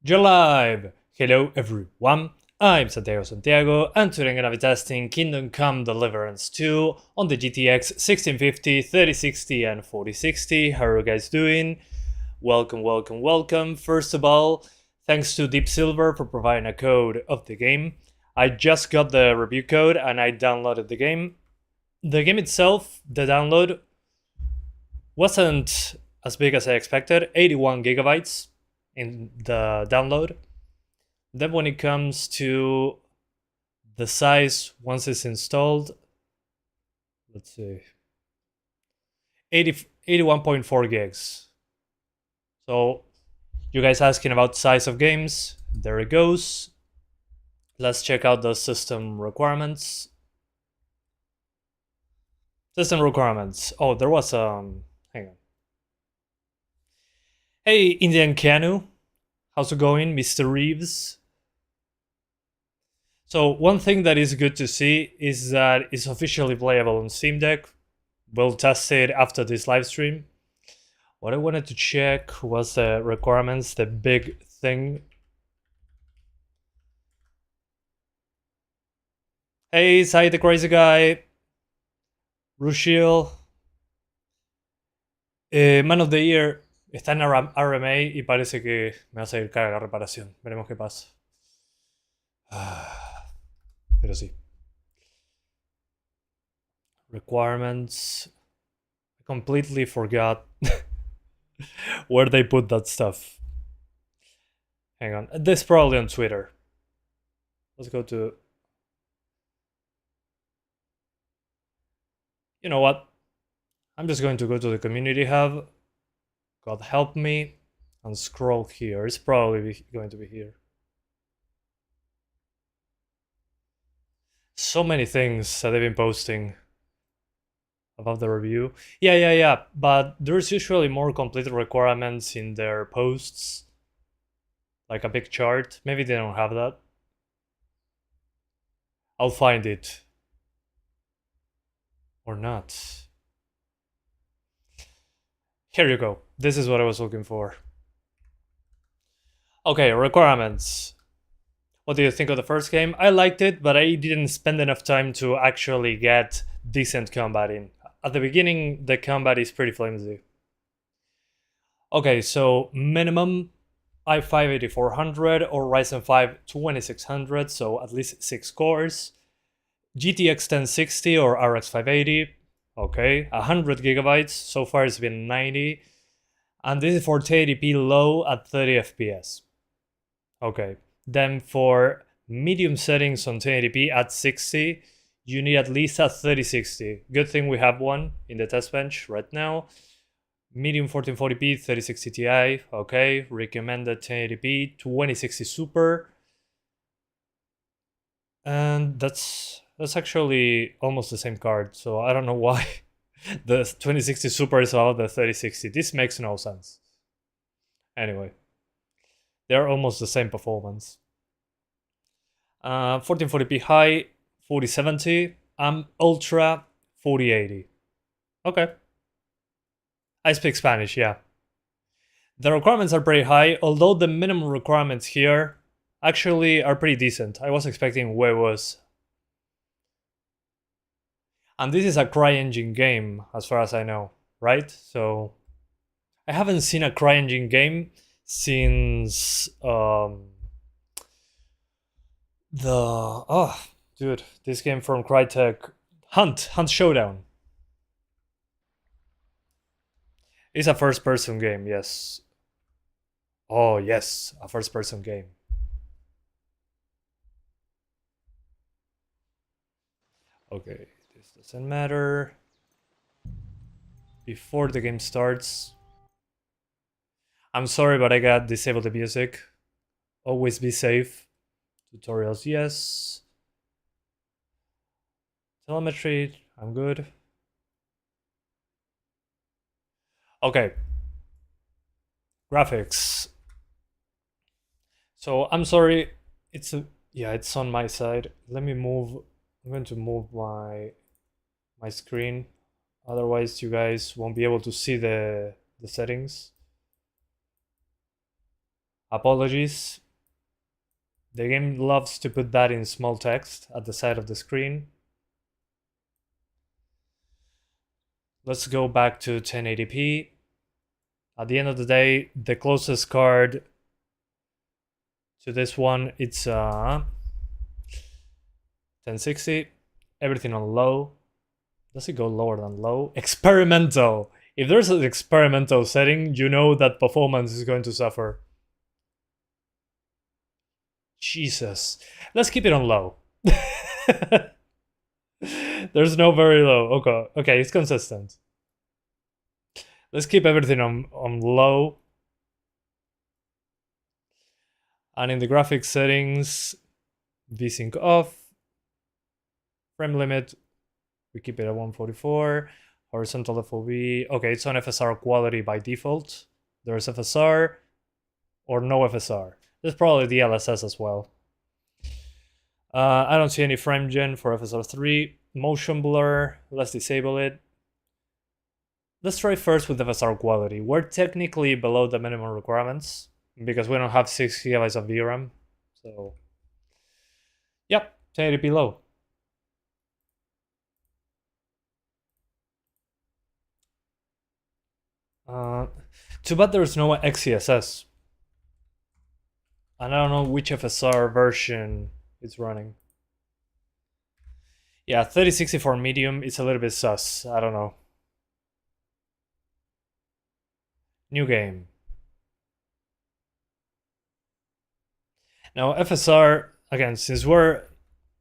You're live! Hello everyone, I'm Santiago, and today I'm gonna be testing Kingdom Come Deliverance 2 on the GTX 1650, 3060 and 4060. How are you guys doing? Welcome. First of all, thanks to Deep Silver for providing a code of the game. I just got the review code and I downloaded the game. The game itself, the download, wasn't as big as I expected, 81 gigabytes in the download. Then when it comes to the size once it's installed, let's see, 81.4 gigs. So you guys asking about size of games, there it goes. Let's check out the system requirements. System requirements. Oh, there was hang on. Hey, Indian Canu. How's it going, Mr. Reeves? So one thing that is good to see is that it's officially playable on Steam Deck. We'll test it after this live stream. What I wanted to check was the requirements, the big thing. Hey, Sai the Crazy Guy. Rushiel. Man of the Year está en RMA y parece que me va a salir cara la reparación. Veremos qué pasa. Pero sí. Requirements. I completely forgot where they put that stuff. Hang on. This is probably on Twitter. Let's go to... You know what? I'm just going to go to the community hub. God help me. And scroll here. It's probably going to be here. So many things that they've been posting about the review. Yeah. But there's usually more complete requirements in their posts. Like a big chart. Maybe they don't have that. I'll find it. Or not. Here you go. This is what I was looking for. Okay, requirements. What do you think of the first game? I liked it, but I didn't spend enough time to actually get decent combat in. At the beginning, the combat is pretty flimsy. Okay, so minimum i5-8400 or Ryzen 5 2600, so at least 6 cores. GTX 1060 or RX 580. Okay, 100 gigabytes. So far it's been 90. And this is for 1080p low at 30 FPS. Okay, then for medium settings on 1080p at 60, you need at least a 3060. Good thing we have one in the test bench right now. Medium 1440p, 3060 Ti. Okay, recommended 1080p, 2060 Super. And that's actually almost the same card, so I don't know why the 2060 Super is out the 3060. This makes no sense. Anyway, they're almost the same performance. 1440p high, 4070, ultra, 4080. Okay. I speak Spanish, yeah. The requirements are pretty high, although the minimum requirements here actually are pretty decent. I was expecting way worse. And this is a CryEngine game, as far as I know, right? So I haven't seen a CryEngine game since this game from Crytek, Hunt Showdown. It's a first-person game, yes. Oh yes, a first-person game. Okay. Doesn't matter. Before the game starts, I'm sorry, but I got disabled the music. Always be safe. Tutorials, yes. Telemetry, I'm good. Okay. Graphics. So I'm sorry. It's on my side. Let me move. I'm going to move my screen, otherwise you guys won't be able to see the settings. Apologies. The game loves to put that in small text at the side of the screen. Let's go back to 1080p. At the end of the day, the closest card to this one, it's 1060. Everything on low. Does it go lower than low? Experimental. If there's an experimental setting, you know that performance is going to suffer. Jesus. Let's keep it on low. There's no very low. Okay, it's consistent. Let's keep everything on low. And in the graphics settings, VSync off. Frame limit, we keep it at 144. Horizontal FOV. Okay, it's on FSR quality by default. There's FSR or no FSR. There's probably DLSS as well. I don't see any frame gen for FSR3. Motion blur, let's disable it. Let's try first with FSR quality. We're technically below the minimum requirements because we don't have 6 GB of VRAM. So, yep, 1080p low. Too bad there's no XeSS. And I don't know which FSR version it's running. Yeah, 3060 for medium, it's a little bit sus. I don't know. New game. Now FSR, again, since we're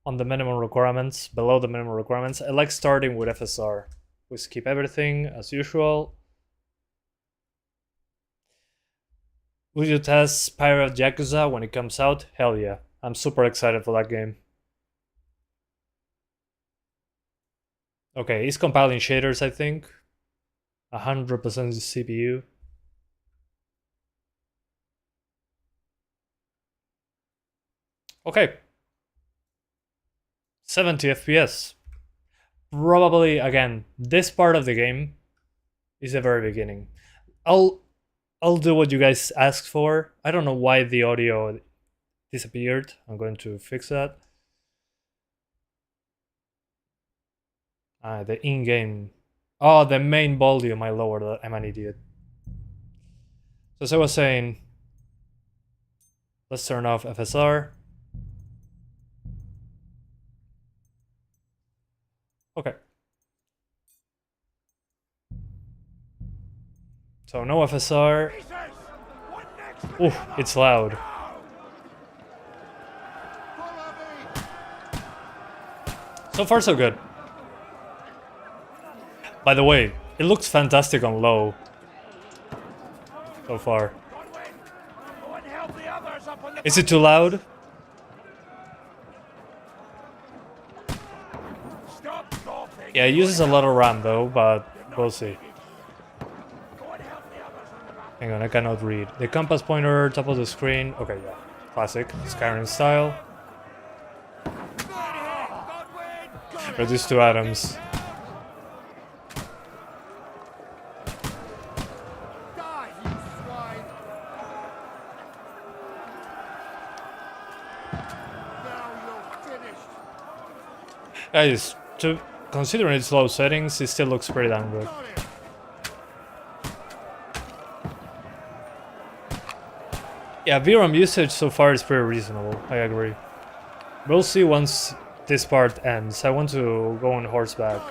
on the minimum requirements, below the minimum requirements, I like starting with FSR. We skip everything as usual. Will you test Pirate Yakuza when it comes out? Hell yeah. I'm super excited for that game. Okay, it's compiling shaders, I think. 100% CPU. Okay. 70 FPS. Probably, again, this part of the game is the very beginning. I'll do what you guys asked for. I don't know why the audio disappeared. I'm going to fix that. The in-game. Oh, the main volume I lowered. I'm an idiot. So as I was saying, let's turn off FSR. Okay. So no FSR. Ooh, it's loud. So far so good. By the way, it looks fantastic on low. So far. Is it too loud? Yeah, it uses a lot of RAM though, but we'll see. Hang on, I cannot read. The compass pointer, top of the screen. Okay, yeah. Classic. Skyrim style. Reduce to atoms. Guys, considering its low settings, it still looks pretty damn good. Yeah, VRAM usage so far is pretty reasonable, I agree. We'll see once this part ends. I want to go on horseback.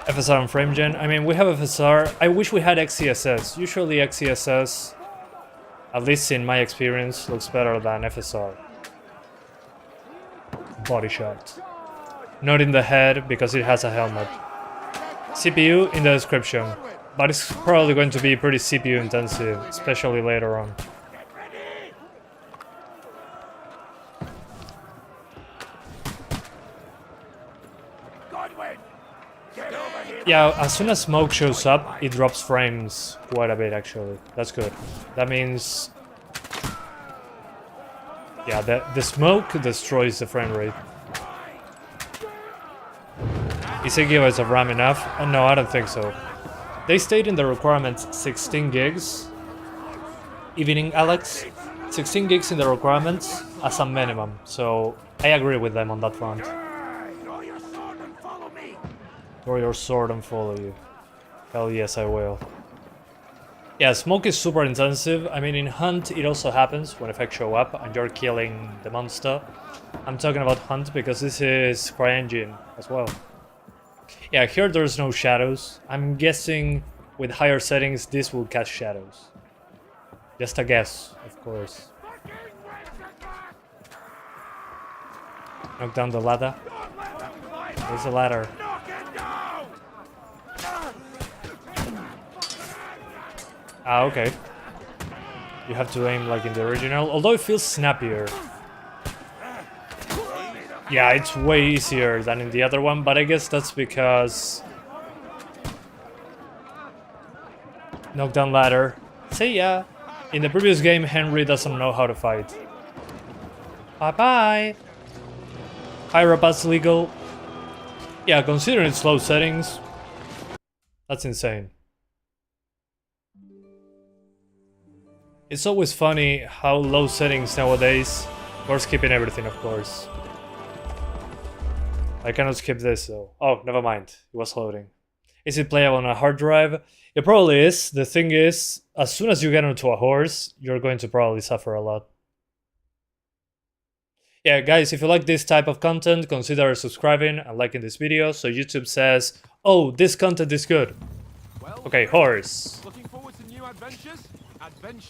FSR and frame gen. I mean, we have FSR. I wish we had XeSS. Usually XeSS, at least in my experience, looks better than FSR. Body shot. Not in the head because it has a helmet. CPU in the description, but it's probably going to be pretty CPU intensive, especially later on. Yeah, as soon as smoke shows up, it drops frames quite a bit actually. That's good. That means... yeah, the smoke destroys the frame rate. Is 8 gigabytes of RAM enough? No, I don't think so. They stayed in the requirements 16 gigs. Evening, Alex. 16 gigs in the requirements as a minimum, so I agree with them on that front. Draw your sword and follow me. Draw your sword and follow you. Hell yes, I will. Yeah, smoke is super intensive. I mean, in Hunt, it also happens when effects show up and you're killing the monster. I'm talking about Hunt because this is CryEngine as well. Yeah, here there's no shadows. I'm guessing with higher settings, this will cast shadows. Just a guess, of course. Knock down the ladder. There's a ladder. Ah, okay. You have to aim like in the original, although it feels snappier. Yeah, it's way easier than in the other one, but I guess that's because... Knockdown ladder. See ya! In the previous game, Henry doesn't know how to fight. Bye-bye! Higher up as legal. Yeah, considering its low settings, that's insane. It's always funny how low settings nowadays, we're skipping everything, of course. I cannot skip this though. Oh, never mind. It was loading. Is it playable on a hard drive? It probably is. The thing is, as soon as you get onto a horse, you're going to probably suffer a lot. Yeah, guys, if you like this type of content, consider subscribing and liking this video so YouTube says, oh, this content is good. Okay, horse. Looking forward to new adventures?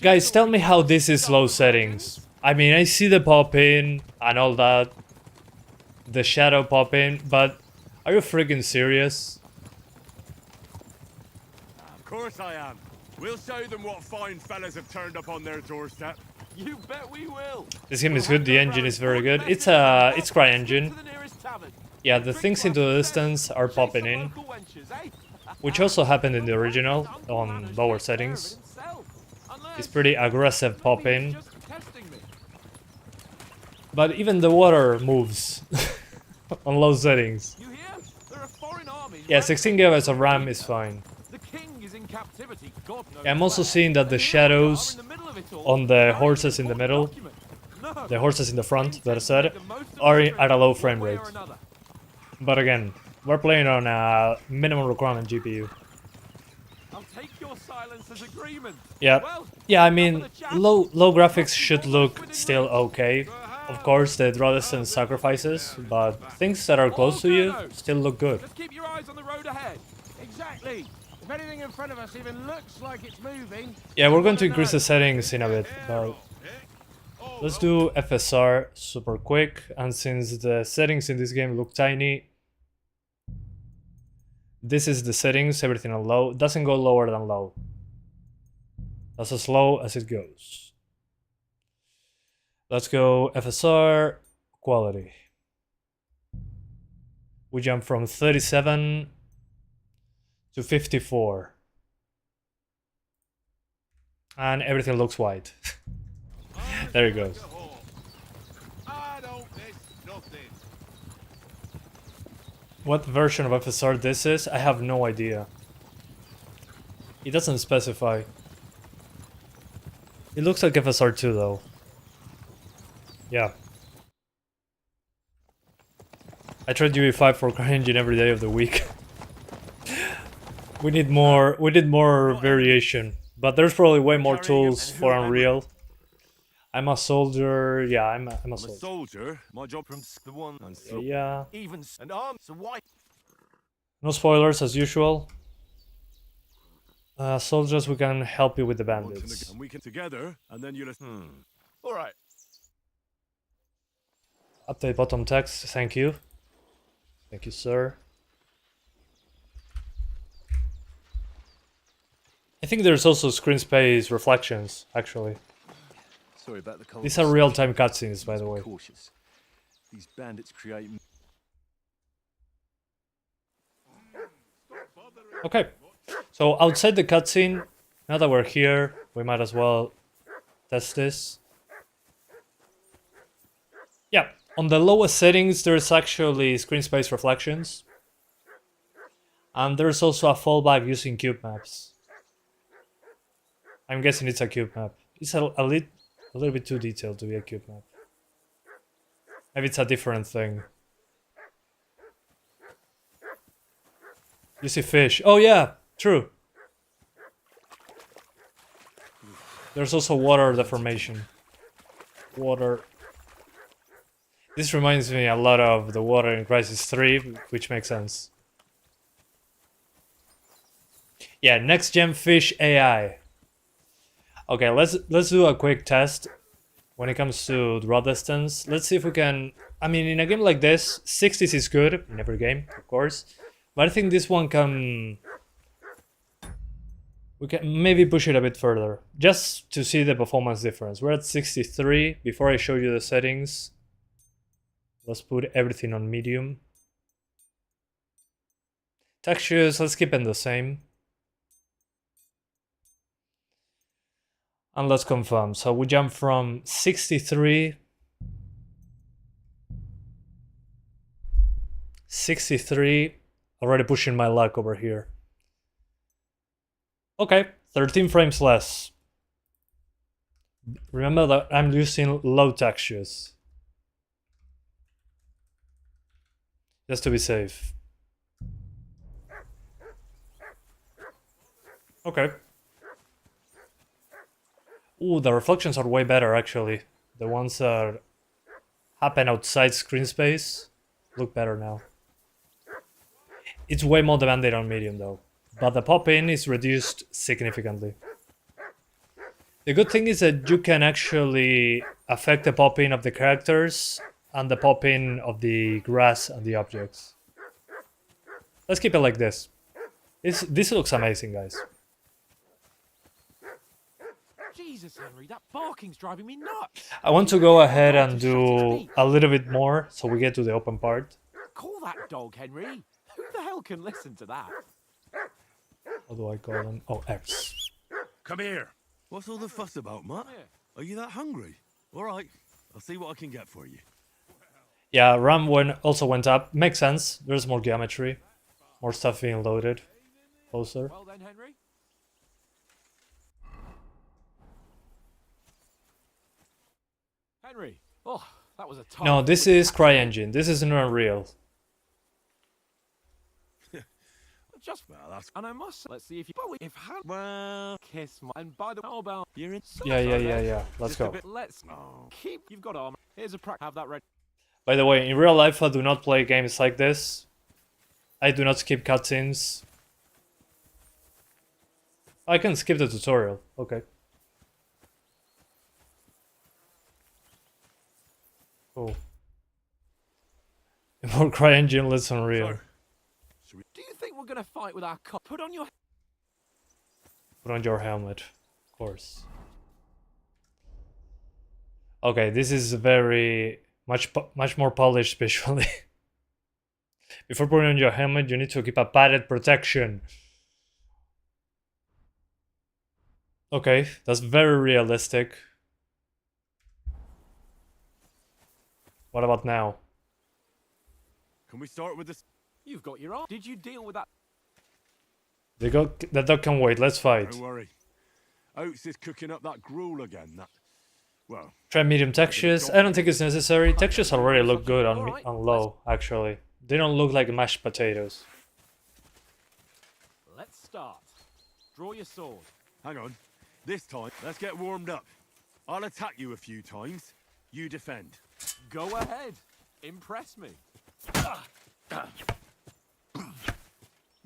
Guys, tell me how this is low settings. I mean, I see the pop-in and all that. The shadow pop-in, but are you freaking serious? Of course I am. We'll show them what fine fellas have turned up on their doorstep. You bet we will. This game is good, the engine is very good. It's CryEngine. Yeah, the things into the distance are popping in. Which also happened in the original, on lower settings. It's pretty aggressive pop-in. But even the water moves on low settings. Yeah, 16 gigabytes of RAM is fine. Yeah, I'm also seeing that the shadows on the horses in the middle, the horses in the front, that said, are at a low frame rate. But again, we're playing on a minimum requirement GPU. Yeah, I mean, low graphics should look still okay. Of course, the draw distance sacrifices, but things that are close to you still look good. Just keep your eyes on the road ahead. Exactly. If anything in front of us even looks like it's moving. Yeah, we're going to increase the settings in a bit, but let's do FSR super quick. And since the settings in this game look tiny, this is the settings, everything on low. Doesn't go lower than low. That's as low as it goes. Let's go FSR quality. We jump from 37 to 54. And everything looks white. There it goes. What version of FSR this is? I have no idea. It doesn't specify. It looks like FSR 2 though. Yeah. I tried UE5 for CryEngine every day of the week. We need more variation. But there's probably way more tools for Unreal. I'm a soldier. Yeah, I'm a soldier. My job from the one. Yeah. Even and arms. So why? No spoilers as usual. Soldiers, we can help you with the bandits. And we can together, and then you listen. All right. Update bottom text. Thank you. Thank you, sir. I think there's also screen space reflections, actually. Sorry about the cold. These are real-time cutscenes, by the way. Cautious. These bandits create. Okay, so outside the cutscene, now that we're here, we might as well test this. Yeah, on the lowest settings, there's actually screen space reflections. And there's also a fallback using cube maps. I'm guessing it's a cube map. It's a little bit too detailed to be a cube map. Maybe it's a different thing. You see fish. Oh yeah, true. There's also water deformation. Water. This reminds me a lot of the water in Crysis 3, which makes sense. Yeah, next gen fish AI. Okay, let's do a quick test when it comes to draw distance. Let's see if we can. I mean, in a game like this, 60s is good in every game, of course, but I think this one can. We can maybe push it a bit further, just to see the performance difference. We're at 63. Before I show you the settings, let's put everything on medium. Textures, let's keep them the same. And let's confirm. So we jump from 63. 63. Already pushing my luck over here. Okay, 13 frames less. Remember that I'm using low textures. Just to be safe. Okay. Ooh, the reflections are way better actually. The ones that happen outside screen space look better now. It's way more demanding on medium though. But the pop-in is reduced significantly. The good thing is that you can actually affect the pop-in of the characters and the pop-in of the grass and the objects. Let's keep it like this. This looks amazing, guys. Jesus, Henry, that barking's driving me nuts. I want to go ahead and do a little bit more so we get to the open part. Call that dog, Henry. Who the hell can listen to that? How do I call them? Oh, X. Come here. What's all the fuss about, Matt? Are you that hungry? All right, I'll see what I can get for you. Yeah, RAM also went up. Makes sense. There's more geometry. More stuff being loaded. Closer. Well then, Henry. Henry. Oh, that was a tough. No, this is CryEngine. This isn't Unreal. Just well, that's and I must. Let's see if you. But if well, kiss my. And by the way, how about you're in. Yeah. Let's go. Let's keep. You've got armor. Here's a practice. Have that ready. By the way, in real life, I do not play games like this. I do not skip cutscenes. I can skip the tutorial. Okay. Cool. More CryEngine, less Unreal. Do you think we're gonna fight with our cop? Put on your helmet, of course. Okay, this is very much more polished visually. Before putting on your helmet, you need to keep a padded protection. Okay, that's very realistic. What about now? Can we start with this? You've got your arm. Did you deal with that? The dog can wait. Let's fight. Don't worry. Oates is cooking up that gruel again. That, well. Try medium textures. I don't think it's necessary. Textures already look good on low, actually. They don't look like mashed potatoes. Let's start. Draw your sword. Hang on. This time, let's get warmed up. I'll attack you a few times. You defend. Go ahead. Impress me.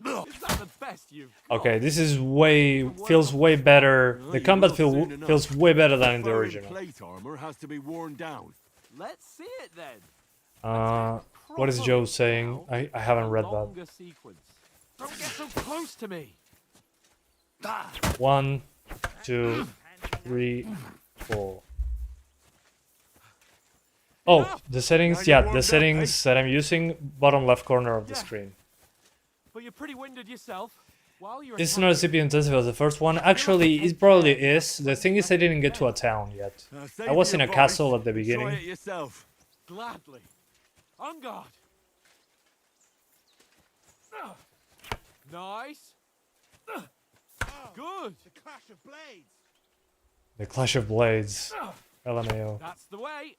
Is that the best you've got? Okay, this is feels way better. The combat feels way better than in the original. Plate armor has to be worn down. Let's see it then. What is Joe saying? I haven't read that. Sequence. Don't get so close to me. 1, 2, 3, 4. Oh, the settings. Yeah, the settings that I'm using, bottom left corner of the screen. But you're pretty winded yourself. While you're It's not as CPU intensive as the first one. Actually, it probably is. The thing is, I didn't get to a town yet. I was in a castle at the beginning. Try it yourself. Gladly. On guard. Nice. Good. The clash of blades. The Clash of Blades. LMAO. That's the way.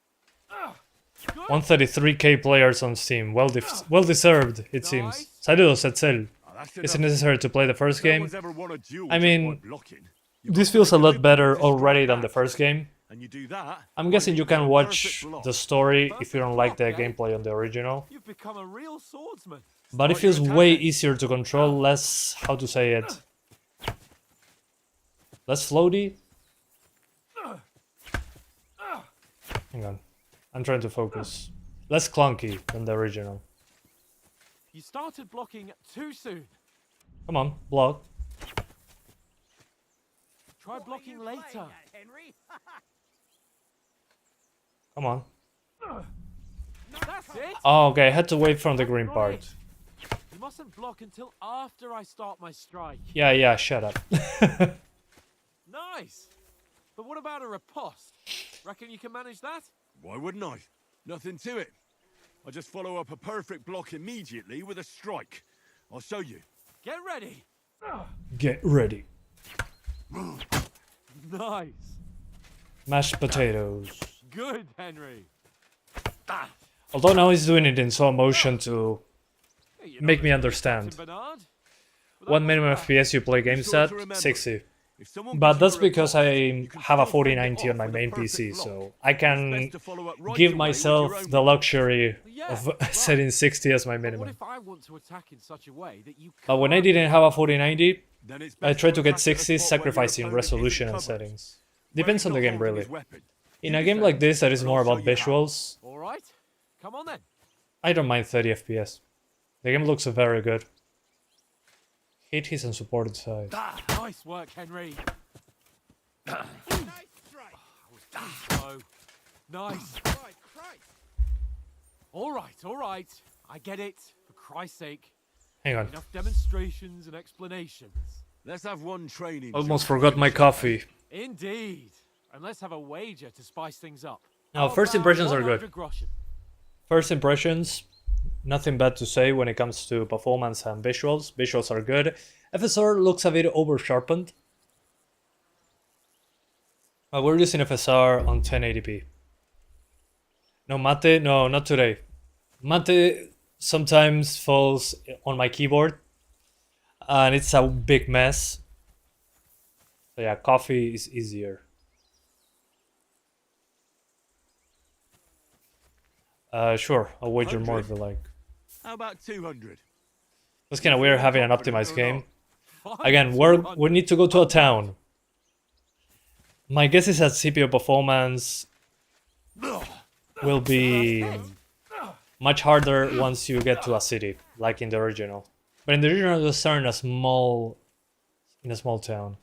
Good. 133k players on Steam. Well deserved, it seems. Saludos, Etzel. Is it necessary to play the first game? I mean, this feels a lot better already than the first game. And you do that. I'm guessing you can watch the story if you don't like the gameplay on the original. You've become a real swordsman. But it feels way easier to control, less, how to say it, less floaty. Hang on, I'm trying to focus. Less clunky than the original. You started blocking too soon. Come on, block. Try blocking later. Come on. That's it. Oh, okay, I had to wait from the green Got part. it. You mustn't block until after I start my strike. Yeah, shut up. Nice. But what about a riposte? Reckon you can manage that? Why wouldn't I? Nothing to it. I just follow up a perfect block immediately with a strike. I'll show you. Get ready. Get ready. Nice. Mashed potatoes. Good, Henry. Although now he's doing it in slow motion to Hey, you're make not me a understand. Captain Bernard. But What that minimum wasn't bad. FPS you play games sure at? to remember. 60. If someone But gives you that's a because report, I you can have a still fend it 4090 on off my with a main perfect PC, block. so I It's can best to follow up right give away with myself your own the block. luxury Yeah, of right. setting 60 as my But what minimum. if I want to attack in such a way that you But when I can't didn't have a 4090, Then it's I best tried to get attack at a 60, spot where your sacrificing opponent isn't resolution and covered. settings. Where Depends he's on the not game, holding really. his weapon. In You a game defend, like this that is and more I'll about show you how. visuals, All right. Come on then. I don't mind 30 FPS. The game looks very good. Hit his unsupported side. Nice work, Henry. Oh, nice. All right. I get it. For Christ's sake. Hang on. Enough demonstrations and explanations. Let's have one training. Almost drill. forgot my coffee. Indeed. And let's have a wager to spice things up. Now, How first about impressions are good. 100 groschen? First impressions, nothing bad to say when it comes to performance and visuals. Visuals are good. FSR looks a bit over sharpened. We're using FSR on 1080p. No, Mate, no, not today. Mate sometimes falls on my keyboard and it's a big mess. So yeah, coffee is easier. Sure, I'll wager more if you like. How about 200? It's kind of weird having an optimized game. Fine, Again, we 200. need to go to a town. My guess is that CPU performance will be much harder once you get to a city, like in the original. But in the original, you start in a small town.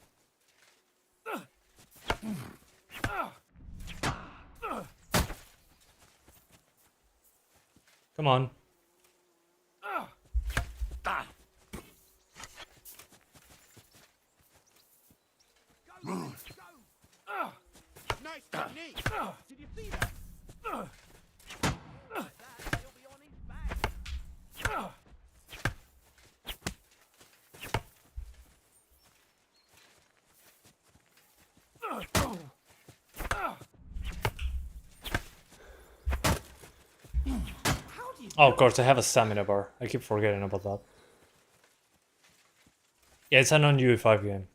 Come on. Nice technique. Did you see that? Oh, of course, I have a stamina bar. I keep forgetting about that. Yeah, it's a non-UE5 game.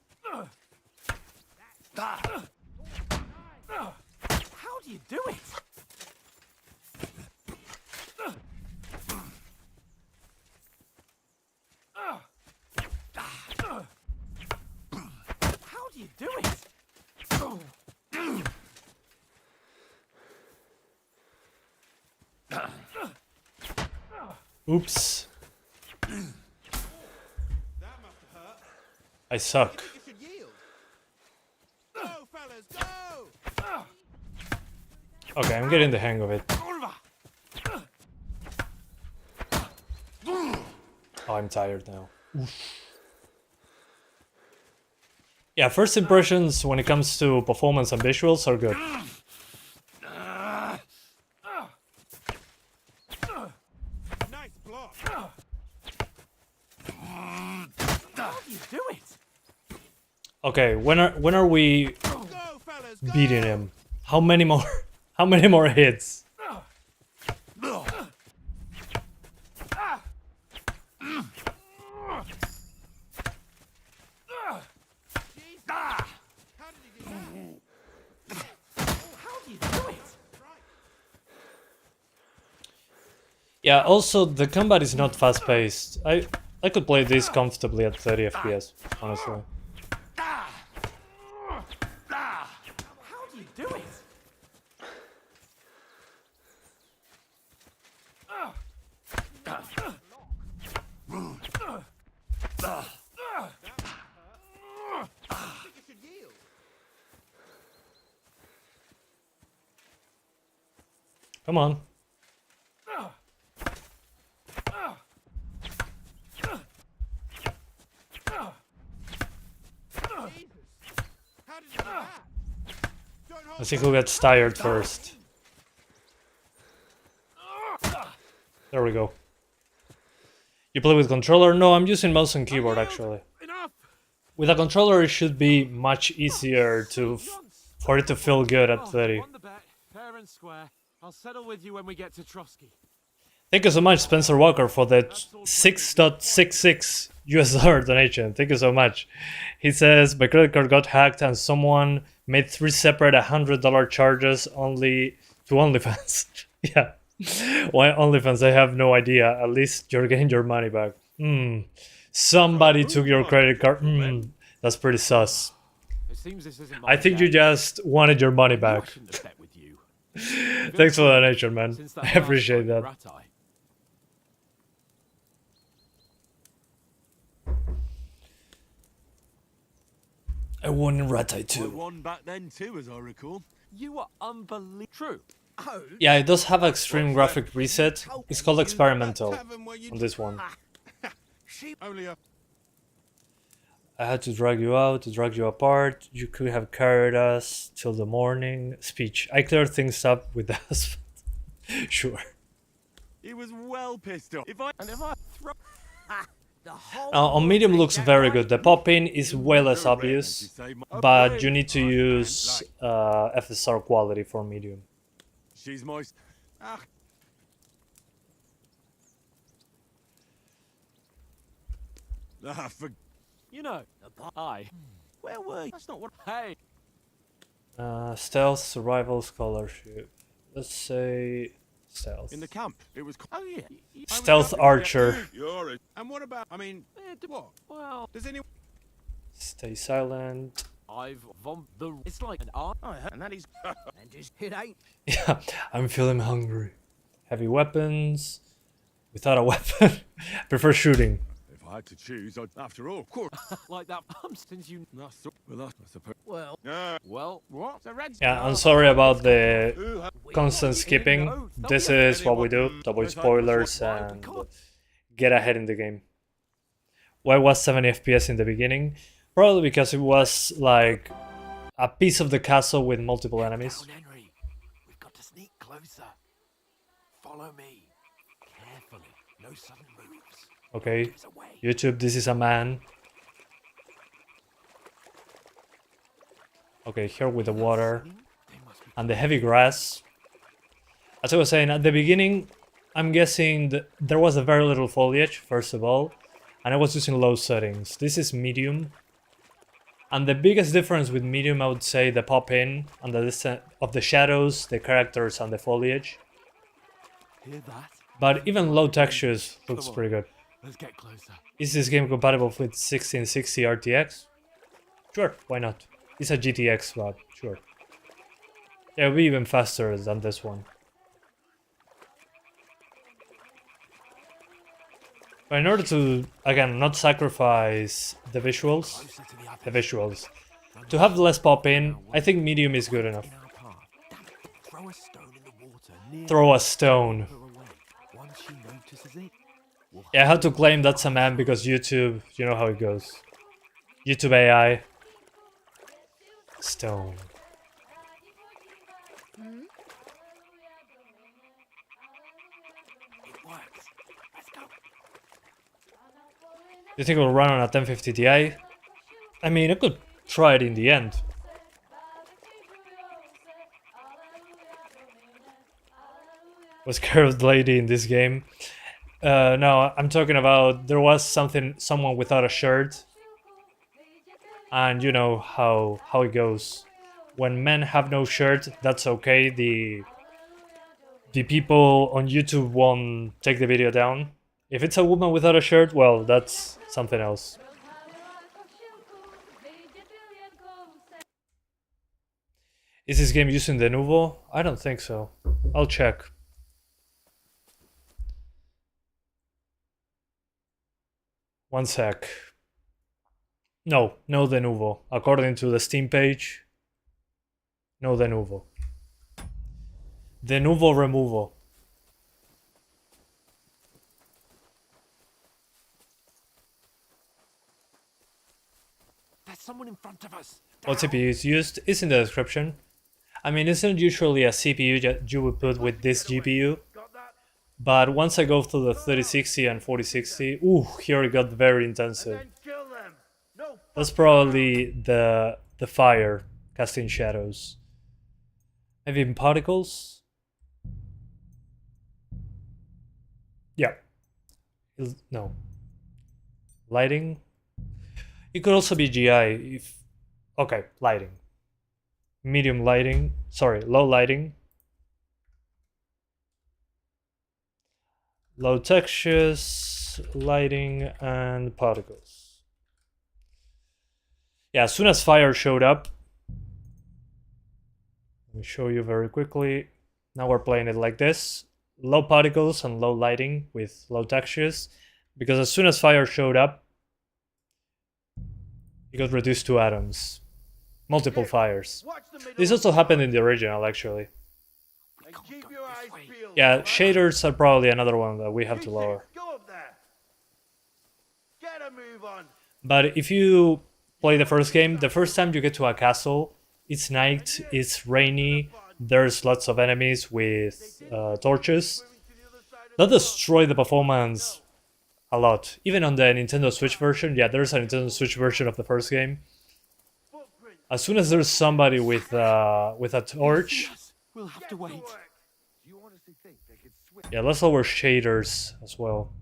How do you do it? How do you do it? Oops. That must have hurt. I suck. You should yield. Go, fellas, go! Okay, I'm getting the hang of it. Oh, I'm tired now. Yeah, first impressions when it comes to performance and visuals are good. Nice block. Okay, when are we Go, fellas, go! beating him? How many more? How many more hits? Yeah, also the combat is not fast paced. I could play this comfortably at 30 FPS, honestly. How do you do it? Come on. Let's see who gets tired first. There we go. You play with controller? No, I'm using mouse and keyboard actually. Enough. With a controller, it should be much easier for it to feel good at 30. Won the bet, fair and square. I'll settle with you when we get to Trotsky. Thank you so much, Spencer Walker, for the 6.66 US$ donation. Thank you so much. He says, my credit card got hacked and someone made 3 separate $100 charges only to OnlyFans. Yeah. Why OnlyFans? I have no idea. At least you're getting your money back. Somebody took your credit card. That's pretty sus. It seems this isn't I think you just wanted your money back. Thanks for the donation, man. I appreciate that. I won in Rat Eye I too. won back then too, as I recall. You are unbelievable. True. Oh, Yeah, it does have extreme graphic reset. It's called experimental on this one. sheep only a I had to drag you out, to drag you apart. You could have carried us till the morning. Speech. I cleared things up with the husband. Sure. He was well pissed off. If I throw On medium looks very good. The pop-in is way less obvious, but you need to use FSR quality for medium. she's moist. For You know. Hi. Where were you? That's not what. Hey. Stealth, survival, scholarship. Let's say stealth. in the camp, it was. Oh yeah. Stealth archer. You're it. And what about? I mean, what? Well, Does anyone? Stay silent. I've vom the. It's like an art. Oh, and that is. And just it ain't. Yeah, I'm feeling hungry. Heavy weapons. Without a weapon. Prefer shooting. If I had to choose, I'd. After all, of course. Like that. Since you. That's well, I suppose. Well. Yeah. Well. What? The red. Yeah, I'm sorry about the constant skipping. This is what we do. Avoid spoilers and get ahead in the game. Why was 70 FPS in the beginning? Probably because it was like a piece of the castle with multiple enemies. Down, Henry. We've got to sneak closer. Follow me. Carefully. No sudden moves. Okay, There's a way. YouTube, this is a man. Okay, here with the water They must be. and the heavy grass. As I was saying, at the beginning, I'm guessing that there was a very little foliage, first of all, and I was using low settings. This is medium. And the biggest difference with medium, I would say, the pop-in and the descent of the shadows, the characters, and the foliage. Hear that? But even low textures looks pretty good. Let's get closer. Is this game compatible with 1660 RTX? Sure, why not? It's a GTX, but sure. Yeah, it'll be even faster than this one. But in order to, again, not sacrifice the visuals, Closer to the to have less pop-in, I think medium is good enough. in our path. Damn it. Throw a stone in the water near Throw a stone. her away. Once she notices it, we'll Yeah, I had to claim that's a man because YouTube, you know how it goes. YouTube AI. Stone. it works. Let's go. Do you think it will run on a 1050 Ti? I mean, it could try it in the end. Was curved lady in this game? No, I'm talking about there was someone without a shirt, and you know how it goes. When men have no shirt, that's okay. The people on YouTube won't take the video down. If it's a woman without a shirt, well, that's something else. Is this game using the Nuvo? I don't think so. I'll check. One sec. No de Nuvo. According to the Steam page, no de Nuvo. De Nuvo removal. There's someone in front of us. What CPU is used is in the description. I mean, it's not usually a CPU that you would put with this GPU. But once I go through the 3060 and 4060, ooh, here it got very intensive. That's probably the fire casting shadows. Maybe in particles? Yeah. No. Lighting? It could also be GI if... Okay, lighting. Medium lighting. Sorry, low lighting. Low textures, lighting, and particles. Yeah, as soon as fire showed up, let me show you very quickly. Now we're playing it like this. Low particles and low lighting with low textures. Because as soon as fire showed up, it got reduced to atoms. Multiple fires. This also happened in the original, actually. Yeah, shaders are probably another one that we have to lower. But if you play the first game, the first time you get to a castle, it's night, it's rainy, there's lots of enemies with torches. That destroy the performance a lot. Even on the Nintendo Switch version, yeah, there's a Nintendo Switch version of the first game. As soon as there's somebody with a torch, We'll have to wait. yeah, let's lower shaders as well.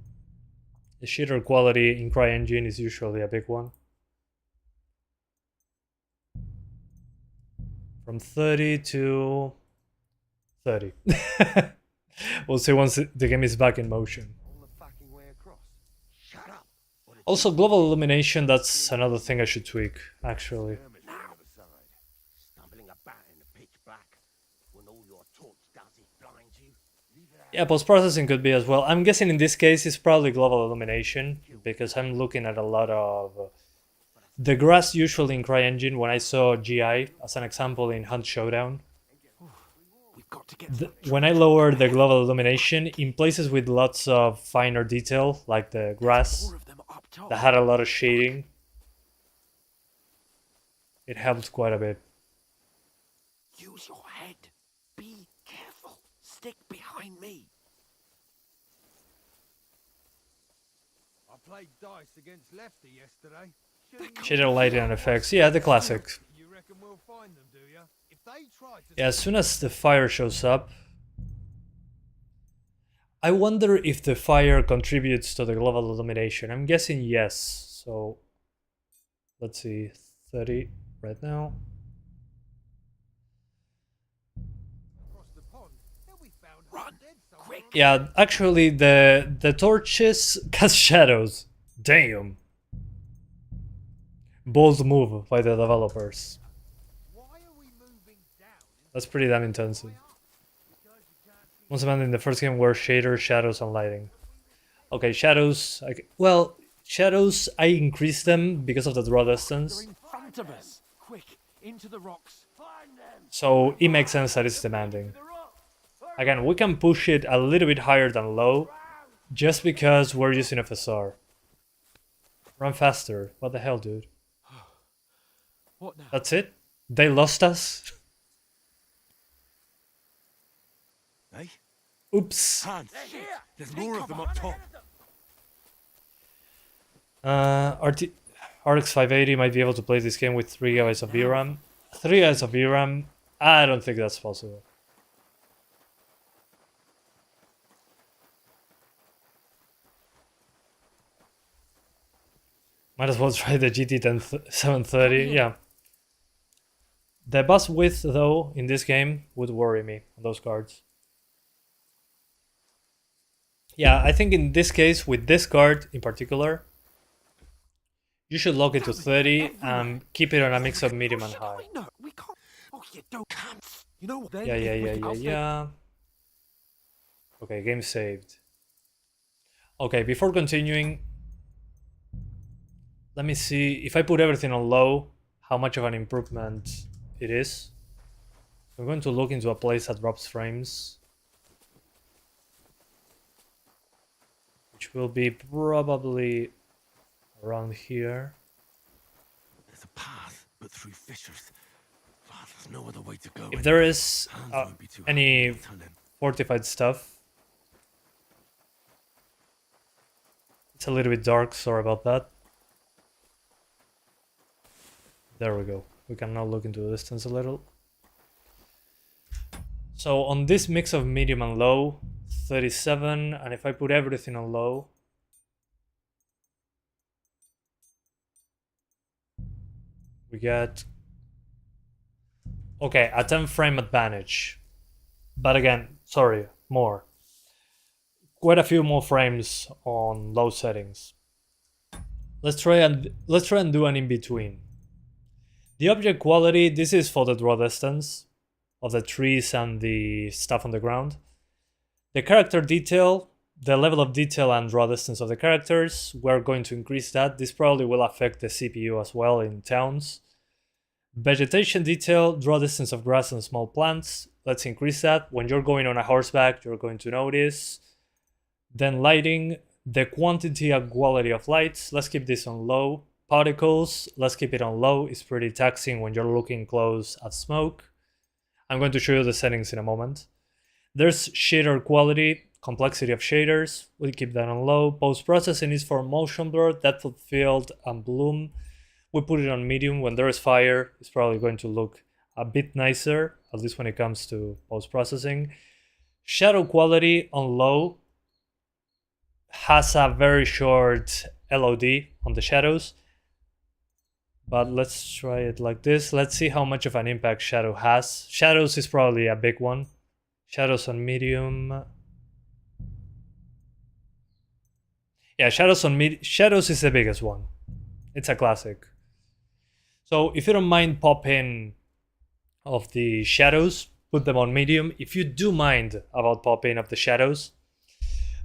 The shader quality in CryEngine is usually a big one. From 30 to 30. We'll see once the game is back in motion. Also, global illumination, that's another thing I should tweak, actually. Yeah, post-processing could be as well. I'm guessing in this case it's probably global illumination, because I'm looking at a lot of... the grass usually in CryEngine, when I saw GI, as an example in Hunt Showdown, when I lowered the global illumination, in places with lots of finer detail, like the grass, that had a lot of shading, it helped quite a bit. Use your head. Be careful. Stick behind me. I played dice against Lefty yesterday. Shader lighting and effects, yeah, the classic. You reckon we'll find them, do you? If they try to... Yeah, as soon as the fire shows up, I wonder if the fire contributes to the global illumination. I'm guessing yes. So let's see, 30 right now. Run, quick. Yeah, actually the torches cast shadows. Damn. Bold move by the developers. That's pretty damn intensive. Most of in the first game were shaders, shadows, and lighting. Okay, shadows. Well, shadows, I increased them because of the draw distance. They're in front of us. Quick, into the rocks. So it makes sense that it's demanding. Again, we can push it a little bit higher than low, just because we're using FSR. Run faster. What the hell, dude? What now? That's it? They lost us? Hey? Oops. Hans, there's more of them up top. RX 580 might be able to play this game with 3 GB of VRAM. 3 GB of VRAM, I don't think that's possible. Might as well try the GT 730, yeah. The bus width, though, in this game would worry me on those cards. Yeah, I think in this case, with this card in particular, you should lock it to 30 and keep it on a mix of medium and high. No, we can't. Oh, you don't. You know what? Yeah. Okay, game saved. Okay, before continuing, let me see if I put everything on low, how much of an improvement it is. I'm going to look into a place that drops frames, which will be probably around here. There's a path, but through fissures. Oh, there's no other way to go. If there is any fortified stuff, it's a little bit dark, sorry about that. There we go. We can now look into the distance a little. So on this mix of medium and low, 37, and if I put everything on low, we get, okay, a 10 frame advantage. But again, sorry, more. Quite a few more frames on low settings. Let's try and do an in-between. The object quality, this is for the draw distance of the trees and the stuff on the ground. The character detail, the level of detail and draw distance of the characters, we're going to increase that. This probably will affect the CPU as well in towns. Vegetation detail, draw distance of grass and small plants. Let's increase that. When you're going on a horseback, you're going to notice. Then lighting, the quantity and quality of lights. Let's keep this on low. Particles, let's keep it on low. It's pretty taxing when you're looking close at smoke. I'm going to show you the settings in a moment. There's shader quality, complexity of shaders. We'll keep that on low. Post-processing is for motion blur, depth of field, and bloom. We put it on medium. When there is fire, it's probably going to look a bit nicer, at least when it comes to post-processing. Shadow quality on low has a very short LOD on the shadows. But let's try it like this. Let's see how much of an impact shadow has. Shadows is probably a big one. Shadows on medium. Yeah, shadows is the biggest one. It's a classic. So if you don't mind popping of the shadows, put them on medium. If you do mind about popping of the shadows,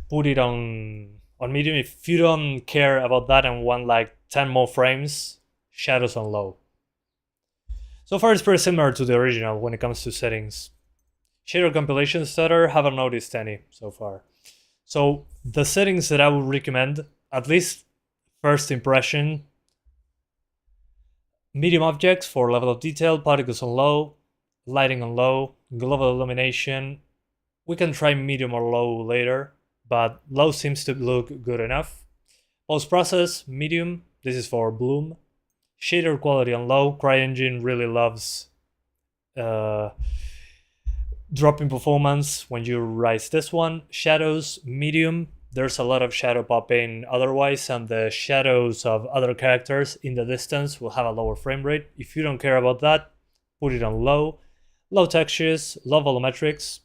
put it on medium. If you don't care about that and want like 10 more frames, shadows on low. So far it's pretty similar to the original when it comes to settings. Shader compilation stutter, haven't noticed any so far. So the settings that I would recommend, at least first impression, medium objects for level of detail, particles on low, lighting on low, global illumination. We can try medium or low later, but low seems to look good enough. Post-process, medium, this is for bloom. Shader quality on low. CryEngine really loves dropping performance when you rise this one. Shadows, medium. There's a lot of shadow popping otherwise, and the shadows of other characters in the distance will have a lower frame rate. If you don't care about that, put it on low. Low textures, low volumetrics,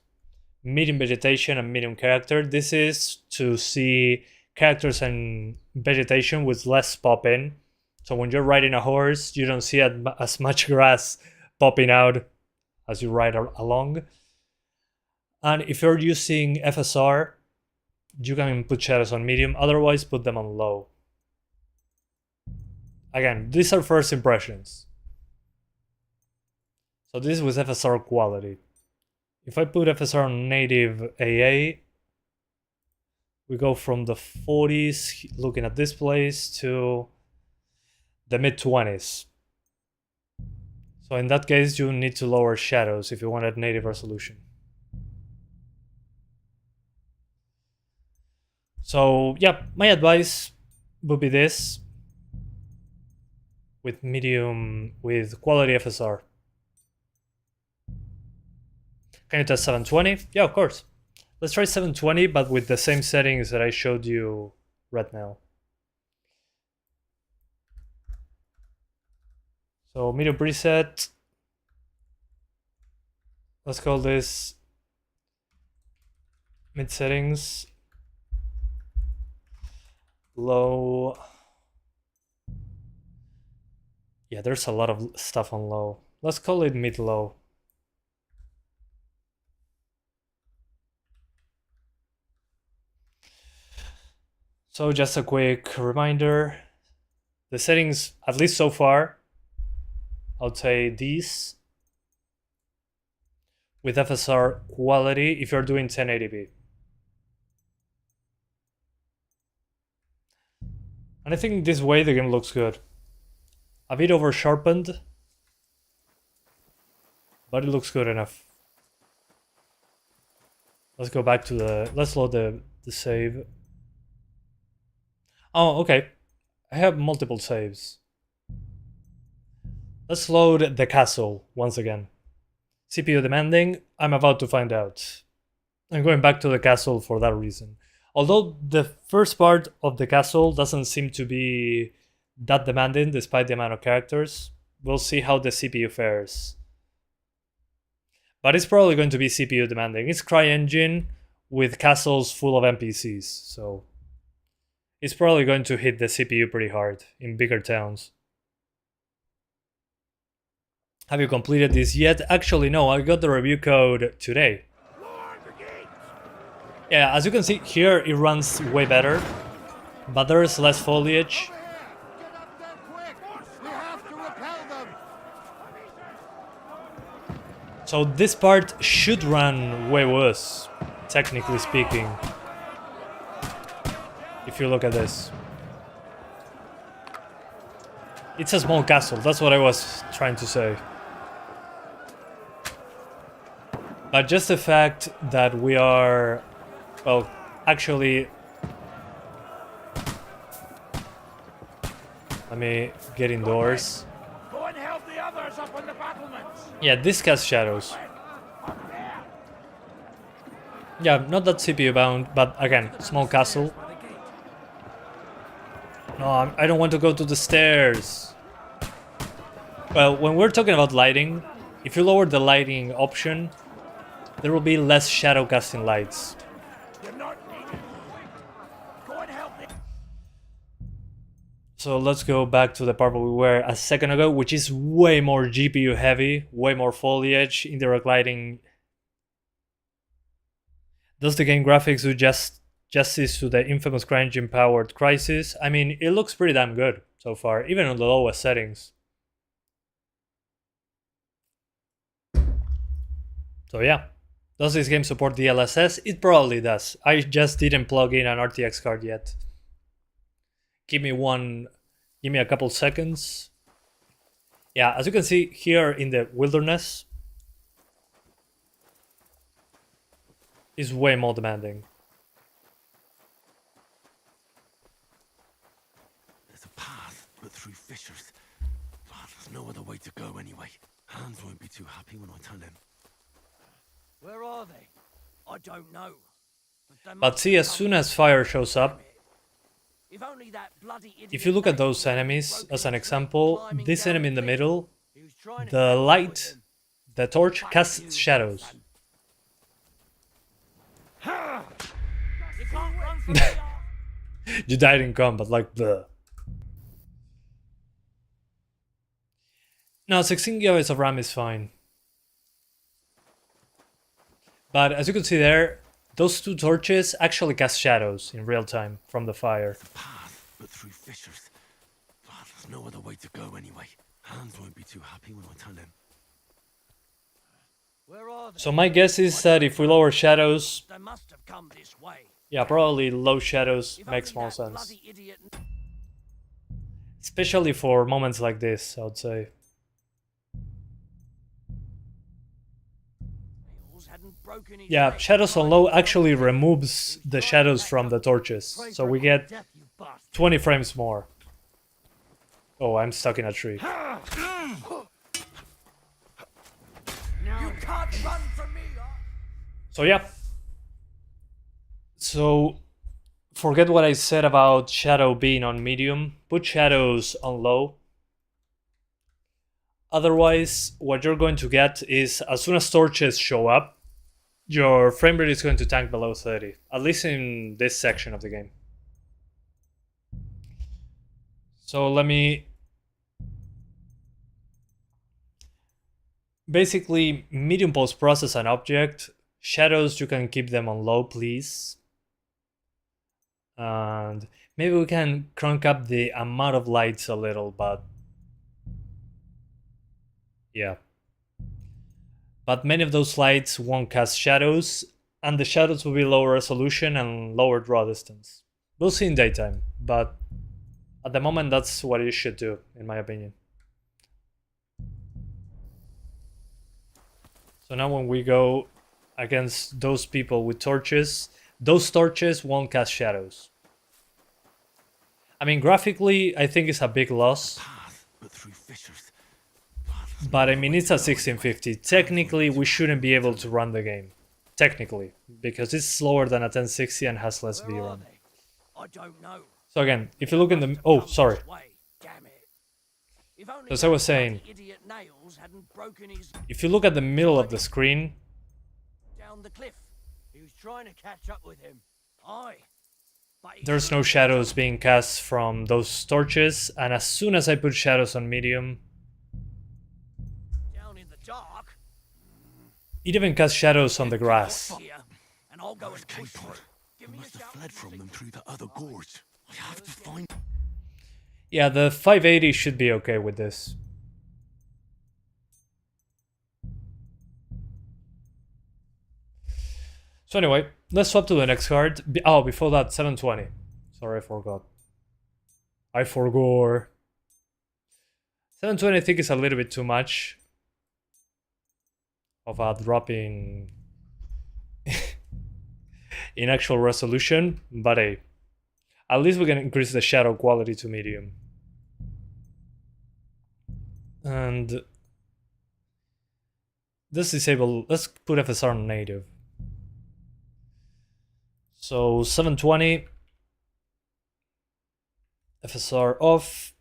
medium vegetation, and medium character. This is to see characters and vegetation with less pop-in. So when you're riding a horse, you don't see as much grass popping out as you ride along. And if you're using FSR, you can put shadows on medium, otherwise put them on low. Again, these are first impressions. So this is with FSR quality. If I put FSR on native AA, we go from the 40s, looking at this place, to the mid-20s. So in that case, you need to lower shadows if you wanted native resolution. So yeah, my advice would be this. with medium, with quality FSR. Can you test 720? Yeah, of course. Let's try 720, but with the same settings that I showed you right now. So medium preset. Let's call this mid settings. Low. Yeah, there's a lot of stuff on low. Let's call it mid-low. So just a quick reminder. The settings, at least so far, I would say these. With FSR quality, if you're doing 1080p. And I think this way the game looks good. A bit over sharpened, but it looks good enough. Let's go back to let's load the save. Oh, okay. I have multiple saves. Let's load the castle once again. CPU demanding, I'm about to find out. I'm going back to the castle for that reason. Although the first part of the castle doesn't seem to be that demanding despite the amount of characters, we'll see how the CPU fares. But it's probably going to be CPU demanding. It's CryEngine with castles full of NPCs, so it's probably going to hit the CPU pretty hard in bigger towns. Have you completed this yet? Actually, no, I got the review code today. Yeah, as you can see here, it runs way better, but there's less foliage. So this part should run way worse, technically speaking, if you look at this. It's a small castle, that's what I was trying to say. But just the fact that we are, well, actually, let me get indoors. Go and help the others up on the battlements. Yeah, this casts shadows. Yeah, not that CPU bound, but again, small castle. No, I don't want to go to the stairs. Well, when we're talking about lighting, if you lower the lighting option, there will be less shadow casting lights. You're not needed. Go and help them. So let's go back to the part we were a second ago, which is way more GPU heavy, way more foliage, indirect lighting. Does the game graphics do justice to the infamous CryEngine powered Crysis? I mean, it looks pretty damn good so far, even on the lowest settings. So yeah, does this game support DLSS? It probably does. I just didn't plug in an RTX card yet. Give me a couple seconds. Yeah, as you can see here in the wilderness, is way more demanding. There's a path, but through fissures. Ah, there's no other way to go anyway. Hans won't be too happy when I tell him. Where are they? I don't know. But see, as soon as fire shows up, If only that bloody idiot if you look at those enemies, as an example, this enemy in the middle, the light, the torch casts shadows. You can't run from the You died in combat, like bleh. No, 16 GB of RAM is fine. But as you can see there, those two torches actually cast shadows in real time from the fire. There's a path, but through fissures. Ah, there's no other way to go anyway. Hans won't be too happy when I tell him. Where are they? So my guess is that if we lower shadows, They must have come this way. yeah, probably low shadows If makes only more that sense. bloody idiot Especially for moments like this, I would say. nails hadn't broken his Yeah, leg. shadows on low actually removes the shadows from the torches, so we get Death, you bastard. 20 frames more. Oh, I'm stuck in a tree. You can't run from me. So yeah. So forget what I said about shadow being on medium. Put shadows on low. Otherwise, what you're going to get is, as soon as torches show up, your frame rate is going to tank below 30. At least in this section of the game. So let me... Basically, medium post-process an object. Shadows, you can keep them on low, please. And maybe we can crank up the amount of lights a little, but... yeah. But many of those lights won't cast shadows, and the shadows will be lower resolution and lower draw distance. We'll see in daytime, but at the moment that's what you should do, in my opinion. So now when we go against those people with torches, those torches won't cast shadows. I mean, graphically, I think it's a big loss. Path, but through fissures. But I mean, it's a 1650. Technically, we shouldn't be able to run the game. Technically. Because it's slower than a 1060 and has less Where are VRAM. they? I don't know. So again, if you look in the... oh, sorry. Damn it. If only As I was that saying, bloody idiot Nails hadn't broken his if you look at the middle of the screen, down the cliff. He was trying to catch up with him. Aye. But he there's no shouldn't shadows being cast from those torches. And as soon as I put shadows on medium, down in the dark. it even casts shadows on the grass. Here, and I'll go and push Gamepad. through. Give We me a must have shout fled when from you them see through the other gorge. I have to find... Yeah, the 580 should be okay with this. So anyway, let's swap to the next card. Oh, before that, 720. Sorry, I forgot. I forgot. 720 I think is a little bit too much of a drop in actual resolution, but hey, at least we can increase the shadow quality to medium. And let's disable, let's put FSR on native. So 720, FSR off,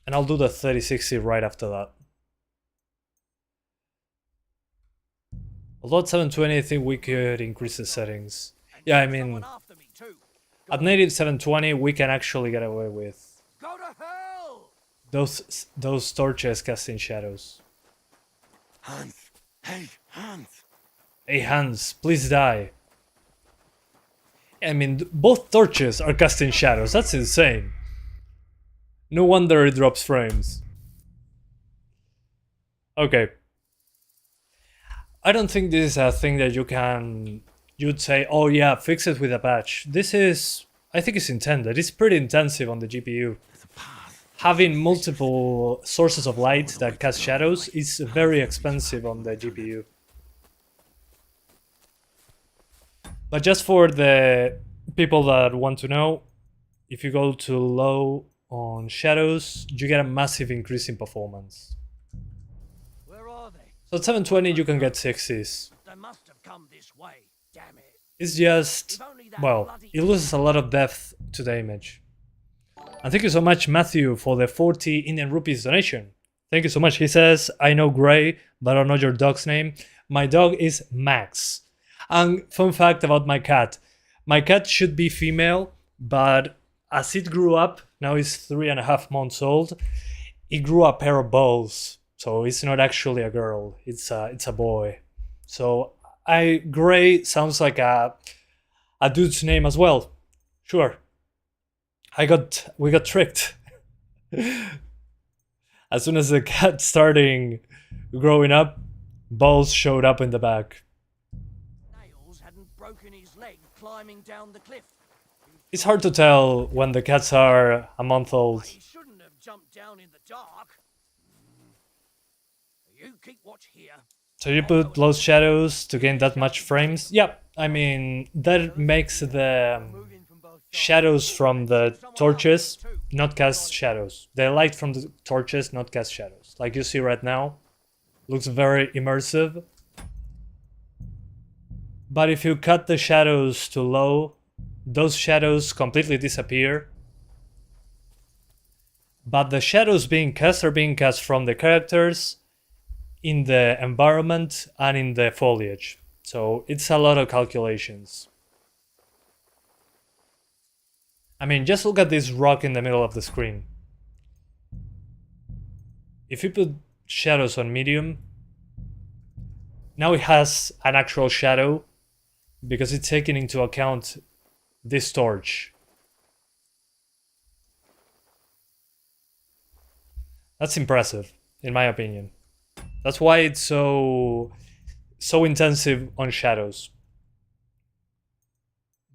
and I'll do the 3060 right after that. Although at 720 I think we could increase the settings. Yeah, I mean, someone after me too. at native 720 we can actually get away with Go to hell! those torches casting shadows. Hans! Hey, Hans! Hey Hans, please die. I mean, both torches are casting shadows, that's insane. No wonder it drops frames. Okay. I don't think this is a thing that you'd say, oh yeah, fix it with a patch. This is, I think it's intended. It's pretty intensive on the GPU. There's a path. Having multiple sources of light that cast shadows is very expensive on the GPU. But just for the people that want to know, if you go to low on shadows, you get a massive increase in performance. Where are they? So at 720 you can get 60s. They must have come this way. Damn it. It's just, If only that well, bloody it loses a lot of depth to the image. And thank you so much, Matthew, for the 40 Indian rupees donation. Thank you so much. He says, I know Gray, but I don't know your dog's name. My dog is Max. And fun fact about my cat should be female, but as it grew up, now it's 3.5 months old, it grew a pair of balls. So it's not actually a girl, it's a boy. So Gray sounds like a dude's name as well. Sure. We got tricked. As soon as the cat starting growing up, balls showed up in the back. Nails hadn't broken his leg climbing down the cliff. It's hard to tell when the cats are a month old. He shouldn't have jumped down in the dark. You keep watch here. So you put low shadows to gain that much frames? Yep, I mean, that makes the Moving from both shadows from the torches, not cast shadows. The light from the torches, not cast shadows. Like you see right now, looks very immersive. But if you cut the shadows to low, those shadows completely disappear. But the shadows being cast are being cast from the characters, in the environment, and in the foliage. So it's a lot of calculations. I mean, just look at this rock in the middle of the screen. If you put shadows on medium, now it has an actual shadow because it's taking into account this torch. That's impressive, in my opinion. That's why it's so intensive on shadows.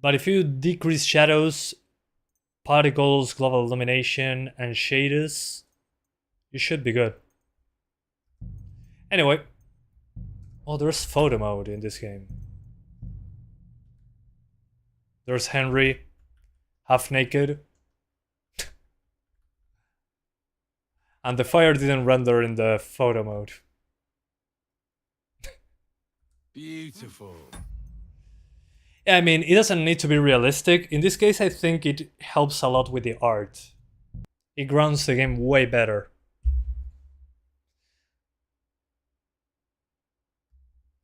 But if you decrease shadows, particles, global illumination, and shaders, you should be good. Anyway, oh, there's photo mode in this game. There's Henry, half naked. And the fire didn't render in the photo mode. Beautiful. Yeah, I mean, it doesn't need to be realistic. In this case, I think it helps a lot with the art. It grounds the game way better.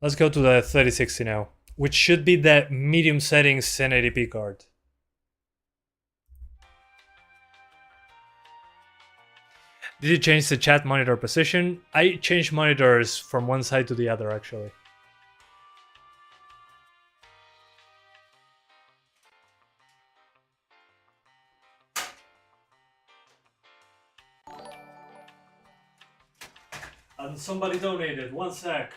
Let's go to the 3060 now, which should be the medium settings 1080p card. Did you change the chat monitor position? I changed monitors from one side to the other, actually. And somebody donated, 1 sec.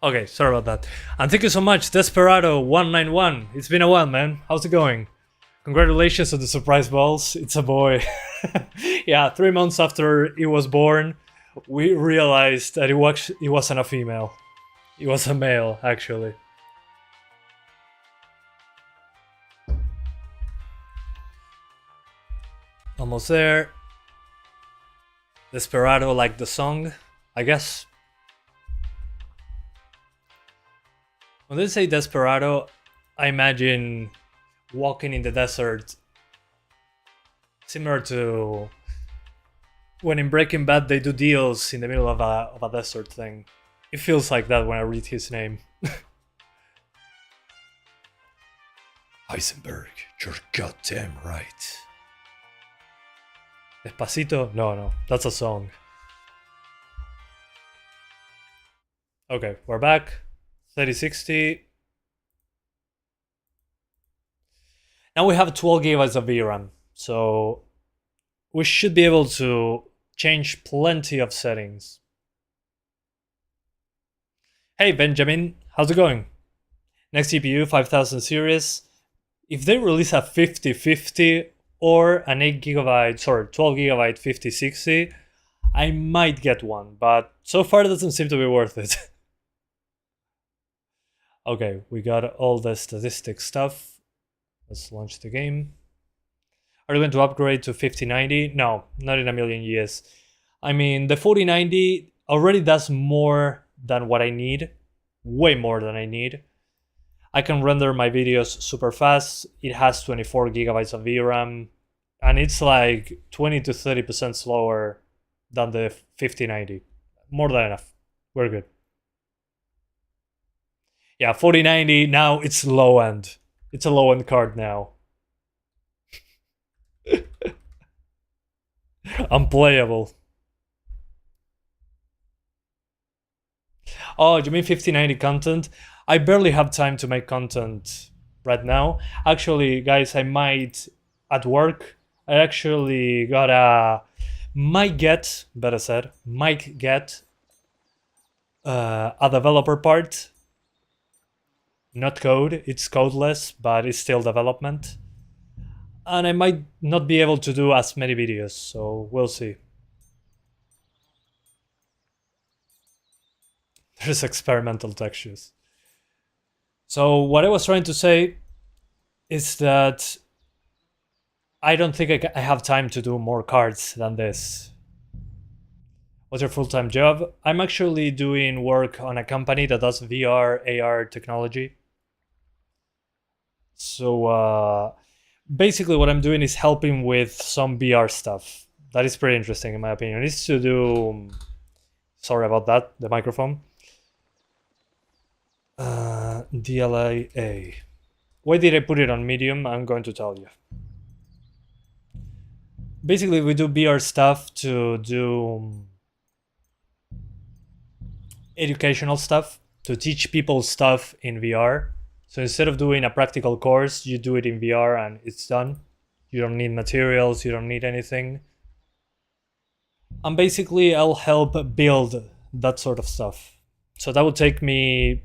Okay, sorry about that. And thank you so much, Desperado191. It's been a while, man. How's it going? Congratulations on the surprise balls. It's a boy. Yeah, 3 months after he was born, we realized that it wasn't a female. It was a male, actually. Almost there. Desperado like the song, I guess. When they say Desperado, I imagine walking in the desert. Similar to when in Breaking Bad they do deals in the middle of a desert thing. It feels like that when I read his name. Heisenberg, you're goddamn right. Despacito? No, that's a song. Okay, we're back. 3060. Now we have 12 GB of VRAM, so we should be able to change plenty of settings. Hey Benjamin, how's it going? Next GPU 5000 series. If they release a 5050 or an 12 GB 5060, I might get one, but so far it doesn't seem to be worth it. Okay, we got all the statistic stuff. Let's launch the game. Are you going to upgrade to 5090? No, not in a million years. I mean, the 4090 already does more than what I need. Way more than I need. I can render my videos super fast. It has 24 GB of VRAM. And it's like 20 to 30% slower than the 5090. More than enough. We're good. Yeah, 4090, now it's low end. It's a low end card now. Unplayable. Oh, you mean 5090 content? I barely have time to make content right now. Actually, guys, I might, at work, I actually might get a developer part. Not code, it's codeless, but it's still development. And I might not be able to do as many videos, so we'll see. There's experimental textures. So what I was trying to say is that I don't think I have time to do more cards than this. What's your full-time job? I'm actually doing work on a company that does VR, AR technology. So basically what I'm doing is helping with some VR stuff. That is pretty interesting in my opinion. It's to do... Sorry about that, the microphone. DLA. Why did I put it on medium? I'm going to tell you. Basically, we do VR stuff to do educational stuff, to teach people stuff in VR. So instead of doing a practical course, you do it in VR and it's done. You don't need materials, you don't need anything. And basically, I'll help build that sort of stuff. So that would take me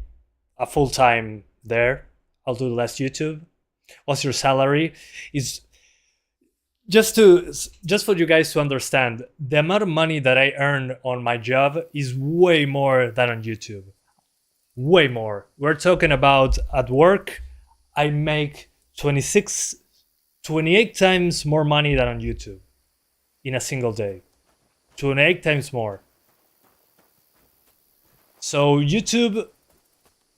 a full time there. I'll do less YouTube. What's your salary? Is just for you guys to understand, the amount of money that I earn on my job is way more than on YouTube. Way more. We're talking about at work, I make 28 times more money than on YouTube in a single day. 28 times more. So YouTube,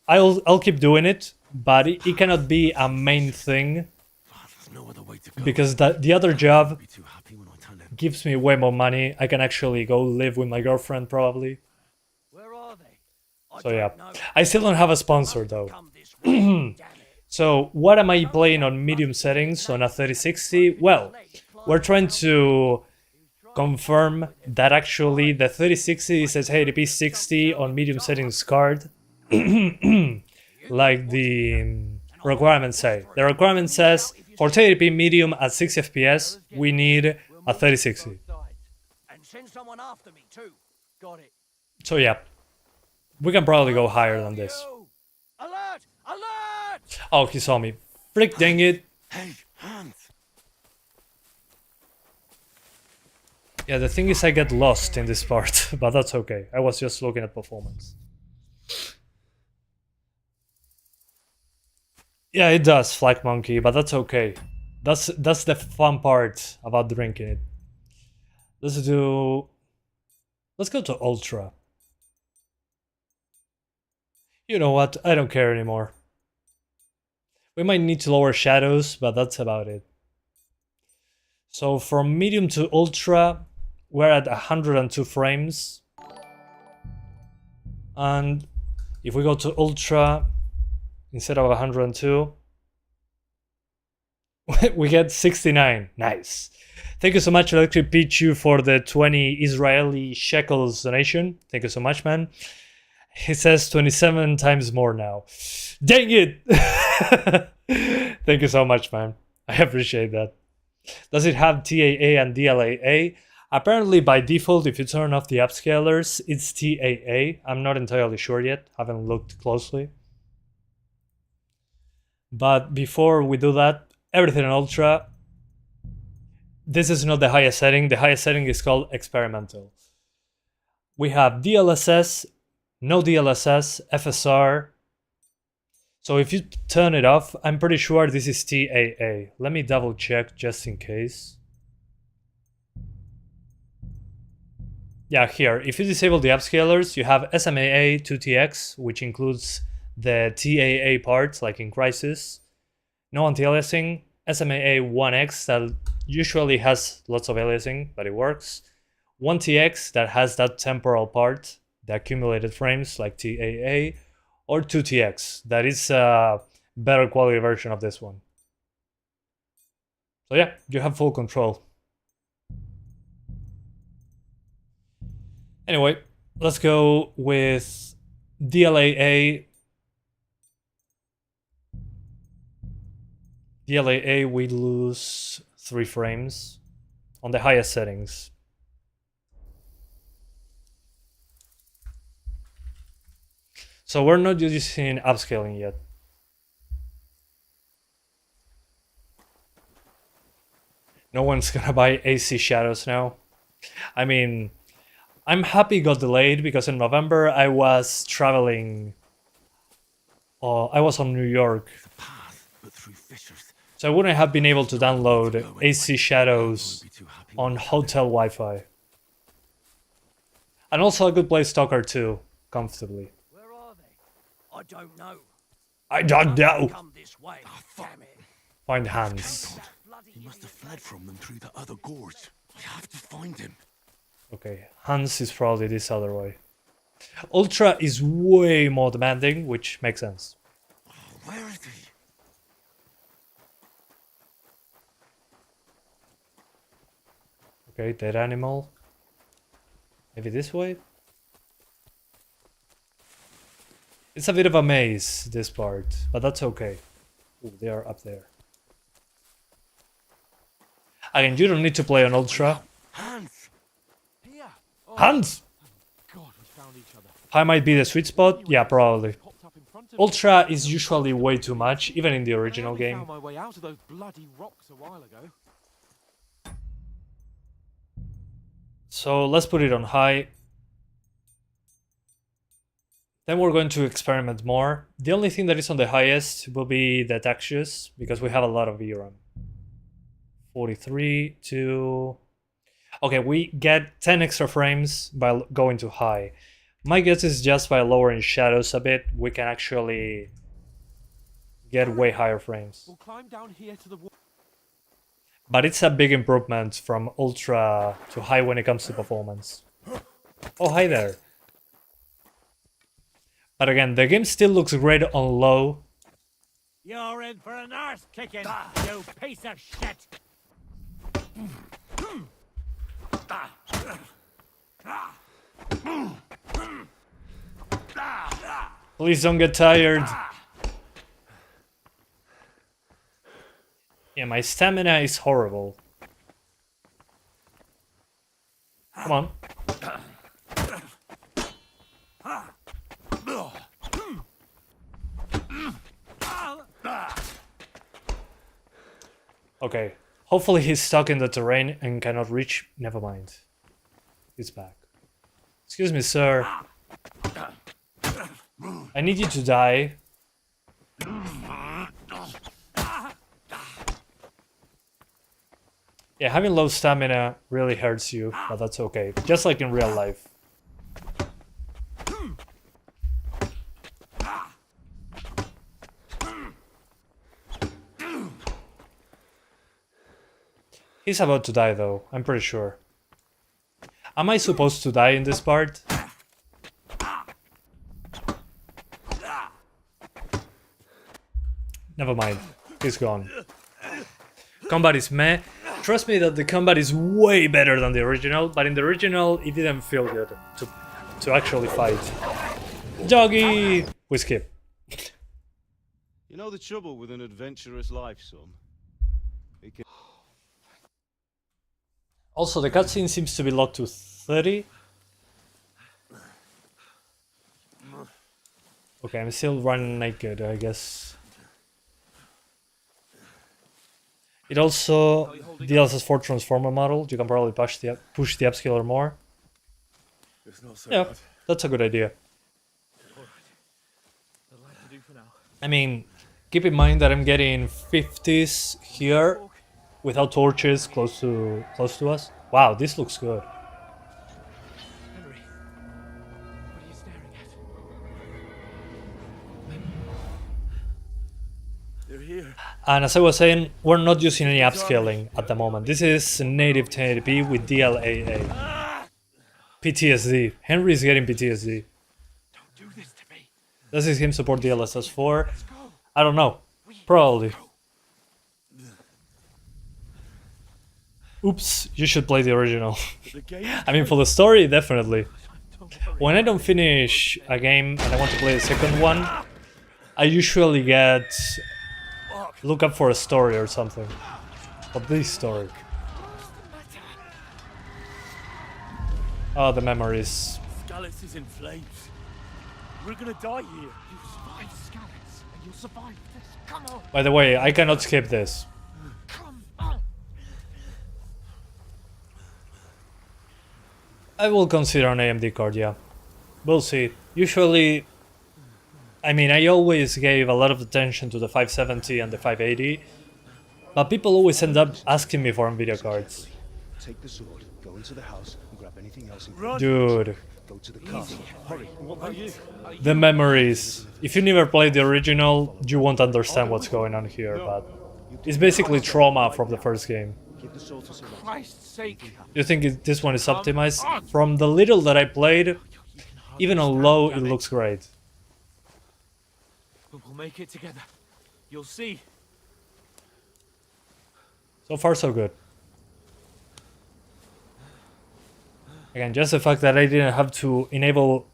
I'll keep doing it, but it cannot be a main thing No other way to go. because the other job Be too happy when I turn them. gives me way more money. I can actually go live with my girlfriend probably. Where are they? I So don't yeah, know. I still don't have a sponsor though. Come this way, damn it. So what am I playing on medium settings on a 3060? Well, we're trying to confirm that actually the 3060 says 1080p 60 on medium settings card, like the requirements say. The requirement says for 1080p medium at 60 FPS, we need a 3060. And send someone after me too. Got it. So yeah, we can probably go higher than this. You! Alert! Alert! Oh, he saw me. Frick dang it. Hey, Hans! Yeah, the thing is I get lost in this part, but that's okay. I was just looking at performance. Yeah, it does, Flag Monkey, but that's okay. That's the fun part about drinking it. Let's go to Ultra. You know what? I don't care anymore. We might need to lower shadows, but that's about it. So from medium to ultra, we're at 102 frames. And if we go to ultra, instead of 102, we get 69. Nice. Thank you so much, Electric Pichu, for the 20 Israeli shekels donation. Thank you so much, man. He says 27 times more now. Dang it! Thank you so much, man. I appreciate that. Does it have TAA and DLAA? Apparently, by default, if you turn off the upscalers, it's TAA. I'm not entirely sure yet. Haven't looked closely. But before we do that, everything in Ultra. This is not the highest setting. The highest setting is called Experimental. We have DLSS, no DLSS, FSR. So if you turn it off, I'm pretty sure this is TAA. Let me double check just in case. Yeah, here, if you disable the upscalers, you have SMAA 2TX, which includes the TAA part, like in Crysis. No anti-aliasing. SMAA 1X, that usually has lots of aliasing, but it works. 1TX, that has that temporal part, the accumulated frames, like TAA. Or 2TX, that is a better quality version of this one. So yeah, you have full control. Anyway, let's go with DLAA. DLAA, we lose 3 frames on the highest settings. So we're not using upscaling yet. No one's gonna buy AC shadows now. I mean, I'm happy it got delayed because in November I was traveling. I was on New York, Path, but through fissures. so I wouldn't have been able to download AC Shadows on hotel Wi-Fi. And also I could play Stalker 2 comfortably. Where are they? I don't know. I don't know. Come this way. Damn it. Find Hans. That bloody He must have idiot. fled from them through the other gorge. I have to find him. Okay, Hans is probably this other way. Ultra is way more demanding, which makes sense. Oh, where is he? Okay, dead animal. Maybe this way? It's a bit of a maze, this part, but that's okay. Ooh, they are up there. Again, you don't need to play on Ultra. Hans! Here. Oh, Hans! God, we found each other. High might be the sweet spot? Yeah, probably. Popped up in front of me. Ultra is usually way too much, even in the original I game. found my way out of those bloody rocks a while ago. So let's put it on high. Then we're going to experiment more. The only thing that is on the highest will be the textures, because we have a lot of VRAM. 43 to... Okay, we get 10 extra frames by going to high. My guess is just by lowering shadows a bit, we can actually get way higher frames. We'll climb down here to the wall. But it's a big improvement from ultra to high when it comes to performance. Oh, hi there. But again, the game still looks great on low. You're in for an arse kicking, you piece of shit. Please don't get tired. Yeah, my stamina is horrible. Come on. Okay. Hopefully he's stuck in the terrain and cannot reach. Never mind. He's back. Excuse me, sir. I need you to die. Yeah, having low stamina really hurts you, but that's okay. Just like in real life. He's about to die though, I'm pretty sure. Am I supposed to die in this part? Never mind, he's gone. Combat is meh. Trust me that the combat is way better than the original, but in the original it didn't feel good to actually fight. Doggy! We skip. You know the trouble with an adventurous life, son? It can... Also, the cutscene seems to be locked to 30. Okay, I'm still running naked, I guess. It also DLSS 4 transformer model. You can probably push the upscaler more. It's not so Yeah, bad. that's a good idea. I mean, keep in mind that I'm getting 50s here without torches close to us. Wow, this looks good. Henry, what are you staring at? They're here. And as I was saying, we're not using any upscaling at the moment. This is native 1080p with DLAA. PTSD. Henry is getting PTSD. Don't do this to me. Does this game support DLSS 4? I don't know. Probably. Oops, you should play the original. The game. I mean, for the story, definitely. When I don't finish a game and I want to play the second one, I usually look up for a story or something. But this story. Oh, the memories. Skalitz is in flames. We're gonna die here. You survived Skalitz, and you'll survive this. Come on, By the way, I cannot skip this. come on. I will consider an AMD card, yeah. We'll see. Usually, I mean, I always gave a lot of attention to the 570 and the 580, but people always end up asking me for NVIDIA cards. Take the sword, go into the house, and grab anything else. Dude, Go to the castle. Hurry. What about you? the memories. If you never played the original, you won't understand what's going on here, but it's basically trauma from the first game. Keep the sword to surround. Christ's sake. You think this one is optimized? From the little that I played, even on low, it looks great. But we'll make it together. You'll see. So far, so good. Again, just the fact that I didn't have to enable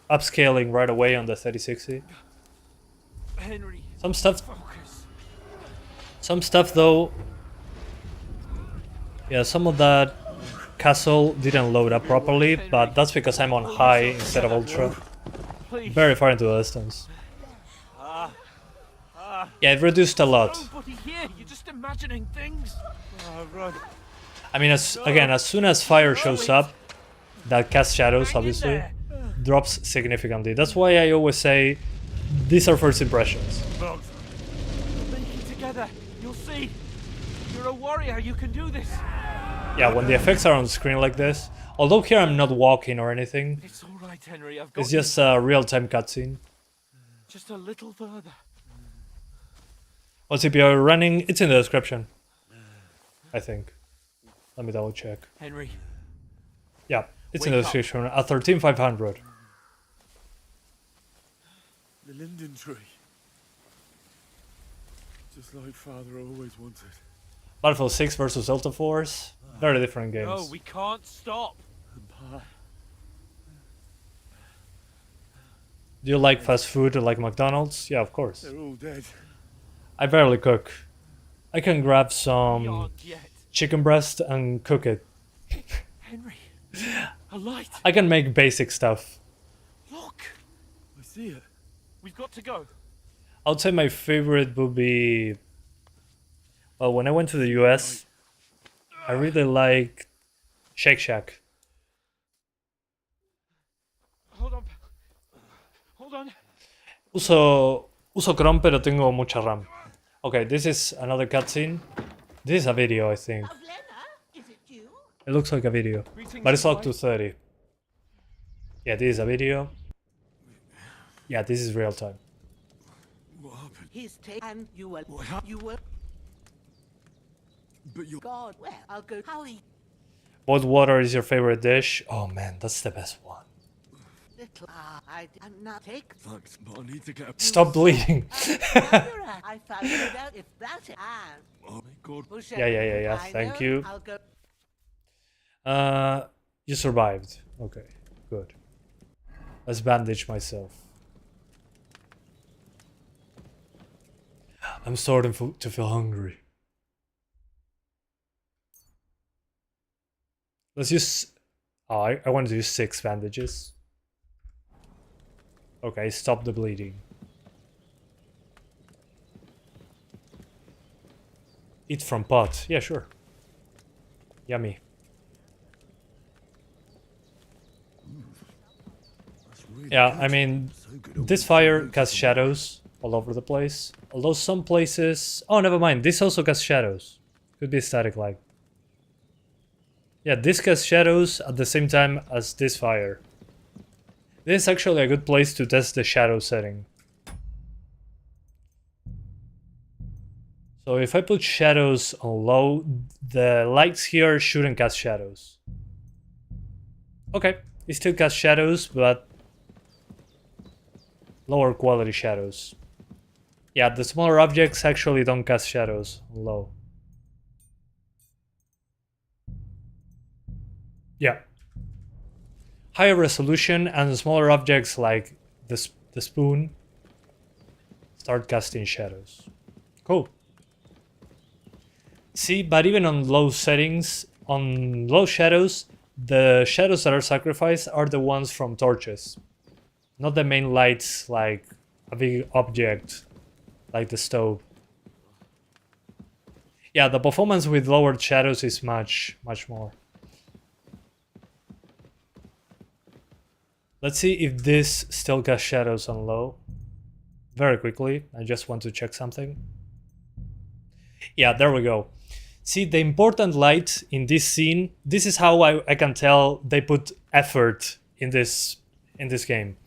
upscaling right away on the 3060. Henry, Some stuff focus. though, yeah, some of that castle didn't load up properly, but that's because I'm on high instead of ultra. Please. Very far into the distance. Yeah, it reduced a lot. Nobody here. You're just imagining things. Run. I mean, as soon as fire shows up, that casts shadows, Hang in obviously, there. drops significantly. That's why I always say, these are first impressions. We'll make it together. You'll see. You're a warrior. You can do this. Yeah, when the effects are on screen like this, although here I'm not walking or anything, It's all right, Henry. I've got it's just a real-time cutscene. you. Just a little further. What CPU are you running? It's in the description, I think. Let me double check. Henry, Yeah, it's in the Wake up. description. A 13500. The linden tree. Just like Father always wanted. Battlefield 6 versus Delta Force. Very different games. no, we can't stop. And pie. Do you like fast food like McDonald's? Yeah, of course. They're all dead. I barely cook. I can grab We some aren't yet. chicken breast and cook it. Henry, a light. I can make basic stuff. Look, I see it. we've got to go. I would say my favorite would be... Well, when I went to the US, I really like Shake Shack. Hold on. Hold on. Uso Chrome, pero tengo mucha RAM. Okay, this is another cutscene. This is a video, I think. Is it you? It looks like a video, but it's locked to 30. Yeah, this is a video. Yeah, this is real time. What happened? He's taken you were What happened? you were But you. God. Well, I'll go. How What water is your favorite dish? Oh man, that's the best one. little I'm not take. Thanks, but I need to get a. Stop bleeding. I found it out if that's it. Oh my God. Yeah, thank you. I'll go. You survived. Okay, good. Let's bandage myself. I'm starting to feel hungry. Let's use... Oh, I wanted to use 6 bandages. Okay, stop the bleeding. Eat from pot. Yeah, sure. Yummy. That's really Yeah, good. I mean, So good. this fire casts shadows all over the place. Although some places... Oh, never mind. This also casts shadows. Could be static light. Yeah, this casts shadows at the same time as this fire. This is actually a good place to test the shadow setting. So if I put shadows on low, the lights here shouldn't cast shadows. Okay, it still casts shadows, but lower quality shadows. Yeah, the smaller objects actually don't cast shadows on low. Yeah. Higher resolution and smaller objects like the spoon start casting shadows. Cool. See, but even on low settings, on low shadows, the shadows that are sacrificed are the ones from torches. Not the main lights like a big object like the stove. Yeah, the performance with lowered shadows is much more. Let's see if this still casts shadows on low. Very quickly, I just want to check something. Yeah, there we go. See, the important light in this scene, this is how I can tell they put effort in this game.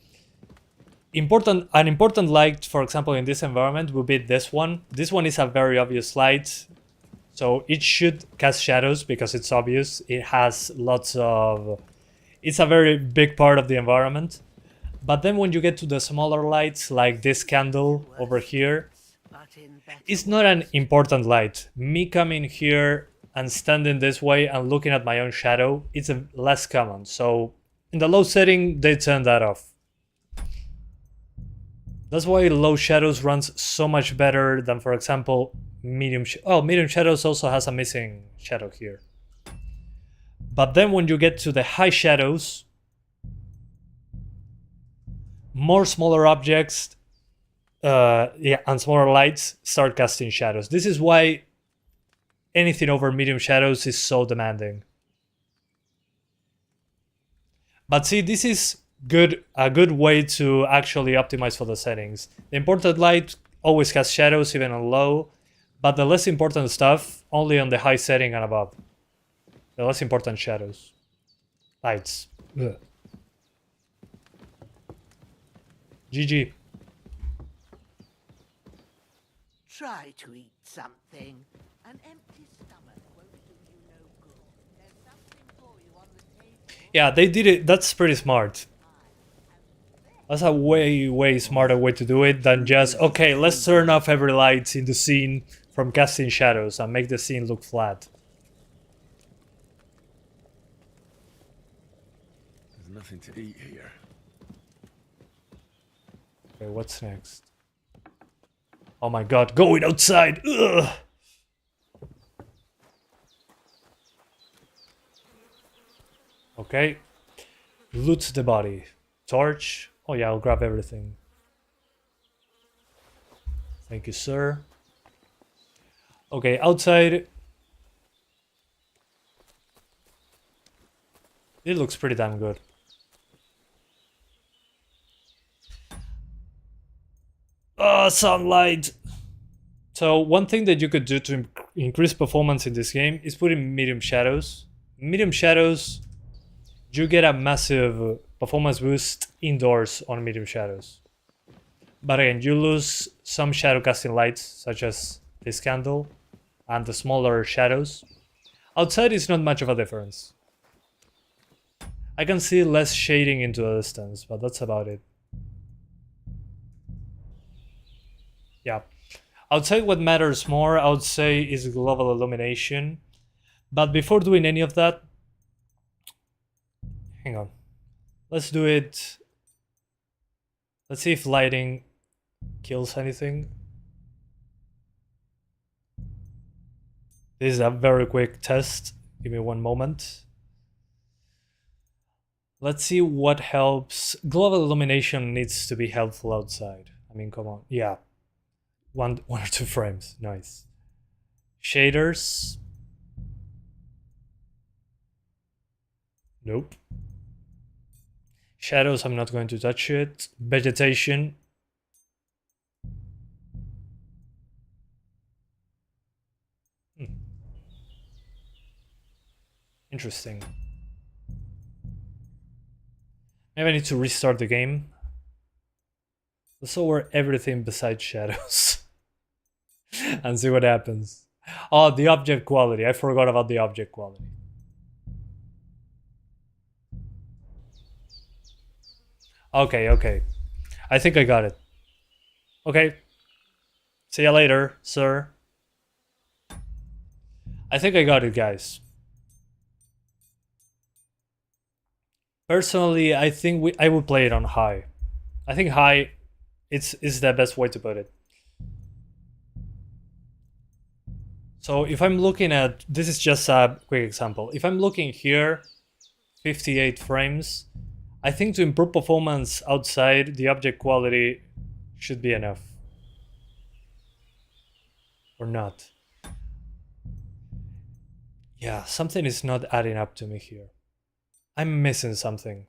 An important light, for example, in this environment would be this one. This one is a very obvious light, so it should cast shadows because it's obvious. It has lots of... It's a very big part of the environment. But then when you get to the smaller lights, like this candle over here, it's not an important light. Me coming here and standing this way and looking at my own shadow, it's less common. So in the low setting, they turn that off. That's why low shadows runs so much better than, for example, medium. Medium shadows also has a missing shadow here. But then when you get to the high shadows, more smaller objects, and smaller lights start casting shadows. This is why anything over medium shadows is so demanding. But see, this is a good way to actually optimize for the settings. The important light always casts shadows even on low, but the less important stuff only on the high setting and above. The less important shadows. Lights. Ugh. GG. Try to eat something. An empty stomach won't do you no good. There's something for you on the table. Yeah, they did it. That's pretty smart. That's a way smarter way to do it than just, okay, let's turn off every light in the scene from casting shadows and make the scene look flat. There's nothing to eat here. Okay, what's next? Oh my god, going outside! Ugh! Okay. Loot the body. Torch. Oh yeah, I'll grab everything. Thank you, sir. Okay, outside. It looks pretty damn good. Sunlight! So one thing that you could do to increase performance in this game is put in medium shadows. Medium shadows, you get a massive performance boost indoors on medium shadows. But again, you lose some shadow casting lights, such as this candle, and the smaller shadows. Outside is not much of a difference. I can see less shading into the distance, but that's about it. Yeah. Outside what matters more, I would say, is global illumination. But before doing any of that, hang on. Let's do it. Let's see if lighting kills anything. This is a very quick test. Give me one moment. Let's see what helps. Global illumination needs to be helpful outside. I mean, come on. Yeah. One or two frames. Nice. Shaders. Nope. Shadows, I'm not going to touch it. Vegetation. Interesting. Maybe I need to restart the game. Let's lower everything besides shadows. And see what happens. Oh, the object quality. I forgot about the object quality. Okay. I think I got it. Okay. See you later, sir. I think I got it, guys. Personally, I think I would play it on high. I think high is the best way to put it. So if I'm looking at, this is just a quick example. If I'm looking here, 58 frames, I think to improve performance outside, the object quality should be enough. Or not. Yeah, something is not adding up to me here. I'm missing something.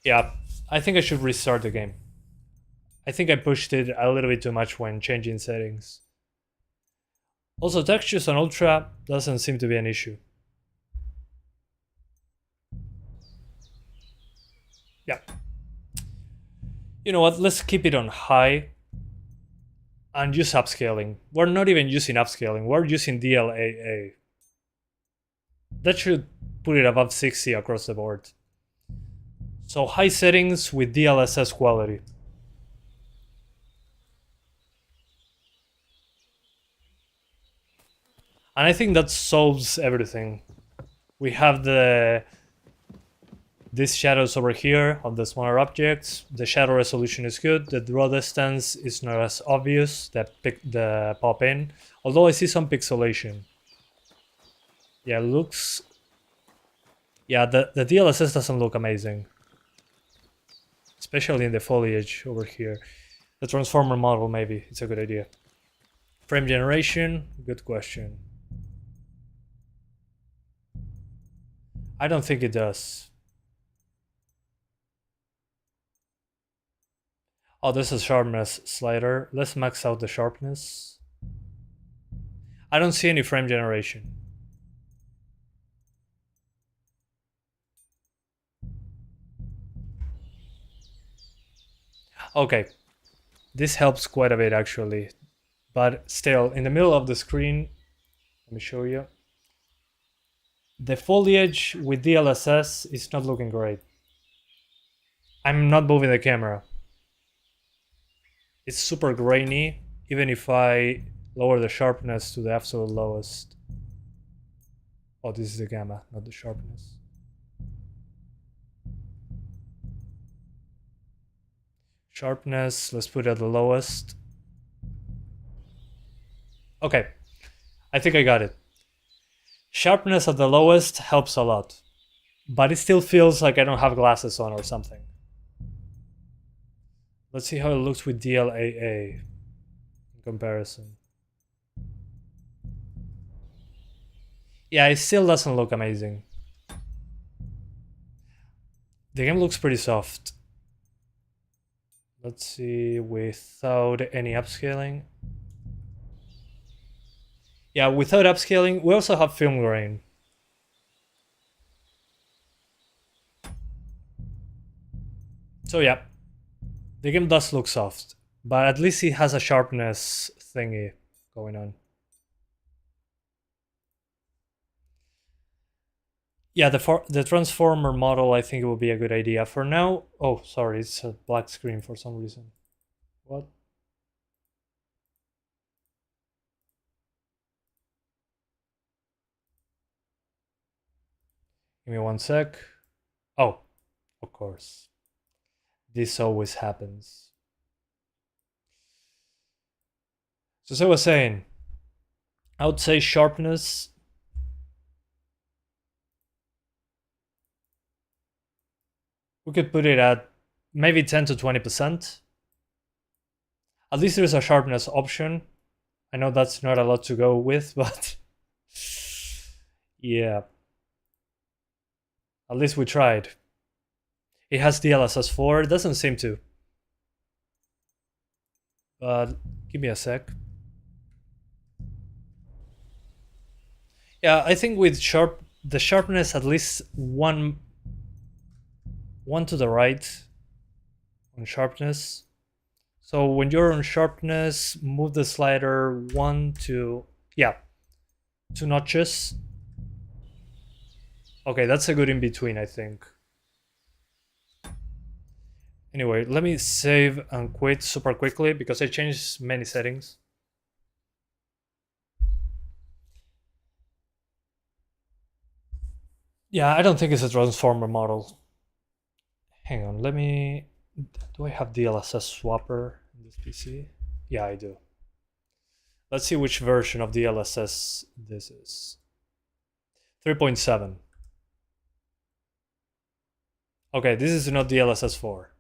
Yeah, I think I should restart the game. I think I pushed it a little bit too much when changing settings. Also, textures on Ultra doesn't seem to be an issue. Yeah. You know what, let's keep it on high and use upscaling. We're not even using upscaling, we're using DLAA. That should put it above 60 across the board. So high settings with DLSS quality. And I think that solves everything. We have these shadows over here of the smaller objects. The shadow resolution is good. The draw distance is not as obvious, the pop in. Although I see some pixelation. Yeah, looks... Yeah, the DLSS doesn't look amazing. Especially in the foliage over here. The transformer model, maybe. It's a good idea. Frame generation, good question. I don't think it does. Oh, this is sharpness slider. Let's max out the sharpness. I don't see any frame generation. Okay, this helps quite a bit actually, but still, in the middle of the screen, let me show you. The foliage with DLSS is not looking great. I'm not moving the camera. It's super grainy, even if I lower the sharpness to the absolute lowest. Oh, this is the gamma, not the sharpness. Sharpness, let's put it at the lowest. Okay, I think I got it. Sharpness at the lowest helps a lot, but it still feels like I don't have glasses on or something. Let's see how it looks with DLAA in comparison. Yeah, it still doesn't look amazing. The game looks pretty soft. Let's see, without any upscaling. Yeah, without upscaling, we also have film grain. So yeah, the game does look soft, but at least it has a sharpness thingy going on. Yeah, the transformer model, I think it would be a good idea. For now, oh, sorry, it's a black screen for some reason. What? Give me one sec. Oh, of course. This always happens. So as I was saying, I would say sharpness. We could put it at maybe 10 to 20%. At least there's a sharpness option. I know that's not a lot to go with, but yeah. At least we tried. It has DLSS 4, it doesn't seem to. But give me a sec. Yeah, I think with the sharpness at least one to the right on sharpness. So when you're on sharpness, move the slider 1 to, yeah, 2 notches. Okay, that's a good in between, I think. Anyway, let me save and quit super quickly because I changed many settings. Yeah, I don't think it's a transformer model. Hang on, let me... Do I have DLSS swapper in this PC? Yeah, I do. Let's see which version of DLSS this is. 3.7. Okay, this is not DLSS 4.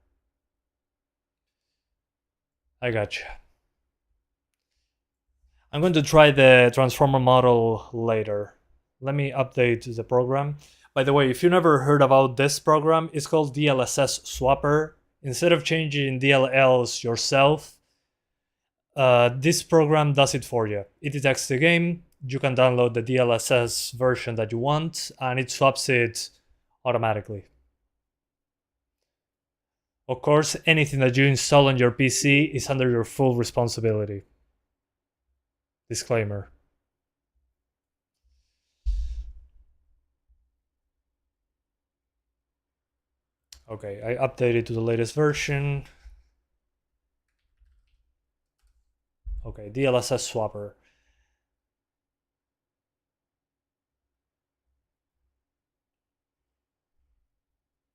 I gotcha. I'm going to try the transformer model later. Let me update the program. By the way, if you never heard about this program, it's called DLSS Swapper. Instead of changing DLLs yourself, this program does it for you. It detects the game, you can download the DLSS version that you want, and it swaps it automatically. Of course, anything that you install on your PC is under your full responsibility. Disclaimer. Okay, I updated to the latest version. Okay, DLSS Swapper.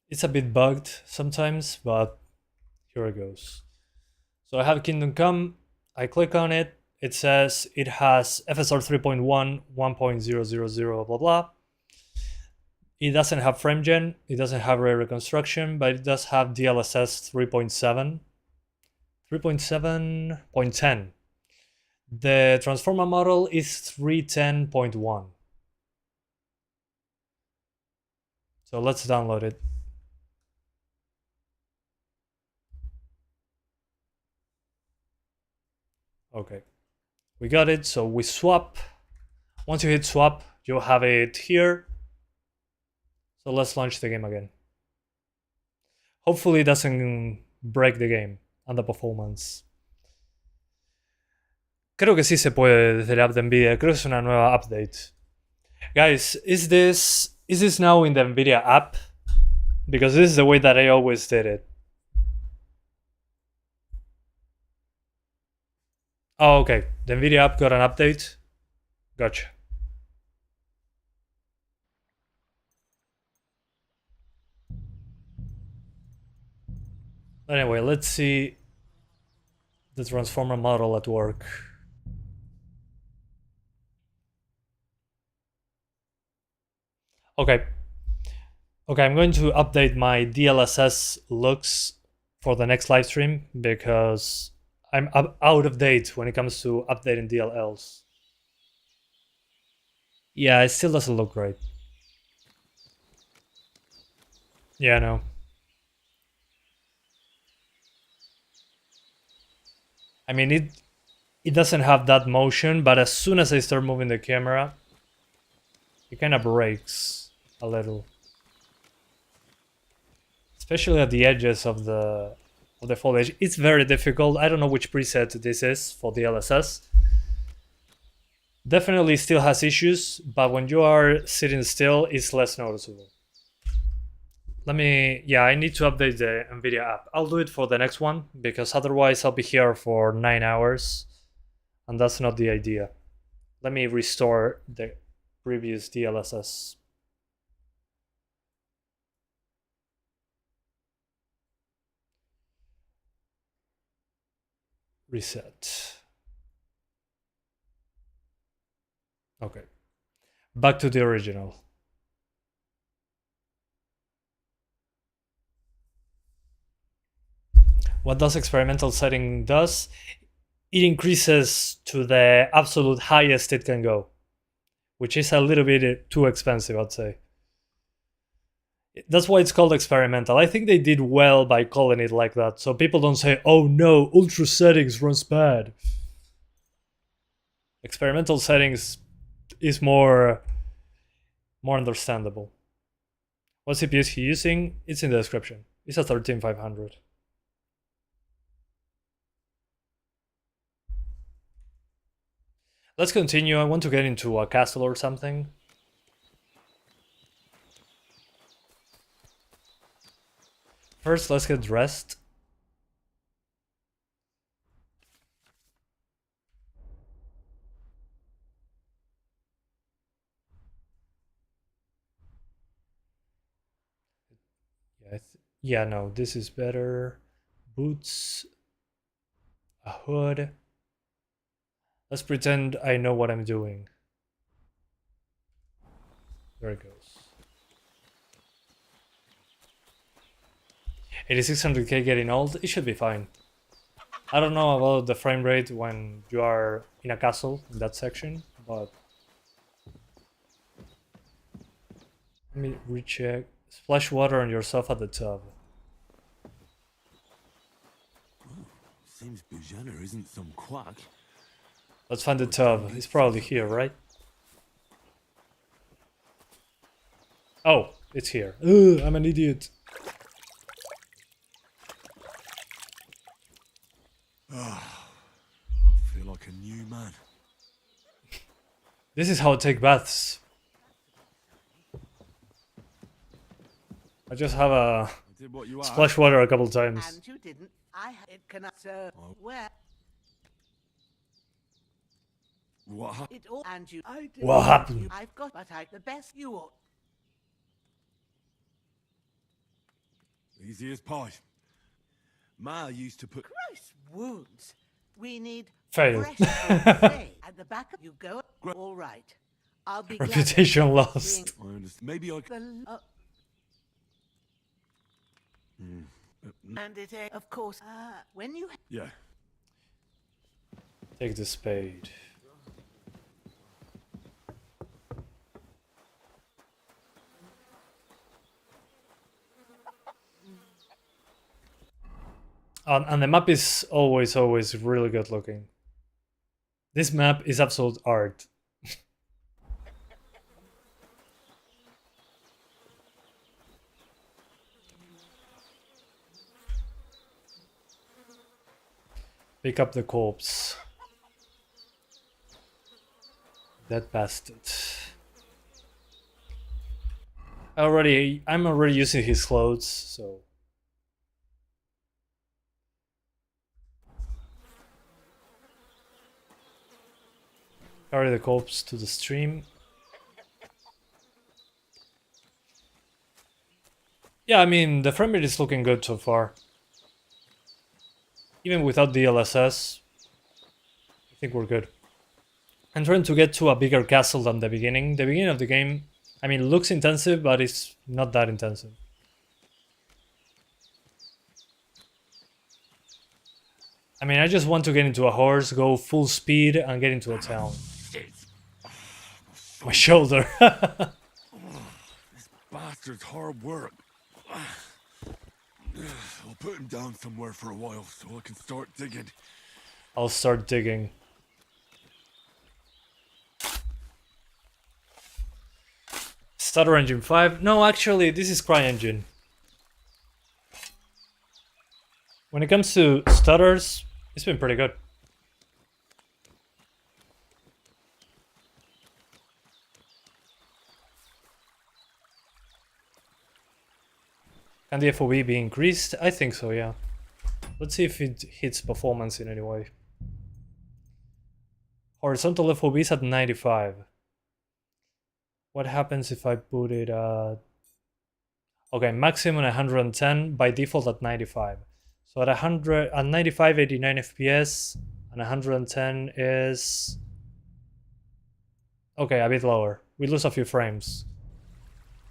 It's a bit bugged sometimes, but here it goes. So I have Kingdom Come, I click on it, it says it has FSR 3.1, 1.000, blah blah. It doesn't have FrameGen, it doesn't have ray reconstruction, but it does have DLSS 3.7, 3.7.10. The transformer model is 310.1. So let's download it. Okay, we got it, so we swap. Once you hit swap, you'll have it here. So let's launch the game again. Hopefully it doesn't break the game and the performance. Creo que sí se puede desde la app de Nvidia. Creo que es una nueva update. Guys, is this now in the Nvidia app? Because this is the way that I always did it. Oh, okay. The Nvidia app got an update. Gotcha. Anyway, let's see the transformer model at work. Okay. Okay, I'm going to update my DLSS looks for the next live stream because I'm out of date when it comes to updating DLLs. Yeah, it still doesn't look great. Yeah, I know. I mean, it doesn't have that motion, but as soon as I start moving the camera, it kind of breaks a little. Especially at the edges of the foliage. It's very difficult. I don't know which preset this is for DLSS. Definitely still has issues, but when you are sitting still, it's less noticeable. I need to update the Nvidia app. I'll do it for the next one, because otherwise I'll be here for 9 hours, and that's not the idea. Let me restore the previous DLSS. Reset. Okay. Back to the original. What does experimental setting does? It increases to the absolute highest it can go, which is a little bit too expensive, I'd say. That's why it's called experimental. I think they did well by calling it like that, so people don't say, oh no, ultra settings runs bad. Experimental settings is more understandable. What CPU is he using? It's in the description. It's a 13500. Let's continue. I want to get into a castle or something. First, let's get dressed. Yeah, no, this is better. Boots, a hood. Let's pretend I know what I'm doing. There it goes. 8600K getting old, it should be fine. I don't know about the frame rate when you are in a castle in that section, but Let me recheck. Splash water on yourself at the tub. Seems Bujana isn't some quack. Let's find the tub. It's probably here, right? Oh, it's here. Ugh, I'm an idiot. I feel like a new man. This is how I take baths. I just have a I did what you asked. splash water a couple times. And you didn't. It cannot serve. Oh. Where What happened? it all and you. I did. What happened? I've got, but I the best you ought. Easy as pie. Ma used to put... Gross wounds. We need Fail. fresh wounds. Say, at the back of you go. All right. I'll be glad Reputation that lost. I understand. Maybe I could... being the- and it, of course, when you Yeah. Take the spade. And the map is always really good looking. This map is absolute art. Pick up the corpse. That bastard. I'm already using his clothes, so. Carry the corpse to the stream. Yeah, I mean, the frame rate is looking good so far. Even without DLSS, I think we're good. I'm trying to get to a bigger castle than the beginning. The beginning of the game, I mean, looks intensive, but it's not that intensive. I mean, I just want to get into a horse, go full speed, and get into a town. My shoulder. This bastard's hard work. I'll put him down somewhere for a while so I can start digging. I'll start digging. Stutter Engine 5? No, actually, this is CryEngine. When it comes to stutters, it's been pretty good. Can the FOV be increased? I think so, yeah. Let's see if it hits performance in any way. Horizontal FOV is at 95. What happens if I put it at... Okay, maximum 110, by default at 95. So at 95, 89 FPS, and 110 is... Okay, a bit lower. We lose a few frames.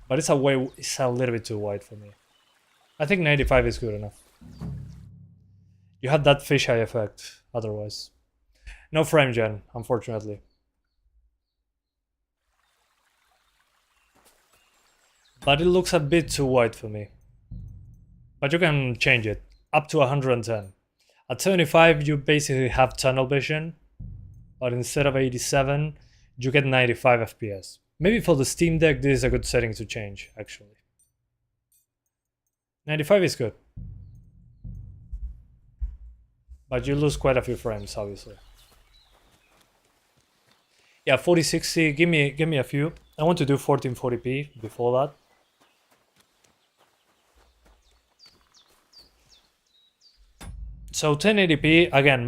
But it's a little bit too wide for me. I think 95 is good enough. You had that fisheye effect, otherwise. No frame gen, unfortunately. But it looks a bit too wide for me. But you can change it, up to 110. At 75 you basically have tunnel vision, but instead of 87, you get 95 FPS. Maybe for the Steam Deck this is a good setting to change, actually. 95 is good. But you lose quite a few frames, obviously. Yeah, 4060, give me a few. I want to do 1440p before that. So 1080p, again,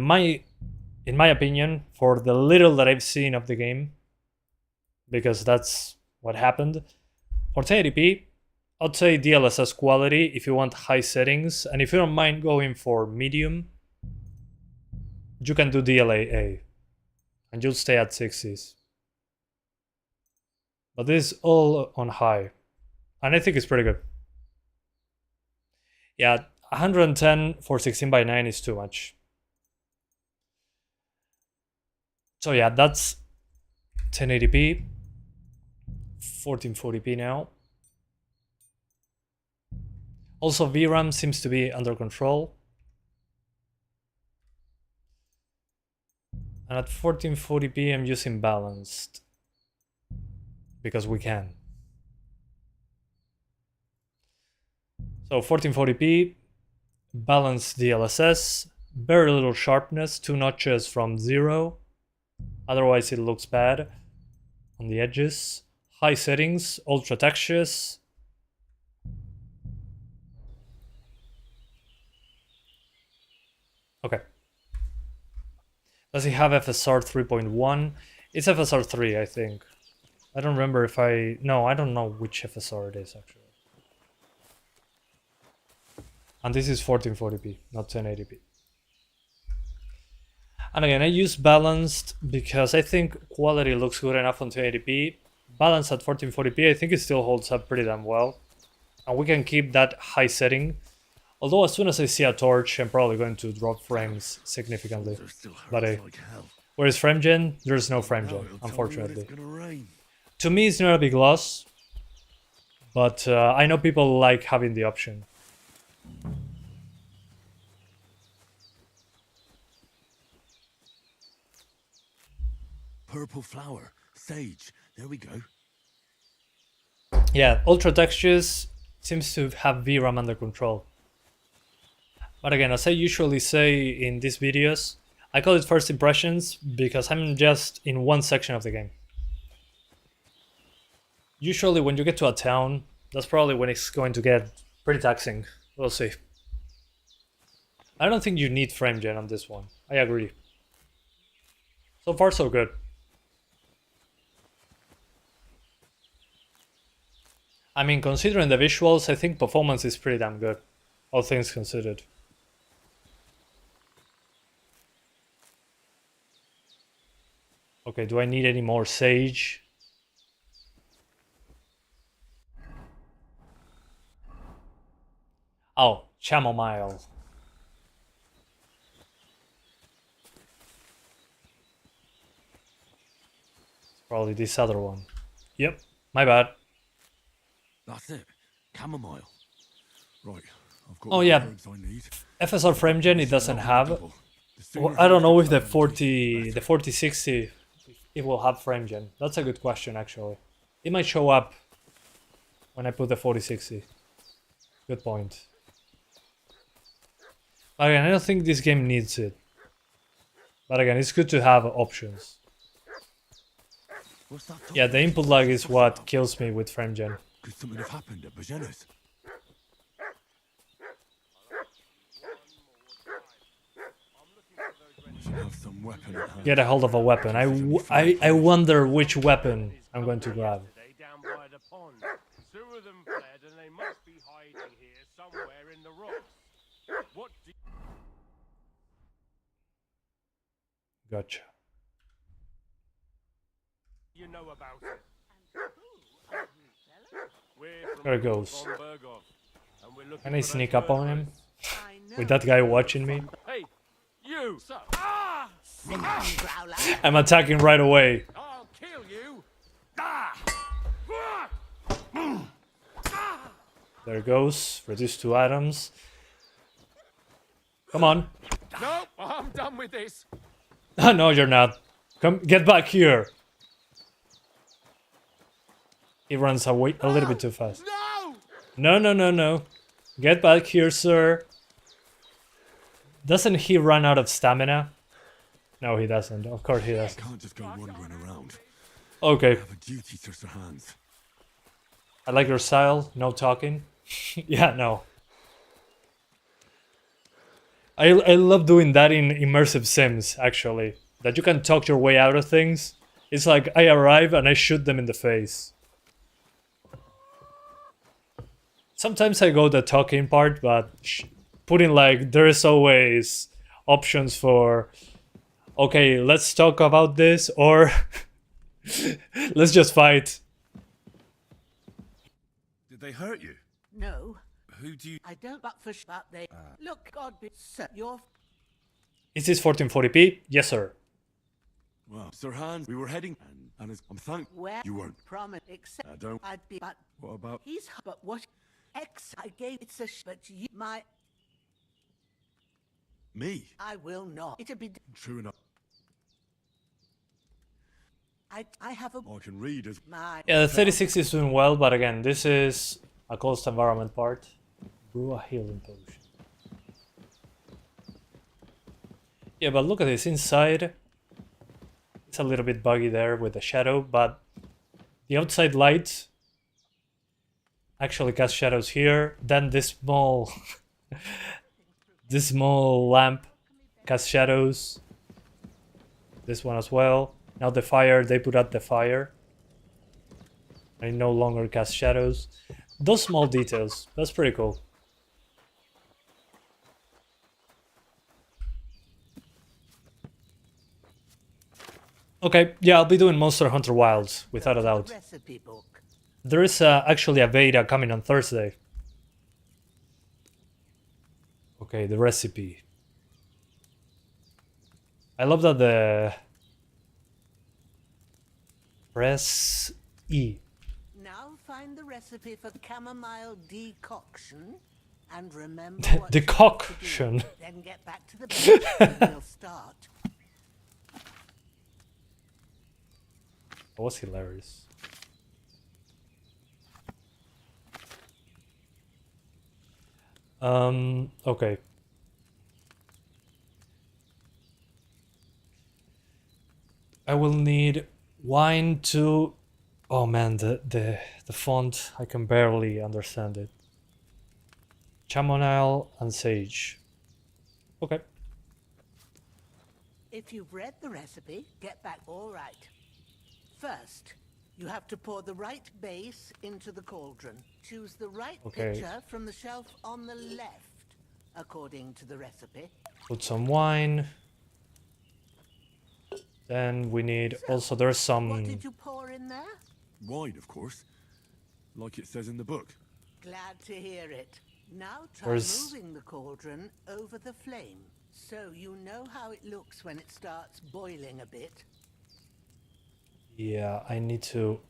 in my opinion, for the little that I've seen of the game, because that's what happened, for 1080p, I'd say DLSS quality if you want high settings, and if you don't mind going for medium, you can do DLAA, and you'll stay at 60s. But this is all on high, and I think it's pretty good. Yeah, 110 for 16:9 is too much. So yeah, that's 1080p, 1440p now. Also, VRAM seems to be under control. And at 1440p, I'm using balanced. Because we can. So 1440p, balanced DLSS, very little sharpness, 2 notches from 0. Otherwise it looks bad on the edges. High settings, ultra textures. Okay. Does it have FSR 3.1? It's FSR 3, I think. I don't remember if I... No, I don't know which FSR it is, actually. And this is 1440p, not 1080p. And again, I use balanced because I think quality looks good enough on 1080p. Balanced at 1440p, I think it still holds up pretty damn well. And we can keep that high setting. Although as soon as I see a torch, I'm probably going to drop frames significantly. But whereas frame gen, there's no frame gen, unfortunately. To me, it's not a big loss. But I know people like having the option. Purple flower, sage. There we go. Yeah, ultra textures seems to have VRAM under control. But again, as I usually say in these videos, I call it first impressions because I'm just in one section of the game. Usually when you get to a town, that's probably when it's going to get pretty taxing. We'll see. I don't think you need frame gen on this one. I agree. So far so good. I mean, considering the visuals, I think performance is pretty damn good. All things considered. Okay, do I need any more sage? Oh, chamomile. Probably this other one. Yep, my bad. That's it. Chamomile. Right. I've got Oh yeah, herbs I need. FSR frame gen it doesn't have. Well, I don't know if the 4060 it will have frame gen. That's a good question actually. It might show up when I put the 4060. Good point. Again, I don't think this game needs it. But again, it's good to have options. Yeah, the input lag is what kills me with frame gen. Could something have happened at Bajena's? Should have some weapon at hand. Get a hold of a weapon. I wonder which weapon I'm going to grab. Down by the pond. Two of them fled and they must be hiding here somewhere in the rocks. What do Gotcha. you know about it? There it goes. Can Can I sneak up on him? I know. With that guy watching me? Hey, you! So, Growler. I'm attacking right away. I'll kill you! There it goes. Reduce 2 items. Come on. Nope, I'm done with this. No, you're not. Come, get back here. He runs away a little bit too fast. No! No. Get back here, sir. Doesn't he run out of stamina? No, he doesn't. Of course he doesn't. Can't just go wandering around. Okay. I have a duty to Sir Hans. I like your style. No talking. Yeah, no. I love doing that in immersive sims, actually. That you can talk your way out of things. It's like I arrive and I shoot them in the face. Sometimes I go the talking part, but putting like there is always options for, okay, let's talk about this, or let's just fight. Did they hurt you? No, Who do you... I don't. But for but they look. God be sir. You're Is this 1440p? Yes, sir. Well, Sir Hans, we were heading... And I'm thankful where you weren't. promised. Except I don't... I'd be. But What about... he's. But what? I gave it but you Me? I will not. It'll be True enough. I have a I can read as my Yeah, the 36 is doing well, but again, this is a closed environment part. Brew a healing potion. Yeah, but look at this inside. It's a little bit buggy there with the shadow, but the outside light actually casts shadows here. Then this small this small lamp casts shadows. This one as well. Now the fire, they put out the fire. And it no longer casts shadows. Those small details, that's pretty cool. Okay, yeah, I'll be doing Monster Hunter Wilds, without a doubt. recipe book. There is actually a beta coming on Thursday. Okay, the recipe. I love that the... Press E. Now find the recipe for chamomile decoction and remember what Decoction. you have to do. Then get back to the base and we'll start. That was hilarious. Okay. I will need wine to... Oh man, the font, I can barely understand it. Chamomile and sage. Okay. If you've read the recipe, get back. All right. First, you have to pour the right base into the cauldron. Choose the right Okay. pitcher from the shelf on the left, according to the recipe. Put some wine. Then we need... Also, there's What some... did you pour in there? wine, of course. Like it says in the book. Glad to hear it. Now try Where's- moving the cauldron over the flame, so you know how it looks when it starts boiling a bit. Yeah, I need to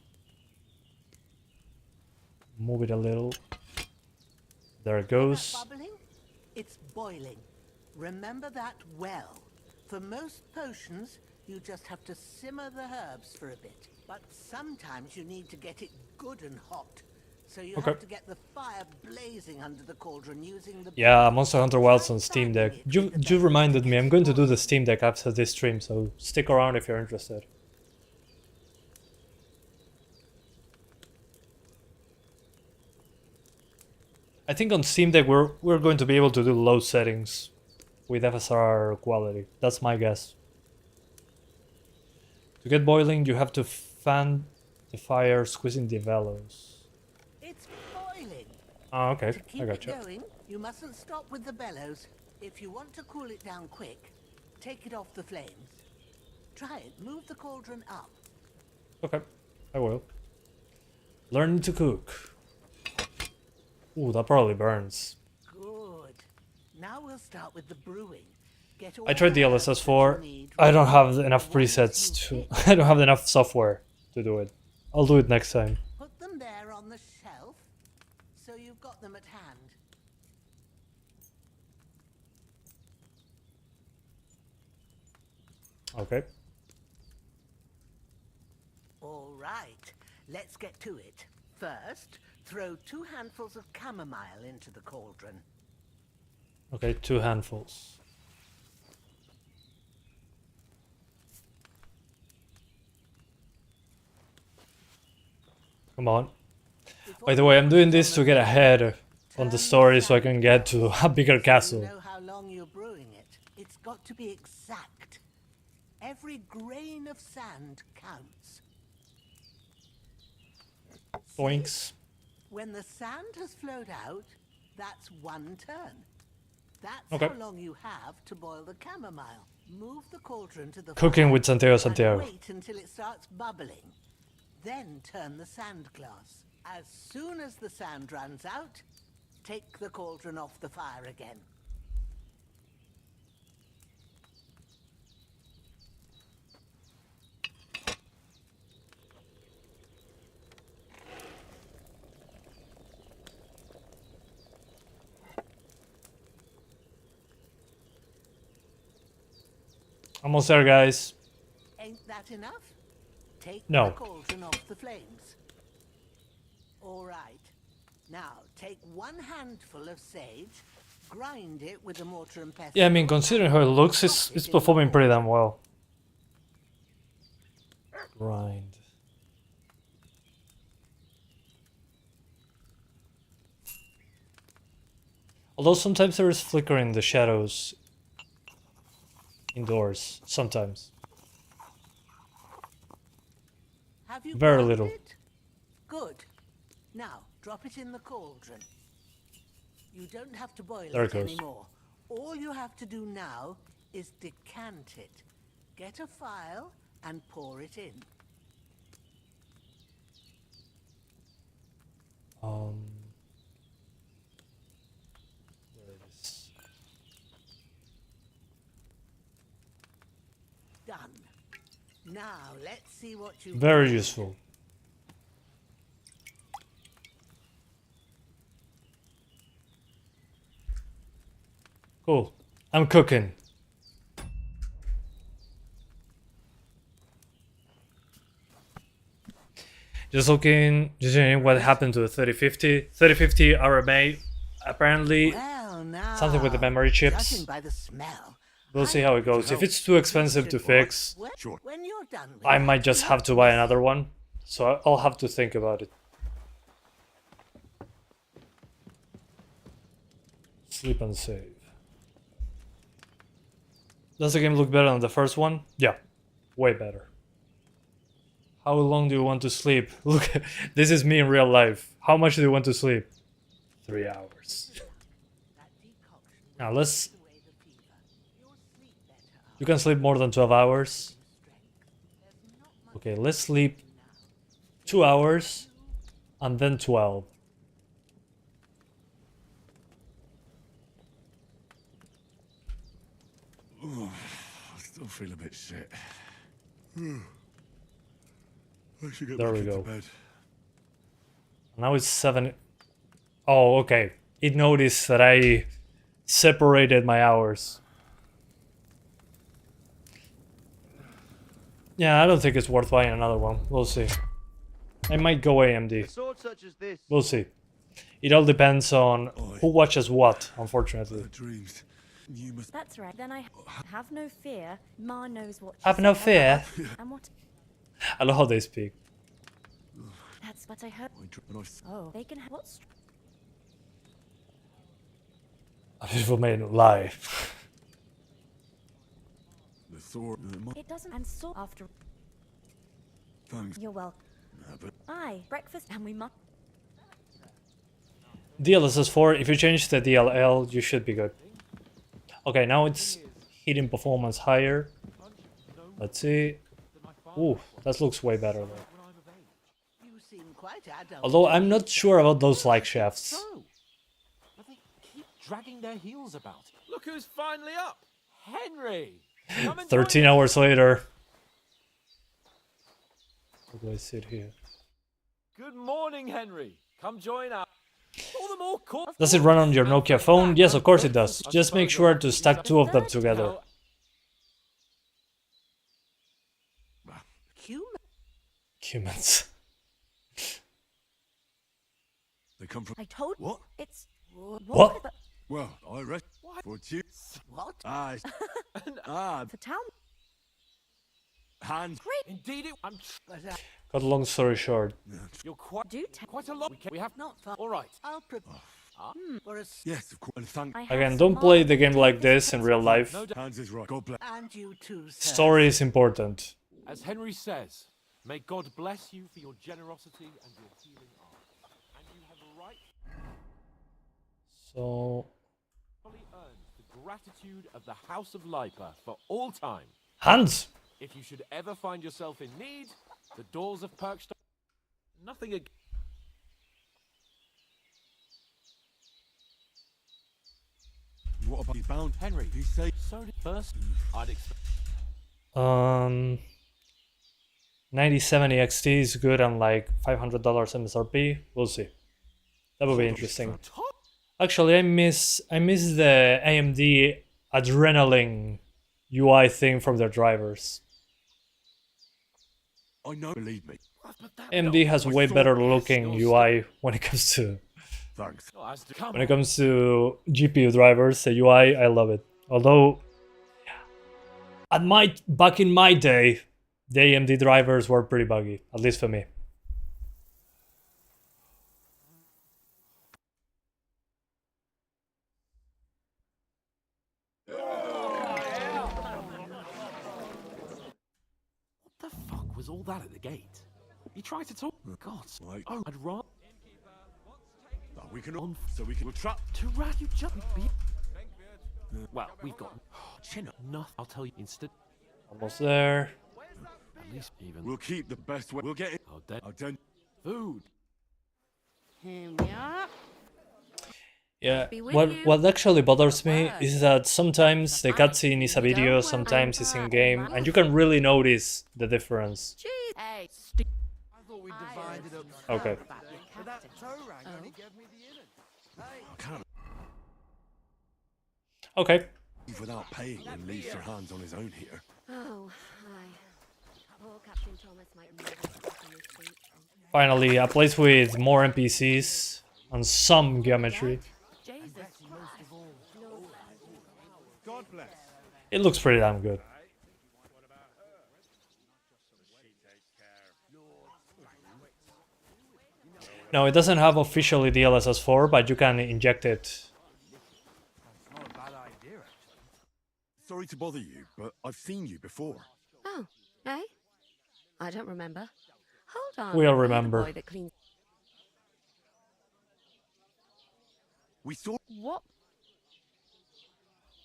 move it a little. There it That goes. bubbling? It's boiling. Remember that well. For most potions, you just have to simmer the herbs for a bit. But sometimes you need to get it good and hot. So you Okay. have to get the fire blazing under the cauldron using the... Yeah, Monster Hunter Wilds on Steam Deck. You reminded me, I'm going to do the Steam Deck after this stream, so stick around if you're interested. I think on Steam Deck we're going to be able to do low settings with FSR quality. That's my guess. To get boiling, you have to fan the fire, squeezing the bellows. It's boiling. Oh, okay, To I keep it gotcha. going, you mustn't stop with the bellows. If you want to cool it down quick, take it off the flames. Try it. Move the cauldron up. Okay, I will. Learn to cook. Ooh, that probably burns. Good. Now we'll start with the brewing. Get I tried all the herbs that DLSS4. you need I don't ready. have enough The ones presets you to... pick, I don't have enough software to do it. I'll do it next time. put them there on the shelf, so you've got them at hand. Okay. All right, let's get to it. First, throw 2 handfuls of chamomile into the cauldron. Okay, 2 handfuls. Come on. By the way, I'm doing this to get ahead on the story so I can get to a bigger You castle. know how long you're brewing it. It's got to be exact. Every grain of sand counts. See? Boinks. When the sand has flowed out, that's 1 turn. That's Okay. how long you have to boil the chamomile. Move the cauldron to the Cooking fire with Santiago and Santiago. wait until it starts bubbling. Then turn the sand glass. As soon as the sand runs out, take the cauldron off the fire again. Almost there, guys. Ain't that enough? Take No. the cauldron off the flames. All right. Now take 1 handful of sage, grind it with a mortar and pestle. Yeah, I mean, considering how it looks, it's performing pretty damn well. Grind. Although sometimes there is flickering in the shadows indoors. Sometimes. Have you Very boiled little. it? Good. Now drop it in the cauldron. You don't have to boil There it it goes. anymore. All you have to do now is decant it. Get a file and pour it in. There it is. Done. Now let's see what you. Very useful. Cool. I'm cooking. Just looking what happened to the 3050. 3050 RMA, apparently Well, now, something with the memory chips. judging by the smell, We'll see how it goes. If it's too expensive to fix, when you're done with I it, might just have to buy another one. So I'll have to think about it. Sleep and save. Does the game look better than the first one? Yeah, way better. How long do you want to sleep? Look, this is me in real life. How much do you want to sleep? 3 hours. that decoction Now let's... will away the fever. You'll sleep better after You can sleep more than 12 hours. strength. There's not much Okay, let's sleep now. 2 hours and then 12. I still feel a bit shit. I should get There back we into go. bed. Now it's 7. Oh, okay. It noticed that I separated my hours. Yeah, I don't think it's worth buying another one. We'll see. I might go AMD. Sword such as this. We'll see. It all depends on who watches what, unfortunately. Dreams. You must. That's right. Then I have no fear. Ma knows what. Have no fear. And what? I love how they speak. That's what I heard. Oh, they can have what's. A beautiful maiden lie. The sword. It doesn't. And so after. Thanks. You're welcome. But Aye, breakfast, and we must. DLSS 4, if you change the DLL, you should be good. Okay, now it's heating performance higher. Let's see. Ooh, that looks way better though. You seem quite adult. Although I'm not sure about those like shafts. So, but they keep dragging their heels about. Look who's finally up! Henry! Come and 13 join us. hours later. Where do I sit here? Good morning, Henry. Come join us. All the more cool. Does it run on your Nokia phone? Yes, of course it does. Just make sure to stack 2 of them together. Human. Humans. they come from. I told. What? It's. What? But Well, I reckon. What? For you. What? Aye. the town. Hands. Indeed, I'm. But Cut a long story short. You're quite. Do tell. Quite a lot. We have. not far. All right. I'll prepare for a Yes, of course. And thank. I have Again, some don't play marvelous the game like this in recipes. real life. No doubt. Hands is right. God bless. and you too, sir. Story is important. As Henry says, may God bless you for your generosity and your healing art. And you have a right So... fully earned the gratitude of the House of Lipa for all time. Hands! If you should ever find yourself in need, the doors of Perkstone. Nothing again. What about he's bound? Henry, He say. so did first. I'd expect. 9070 XT is good and like $500 MSRP. We'll see. That would be interesting. Actually, I miss the AMD Adrenaline UI thing from their drivers. I know, believe me. AMD has way better looking UI when it comes to Thanks. GPU drivers. The UI, I love it. Although back in my day, the AMD drivers were pretty buggy, at least for me. What the fuck was all that at the gate? You tried to talk. God, Like, oh, I'd rather we can on so we can trap. to rat you just be. Well, we've got chin enough. I'll tell you instead. Almost there. At least even. We'll keep the best way. We'll get it. Oh, dead. I'll den- Food. Here we are. Yeah, Be with what you. what actually bothers me is that sometimes the cutscene is a video, sometimes it's in game, and you can really notice the difference. Gee, hey, I thought we divided up. Okay. But that Torang only gave me the innards. Hey, I can't Okay. leave without paying when leaves her hands on his own here. Oh, hi. Poor Captain Thomas might never get back on his feet. Finally, a place with more NPCs and some geometry. Jesus Christ. God bless. It looks pretty damn good. No, it doesn't have officially DLSS 4, but you can inject it. not a bad idea, actually. Sorry to bother you, but I've seen you before. Oh, eh? I don't remember. Hold on. We all you're the remember. boy that cleans- We saw. What?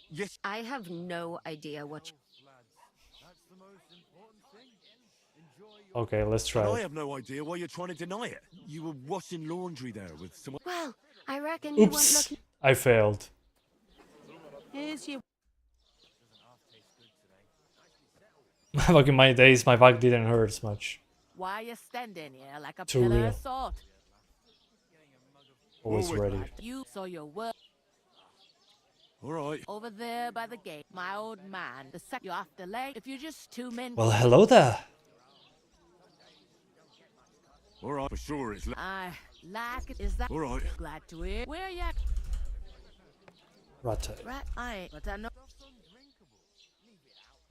Yes. I have no idea what you... That's the most important thing. Enjoy your Okay, let's And try I it. have no idea why you're trying to deny it. You were washing laundry there with someone. Well, I reckon you weren't Oops, looking... I failed. Here's your... Back in my days, my back didn't hurt as much. Why you standing here like a Too pillar real. of salt? Always Always ready. You saw your work All right. over there by the gate. My old man, the sec you have to lay. If you're just 2 men... Well, hello there. All right. For sure, it's. I like it. Is that... All right. Glad to hear. Where ya... Right. Right, I... But I know...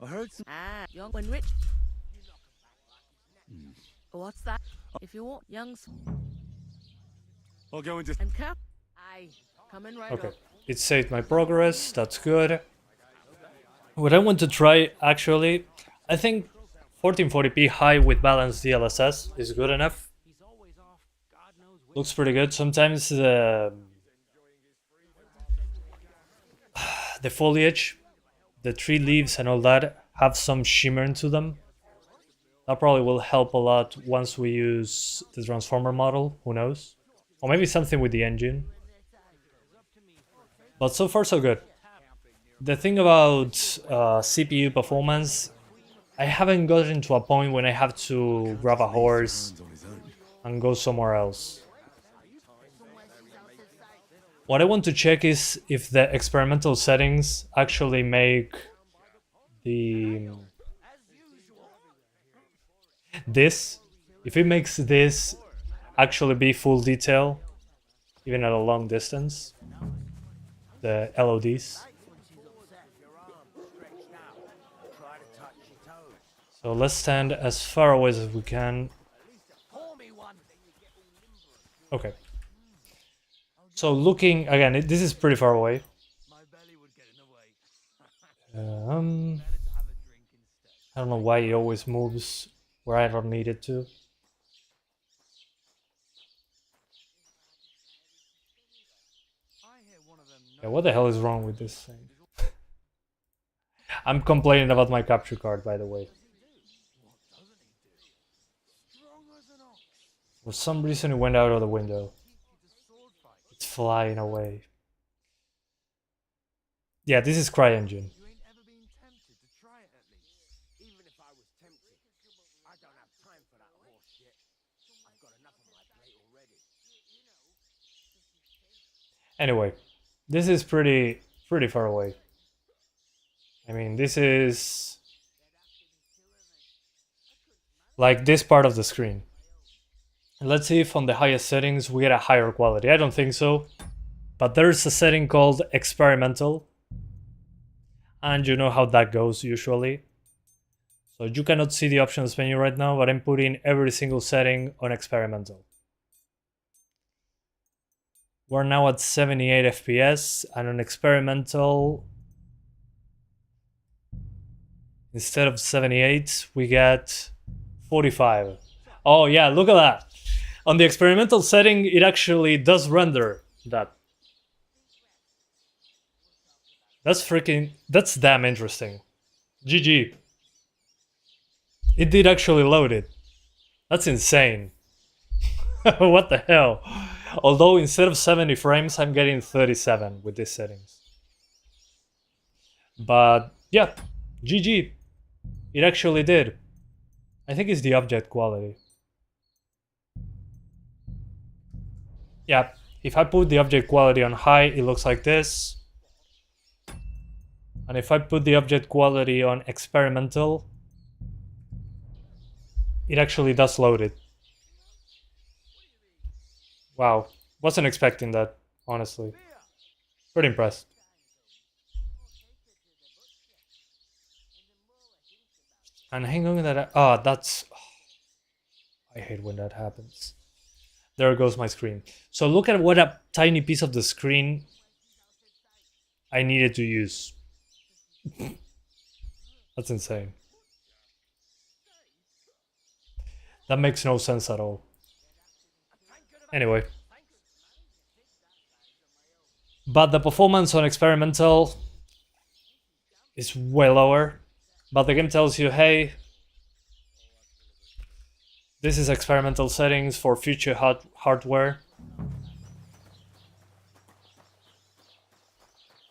I heard some. Ah, young when rich. What's that? If you want young I'll go into. and cup, I coming right Okay. up. It saved my progress. That's good. What I want to try, actually, I think 1440p high with balanced DLSS is good enough. Looks pretty good. Sometimes the foliage, the tree leaves and all that have some shimmer into them. That probably will help a lot once we use the transformer model. Who knows? Or maybe something with the engine. But so far so good. The thing about CPU performance, I haven't gotten to a point when I have to grab a horse Hands on his own. and go somewhere else. What I want to check is if the experimental settings actually make if it makes this actually be full detail, even at a long distance, the LODs. So let's stand as far away as we can. pour me one. Okay. So looking again, this is pretty far away. My belly would get in the way. I don't know why it always moves where I don't need it to. Yeah, what the hell is wrong with this thing? I'm complaining about my capture card, by the way. For some reason it went out of the window. It's flying away. Yeah, this is CryEngine. You ain't ever been tempted to try it at least. Even if I was tempted, I don't have time for that horse shit. I've got enough on my plate already. Anyway, this is pretty far away. I mean, this is like this part of the screen. Let's see if on the highest settings we get a higher quality. I don't think so, but there's a setting called experimental, and you know how that goes usually. So you cannot see the options menu right now, but I'm putting every single setting on experimental. We're now at 78 FPS, and on experimental, instead of 78, we get 45. Oh yeah, look at that. On the experimental setting, it actually does render that. That's damn interesting. GG. It did actually load it. That's insane. What the hell? Although instead of 70 frames, I'm getting 37 with these settings. But yeah, GG. It actually did. I think it's the object quality. Yeah, if I put the object quality on high, it looks like this. And if I put the object quality on experimental, it actually does load it. Wow, wasn't expecting that, honestly. Pretty impressed. And hang on that. That's. I hate when that happens. There goes my screen. So look at what a tiny piece of the screen I needed to use. That's insane. That makes no sense at all. Anyway. But the performance on experimental is way lower. But the game tells you, hey, this is experimental settings for future hardware.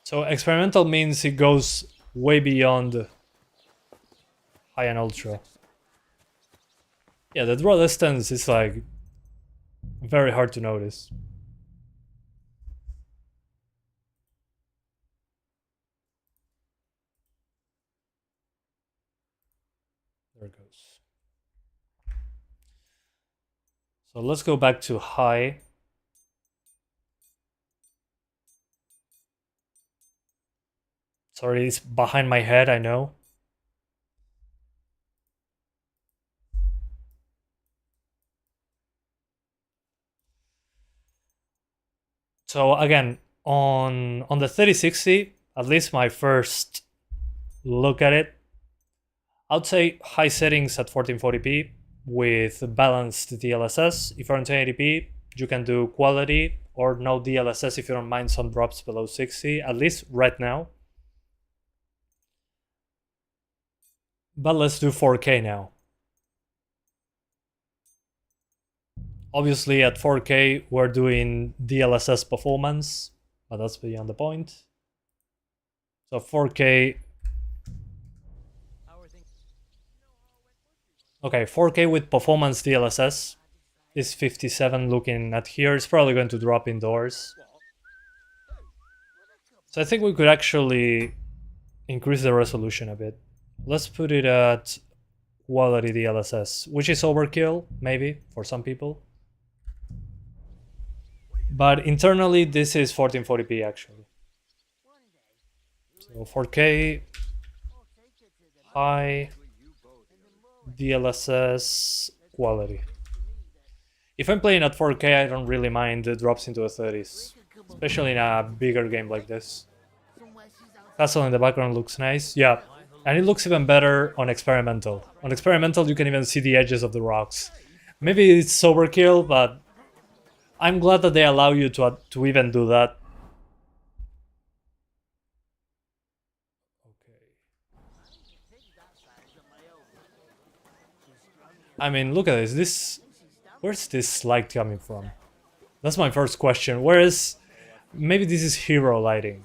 So experimental means it goes way beyond high and ultra. Yeah, the draw distance is like very hard to notice. There it goes. So let's go back to high. Sorry, it's behind my head, I know. So again, on the 3060, at least my first look at it, I'd say high settings at 1440p with balanced DLSS. If you're on 1080p, you can do quality or no DLSS if you don't mind some drops below 60, at least right now. But let's do 4K now. Obviously at 4K we're doing DLSS performance, but that's beyond the point. So 4K. Okay, 4K with performance DLSS is 57 looking at here. It's probably going to drop indoors. So I think we could actually increase the resolution a bit. Let's put it at quality DLSS, which is overkill, maybe, for some people. But internally, this is 1440p actually. So 4K, high, DLSS, quality. If I'm playing at 4K, I don't really mind the drops into the 30s, especially in a bigger game like this. Castle in the background looks nice, yeah. And it looks even better on experimental. On experimental, you can even see the edges of the rocks. Maybe it's overkill, but I'm glad that they allow you to even do that. Okay. I mean, look at this. Where's this light coming from? That's my first question. Whereas, maybe this is hero lighting.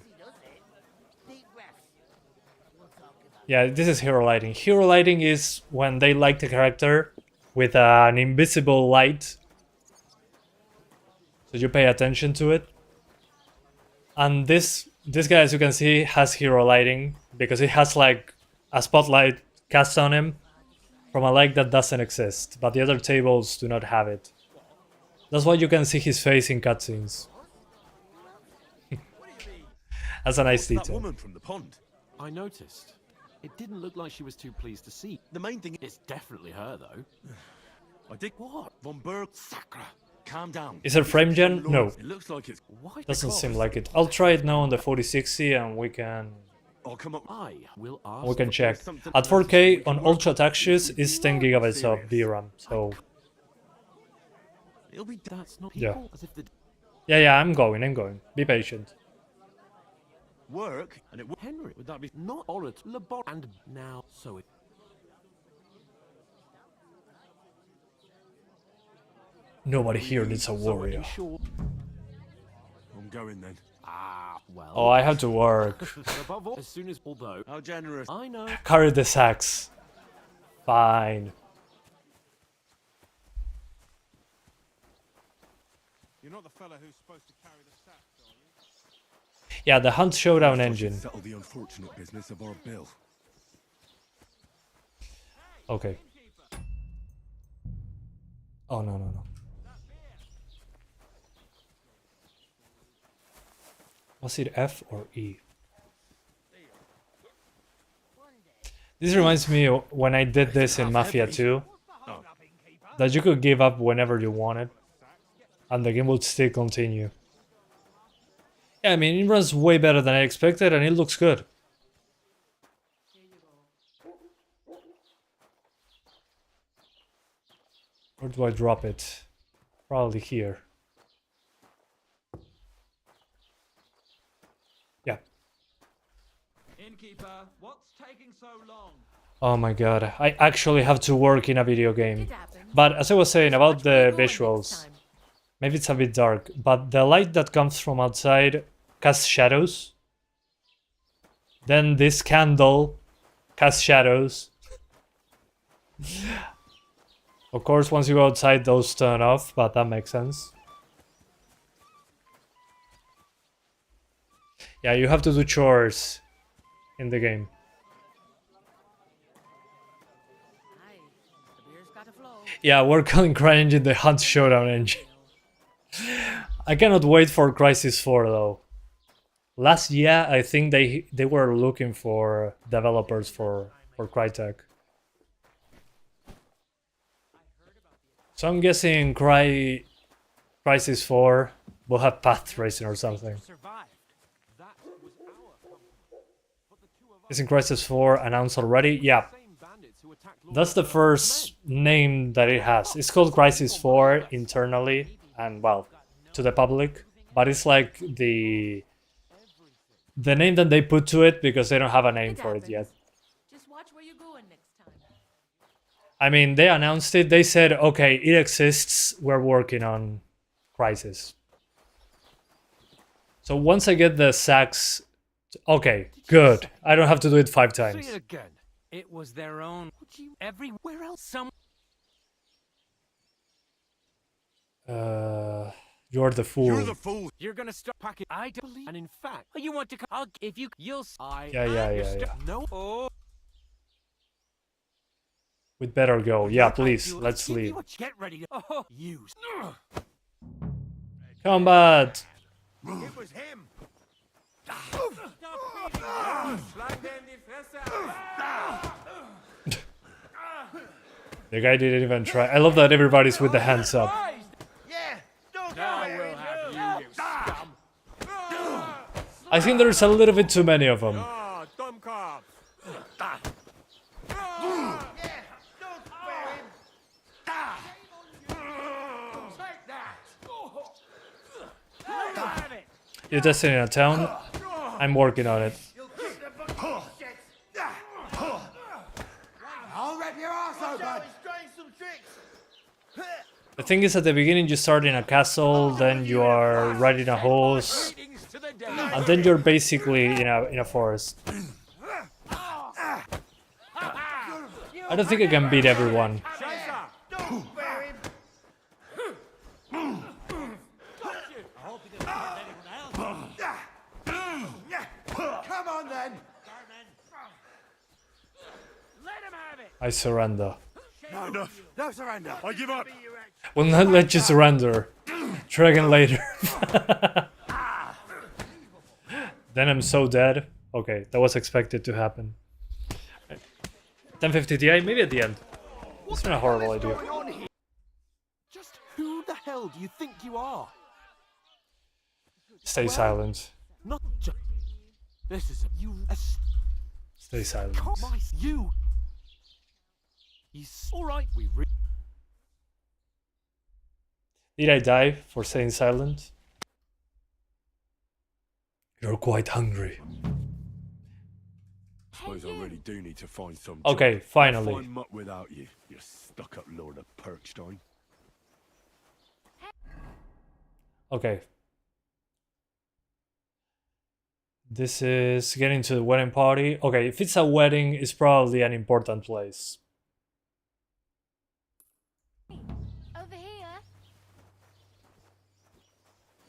Yeah, this is hero lighting. Hero lighting is when they light the character with an invisible light. So you pay attention to it. And this guy, as you can see, has hero lighting. because it has like a spotlight cast on him from a light that doesn't exist, but the other tables do not have it. That's why you can see his face in cutscenes. That's a nice That detail. woman from the pond. I noticed. It didn't look like she was too pleased to see. The main thing It's definitely her, though. I did what? Von Berg Sacra. Calm down. Is it frame gen? No, It looks like it's. Why? doesn't seem like it. I'll try it now on the 4060 and we can Oh, come on. I will ask. we can for check. something At else 4K we on can work ultra on. textures is 10 gigabytes of Serious. VRAM. So It'll be done. That's not Yeah. people. As if the yeah, I'm going. Be patient. Work, and it. Henry would that be not Orit Labor and now so it. Nobody here needs a So are warrior. you sure? I'm going then. Ah, well. Oh, I have to work. But above all, as soon as although How generous. I know. Carry the sacks. Fine. You're not the fella who's supposed to carry the sacks, are you? Yeah, the Hunt Showdown I should engine. Settle the unfortunate business of our bill. Okay. Oh, no. Was it F or E? This reminds me of when I did this in Mafia 2. That you could give up whenever you wanted. And the game would still continue. Yeah, I mean, it runs way better than I expected and it looks good. Where do I drop it? Probably here. Yeah. Innkeeper, what's taking so long? Oh my god, I actually have to work in a video game. It happens. But as I was saying about Watch where the you're going visuals, next time. maybe it's a bit dark, but the light that comes from outside casts shadows. Then this candle casts shadows. Of course, once you go outside, those turn off, but that makes sense. Yeah, you have to do chores in the game. Aye, the beer's gotta flow. Yeah, we're calling CryEngine the Hunt Showdown engine. I cannot wait for Crysis 4 though. Last year, I think they were looking for developers for Crytek. So I'm guessing Crysis 4 will have path tracing or something. Survived. That was our company. But the two of us Isn't Crysis 4 announced already? Yeah, same bandits who attacked Lord that's the first name that it has. It's called Crysis 4 internally and, well, to the public. But it's like the name that they put to it because they don't have a name for it yet. Just watch where you're going next time. I mean, they announced it. They said, okay, it exists. We're working on Crysis. So once I get the sacks... Okay, good. I don't have to do it 5 times. See it again. It was their own. Would you everywhere else? Some. You're the fool. You're the fool. You're gonna start packing. I don't believe. And in fact, you want to? I'll if you. You'll. I. Yeah. No. Oh. We'd better go. Yeah, please. Let's Give you leave. what you- Get ready to. Oh. Use. Combat! It was him. Schlag dem die Fresse auf. The guy didn't even try. I love that everybody's with the hands up. Now we'll have you, you scum. I think there's a little bit too many of them. Ah, Dummkopf. You're testing in a town? I'm working on it. I'll rip your arse open! The thing is, at the beginning you start in a castle, then you are riding a horse, Greetings to the day. and then you're basically in a forest. I don't think I can beat everyone. Come on then! I surrender. No, enough. No surrender. I give up. Will not let you surrender. Try again later. Then I'm so dead. Okay, that was expected to happen. 1050 Ti, maybe at the end. It's not a horrible idea. Just who the hell do you think you are? Stay silent. Not just. This is a, you. Stay silent. You. He's all right. We. Did I die for staying silent? You're quite hungry. Suppose I really do need to find some. Okay, finally. I'll find mutt without you, you stuck-up Lord of Perkstein. Okay. This is getting to the wedding party. Okay, if it's a wedding, it's probably an important place. Over here.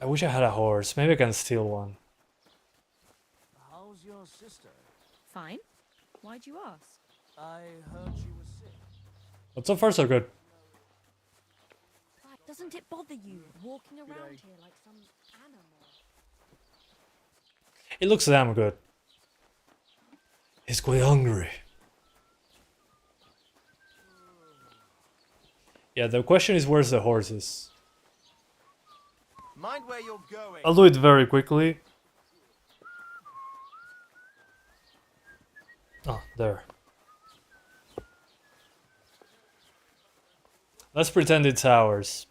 I wish I had a horse. Maybe I can steal one. How's your sister? Fine. Why'd you ask? I heard she was sick. But so far so good. Doesn't it bother you walking around here like some animal? It looks damn good. He's quite hungry. Yeah, the question is where's the horses? Mind where you're going. I'll do it very quickly. Oh, there. Let's pretend it's ours.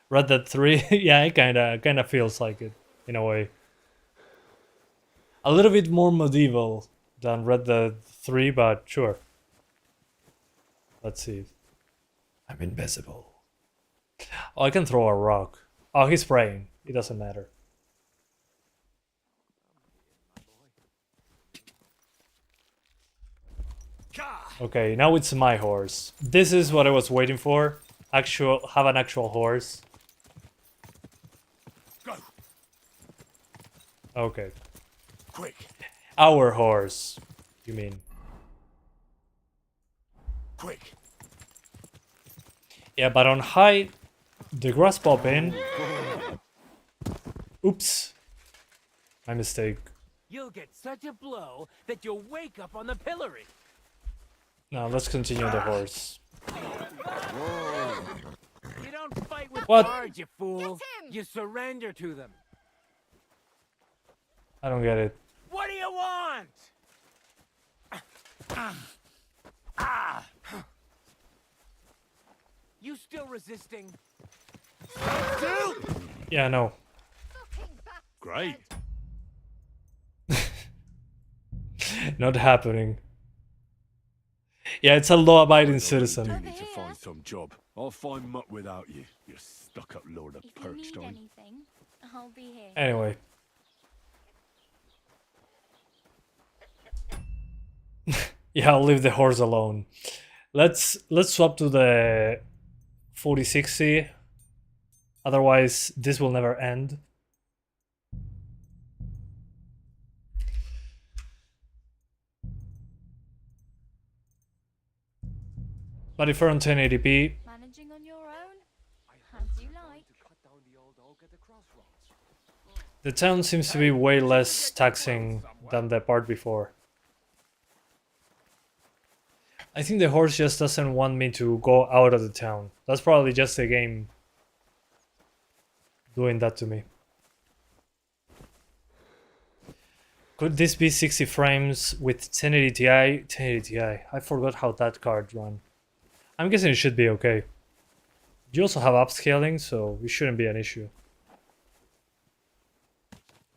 Red Dead 3, yeah, it kinda feels like it, in a way. A little bit more medieval than Red Dead 3, but sure. Let's see. I'm invisible. Oh, I can throw a rock. Oh, he's praying. It doesn't matter. Okay, now it's my horse. This is what I was waiting for. Have an actual horse. Go. Okay. Quick. Our horse, you mean? Quick. Yeah, but on high, the grass pop in. Oops. My mistake. You'll get such a blow that you'll wake up on the pillory. Now let's continue the horse. You don't fight with What? cards, you fool. You surrender to them. I don't get it. What do you want? You still resisting? Yeah, no. Great. Not happening. Yeah, it's a law-abiding I citizen. do need to find some job. I'll find mutt without you, you stuck-up Lord of If you need Perkstein. anything, I'll be here. Anyway. Yeah, I'll leave the horse alone. Let's swap to the 4060. Otherwise, this will never end. But if we're on 1080p, Managing on your own? As you like. the town seems to be way less taxing than the part before. I think the horse just doesn't want me to go out of the town. That's probably just the game doing that to me. Could this be 60 frames with 1080 Ti? 1080 Ti. I forgot how that card ran. I'm guessing it should be okay. You also have upscaling, so it shouldn't be an issue.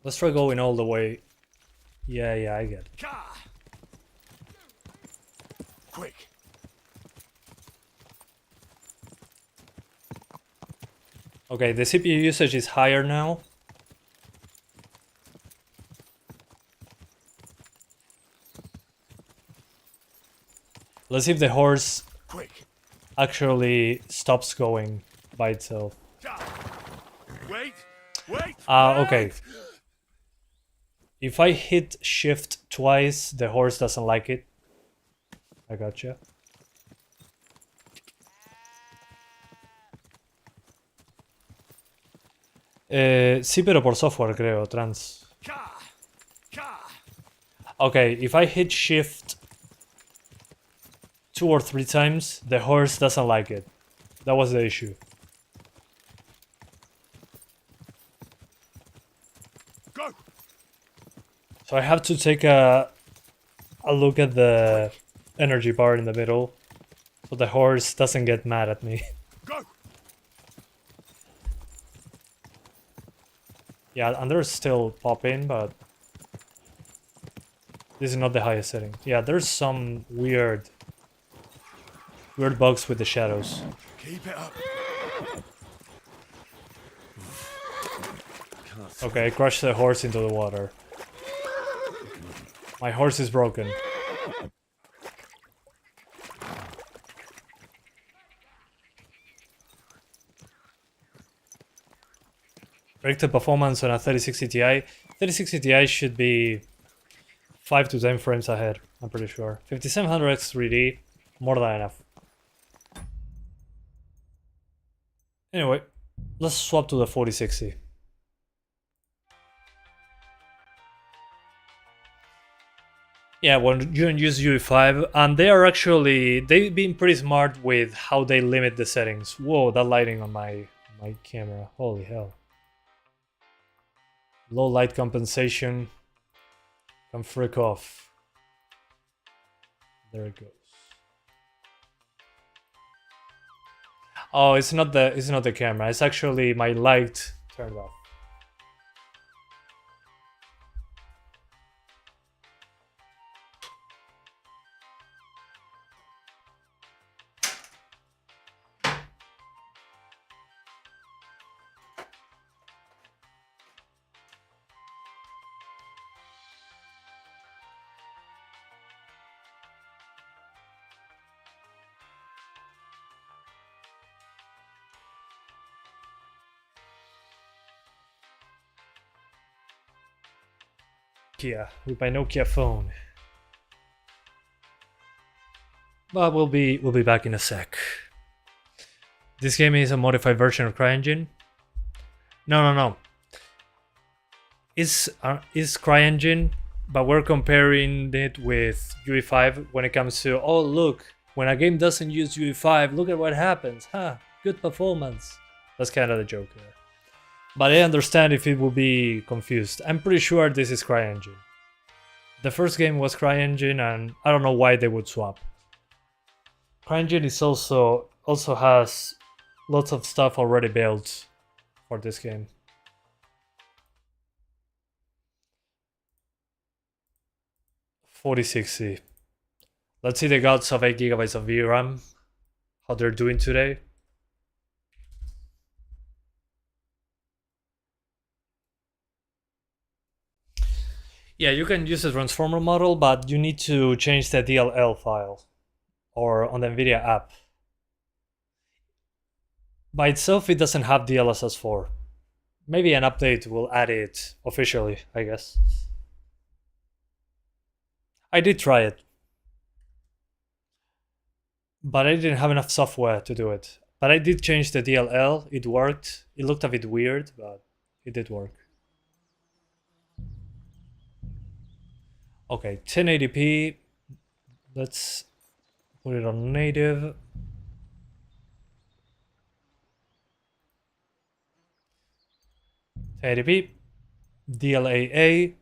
Let's try going all the way. Yeah, I get it. Quick. Okay, the CPU usage is higher now. Let's see if the horse Quick. actually stops going by itself. Wait. Wait. Okay. If I hit shift twice, the horse doesn't like it. I gotcha. Sí, pero por software creo, trans. Okay, if I hit shift 2 or 3 times, the horse doesn't like it. That was the issue. Go. So I have to take a look at the energy bar in the middle, so the horse doesn't get mad at me. Go. Yeah, and there's still popping, but this is not the highest setting. Yeah, there's some weird bugs with the shadows. Keep it up. Okay, I crushed the horse into the water. My horse is broken. Predicted performance on a 3060 Ti. 3060 Ti should be 5 to 10 frames ahead, I'm pretty sure. 5700X 3D, more than enough. Anyway, let's swap to the 4060. Yeah, when you use UE5, and they are actually, they've been pretty smart with how they limit the settings. Whoa, that lighting on my camera, holy hell. Low light compensation, can freak off. There it goes. Oh, it's not the camera, it's actually my light turned off. With my Nokia phone. But we'll be back in a sec. This game is a modified version of CryEngine. No. It's CryEngine, but we're comparing it with UE5 when it comes to, oh look, when a game doesn't use UE5, look at what happens. Huh, good performance. That's kind of the joke there. But I understand if it will be confused. I'm pretty sure this is CryEngine. The first game was CryEngine, and I don't know why they would swap. CryEngine is also has lots of stuff already built for this game. $4060. Let's see the gods of 8 GB of VRAM, how they're doing today. Yeah, you can use the transformer model, but you need to change the DLL file or on the NVIDIA app. By itself, it doesn't have DLSS 4. Maybe an update will add it officially, I guess. I did try it, but I didn't have enough software to do it. But I did change the DLL, it worked. It looked a bit weird, but it did work. Okay, 1080p. Let's put it on native. $1080p, DLAA,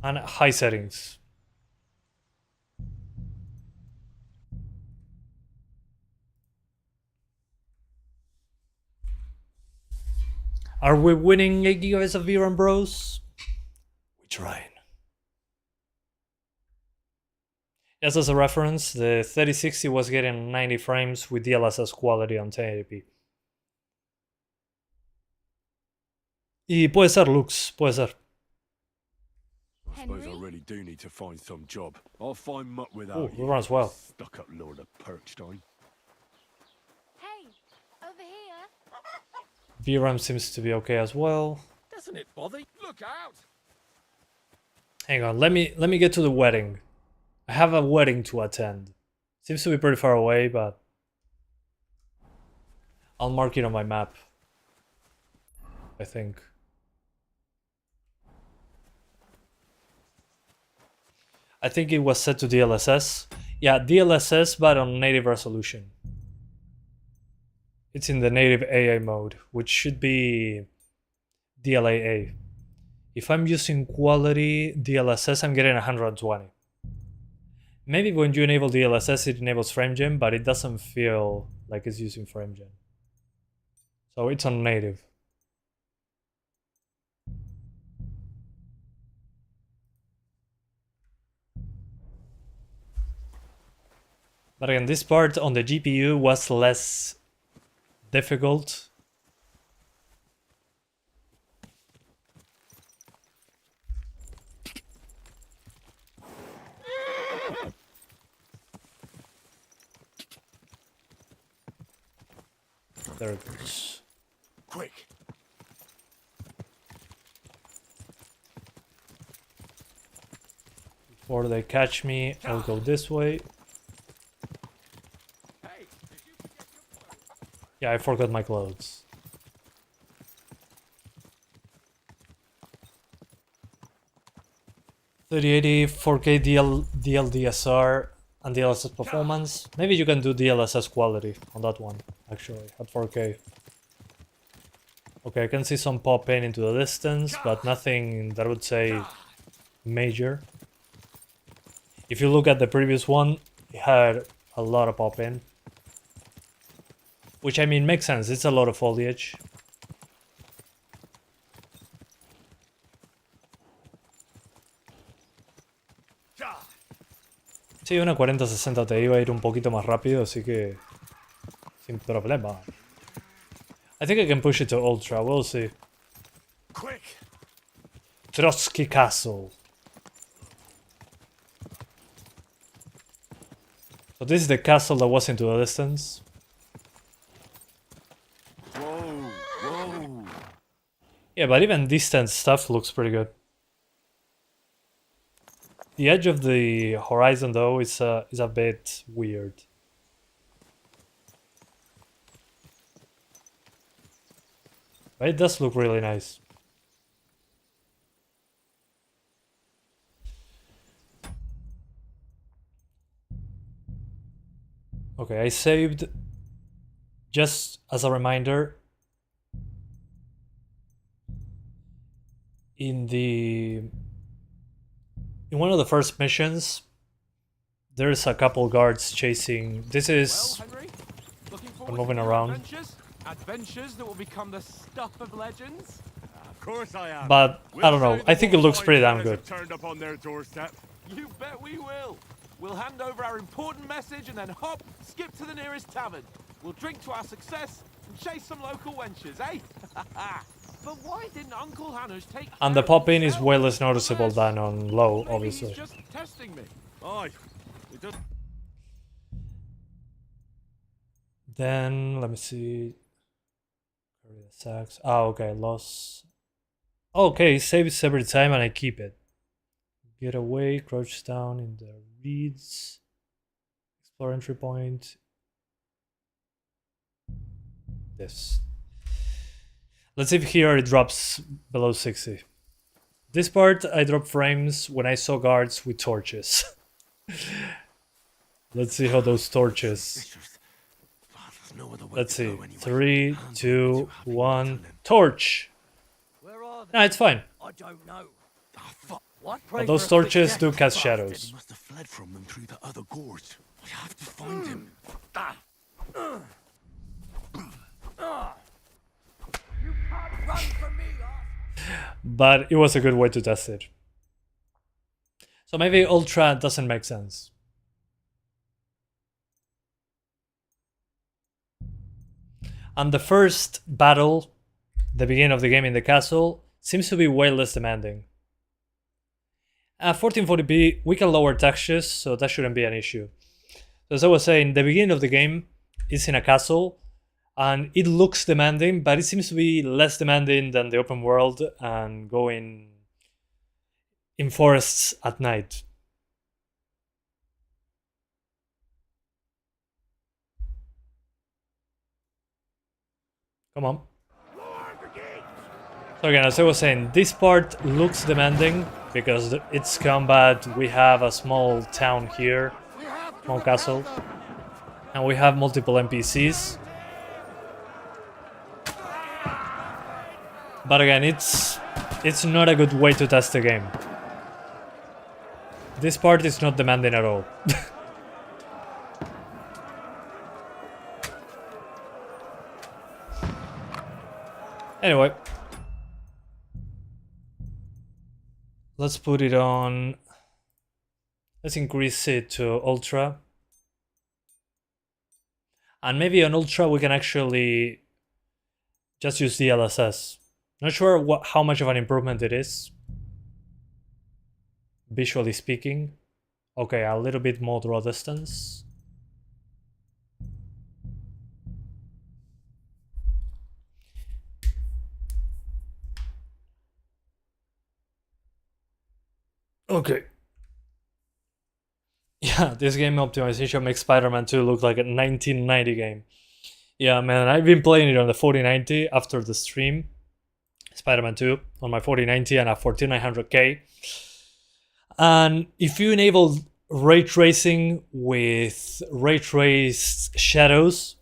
and high settings. Are we winning 8 GB of VRAM, bros? We're trying. Just as a reference, the 3060 was getting 90 frames with DLSS quality on 1080p. Y puede ser, Lux, puede ser. I suppose I really do need to find some job. I'll find muck without Ooh, runs well. Stuck up Lord of Perkstein. Hey, over here. VRAM seems to be okay as well. Doesn't it bother you? Look out! Hang on, let me get to the wedding. I have a wedding to attend. Seems to be pretty far away, but I'll mark it on my map, I think. I think it was set to DLSS. Yeah, DLSS, but on native resolution. It's in the native AA mode, which should be DLAA. If I'm using quality DLSS, I'm getting 120. Maybe when you enable DLSS, it enables FrameGen, but it doesn't feel like it's using FrameGen. So it's on native. But again, this part on the GPU was less difficult. There it goes. Quick. Before they catch me, I'll go this way. Yeah, I forgot my clothes. $3080 4K DLSR and DLSS performance. Maybe you can do DLSS quality on that one, actually, at 4K. Okay, I can see some pop in into the distance, but nothing that I would say major. If you look at the previous one, it had a lot of pop in. Which, I mean, makes sense. It's a lot of foliage. Sí, una 4060 Ti iba a ir un poquito más rápido, así que sin problema. I think I can push it to ultra. We'll see. Quick. Trotsky Castle. So this is the castle that was into the distance. Whoa, whoa. Yeah, but even distant stuff looks pretty good. The edge of the horizon, though, is a bit weird. But it does look really nice. Okay, I saved, just as a reminder, in one of the first missions, there's a couple guards chasing. This is I'm moving around. Adventures that will become the stuff of legends. Of course I am. But I don't know. I think it looks pretty damn good. Turned up on their doorstep. You bet we will. We'll hand over our important message and then hop, skip to the nearest tavern. We'll drink to our success and chase some local wenches, eh? But why didn't Uncle Hannah's take? And the pop-in is way less noticeable than on low, obviously. He's just testing me. Aye. It does. Then let me see. Carry the sacks. Oh, okay, loss. Okay, saves every time and I keep it. Get away, crouch down in the reeds. Explore entry point. This. Let's see if here it drops below 60. This part I dropped frames when I saw guards with torches. Let's see how those torches. Let's see. 3, 2, 1. Torch! No, it's fine. I don't know. But those torches do cast shadows. He must have fled from them through the other gorge. I have to find him. You can't run from me, But it was a good way to test it. So maybe Ultra doesn't make sense. And the first battle, the beginning of the game in the castle, seems to be way less demanding. At 1440p, we can lower textures, so that shouldn't be an issue. So as I was saying, the beginning of the game is in a castle, and it looks demanding, but it seems to be less demanding than the open world and going in forests at night. Come on. So again, as I was saying, this part looks demanding because it's combat. We have a small town here, small castle, and we have multiple NPCs. But again, it's not a good way to test the game. This part is not demanding at all. Anyway. Let's put it on. Let's increase it to Ultra. And maybe on Ultra we can actually just use DLSS. Not sure how much of an improvement it is, visually speaking. Okay, a little bit more draw distance. Okay. Yeah, this game optimization makes Spider-Man 2 look like a 1990 game. Yeah, man, I've been playing it on the 4090 after the stream. Spider-Man 2 on my 4090 and a 14900K. And if you enable ray tracing with ray traced shadows,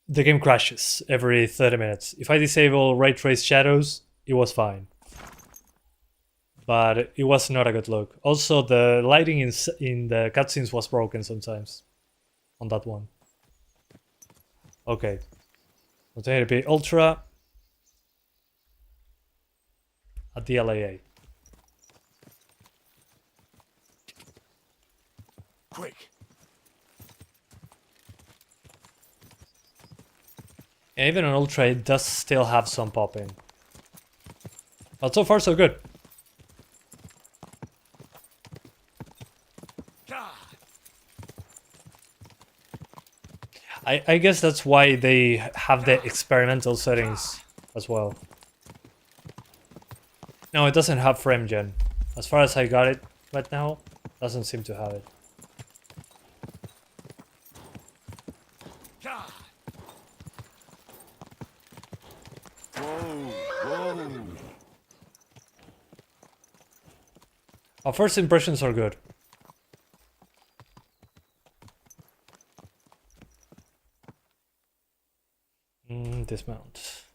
the game crashes every 30 minutes. If I disable ray traced shadows, it was fine. But it was not a good look. Also, the lighting in the cutscenes was broken sometimes on that one. Okay. 1080p Ultra. A DLAA. Quick. And even on Ultra, it does still have some pop-in. But so far, so good. I guess that's why they have the experimental settings as well. No, it doesn't have frame gen. As far as I got it right now, doesn't seem to have it. Whoa. Our first impressions are good. Dismount.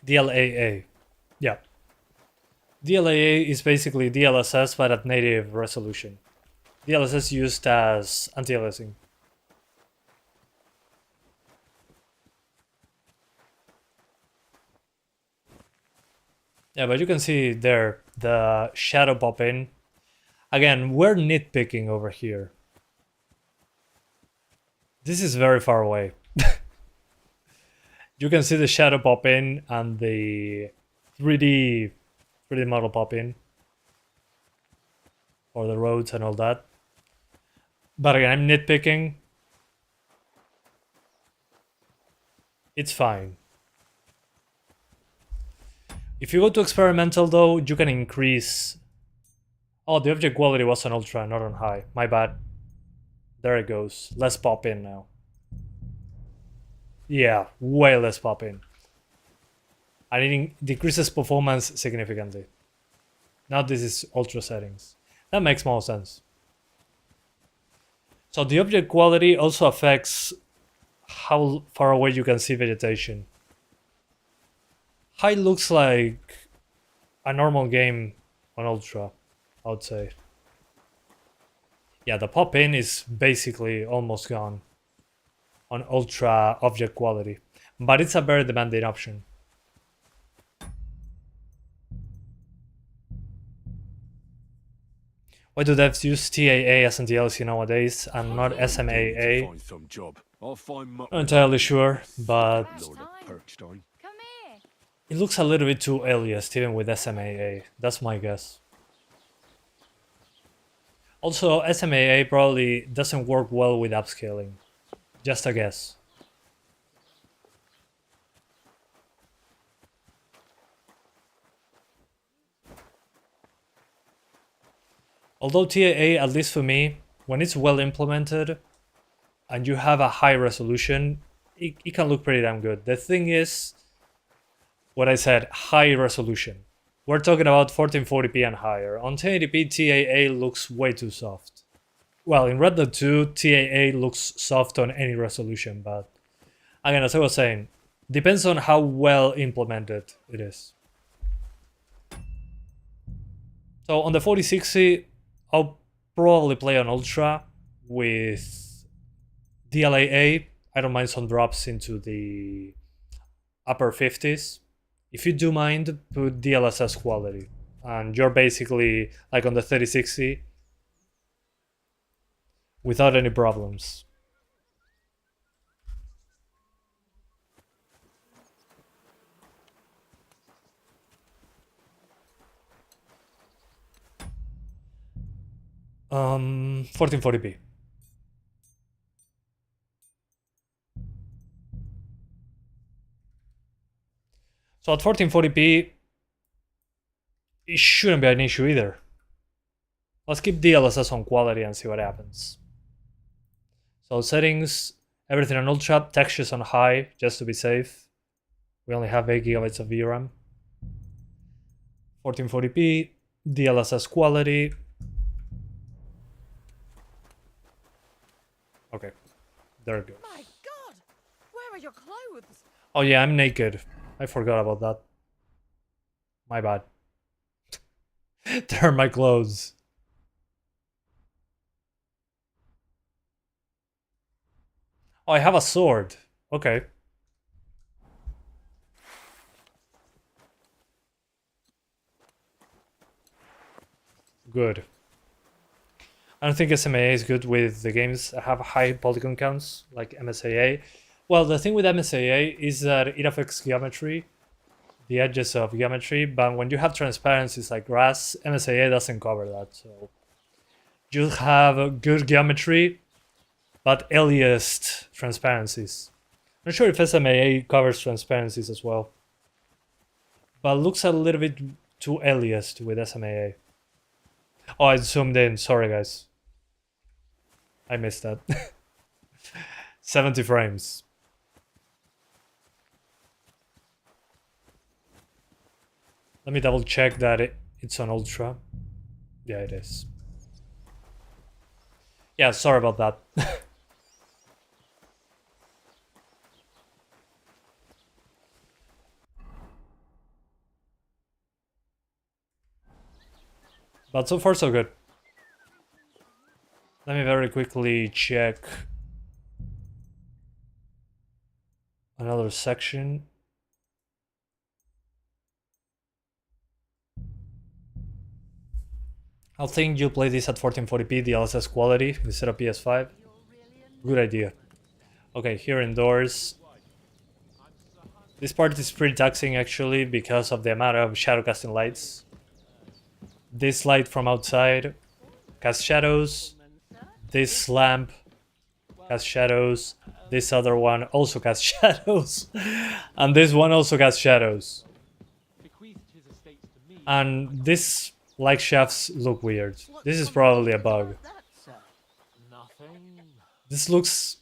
DLAA. Yeah. DLAA is basically DLSS but at native resolution. DLSS used as anti-aliasing. Yeah, but you can see there the shadow pop-in. Again, we're nitpicking over here. This is very far away. You can see the shadow pop in and the 3D model pop in. Or the roads and all that. But again, I'm nitpicking. It's fine. If you go to experimental though, you can increase... Oh, the object quality was on ultra, not on high. My bad. There it goes. Less pop in now. Yeah, way less pop in. And it decreases performance significantly. Now this is ultra settings. That makes more sense. So the object quality also affects how far away you can see vegetation. High looks like a normal game on ultra, I would say. Yeah, the pop in is basically almost gone on ultra object quality, but it's a very demanding option. Why do devs use TAA as an DLC nowadays and not SMAA? Not entirely sure, but it looks a little bit too aliased even with SMAA. That's my guess. Also, SMAA probably doesn't work well with upscaling. Just a guess. Although TAA, at least for me, when it's well implemented and you have a high resolution, it can look pretty damn good. The thing is, what I said, high resolution. We're talking about 1440p and higher. On 1080p, TAA looks way too soft. Well, in Red Dead 2, TAA looks soft on any resolution, but again, as I was saying, depends on how well implemented it is. So on the 4060, I'll probably play on Ultra with DLAA. I don't mind some drops into the upper 50s. If you do mind, put DLSS quality. And you're basically like on the 3060 without any problems. Um, 1440p. So at 1440p, it shouldn't be an issue either. Let's keep DLSS on quality and see what happens. So settings, everything on ultra, textures on high, just to be safe. We only have 8 GB of VRAM. 1440p, DLSS quality. Okay, there it goes. My God, where are your clothes? Oh yeah, I'm naked. I forgot about that. My bad. There are my clothes. Oh, I have a sword. Okay. Good. I don't think SMAA is good with the games that have high polygon counts, like MSAA. Well, the thing with MSAA is that it affects geometry, the edges of geometry, but when you have transparencies like grass, MSAA doesn't cover that. So you have good geometry, but earliest transparencies. Not sure if SMAA covers transparencies as well, but looks a little bit too earliest with SMAA. Oh, I zoomed in. Sorry, guys. I missed that. 70 frames. Let me double check that it's on ultra. Yeah, it is. Yeah, sorry about that. But so far so good. Let me very quickly check another section. I'll think you play this at 1440p DLSS quality instead of PS5. Good idea. Okay, here indoors. This part is pretty taxing actually because of the amount of shadow casting lights. This light from outside casts shadows. This lamp casts shadows. This other one also casts shadows. And this one also casts shadows. And this light shafts look weird. This is probably a bug. This looks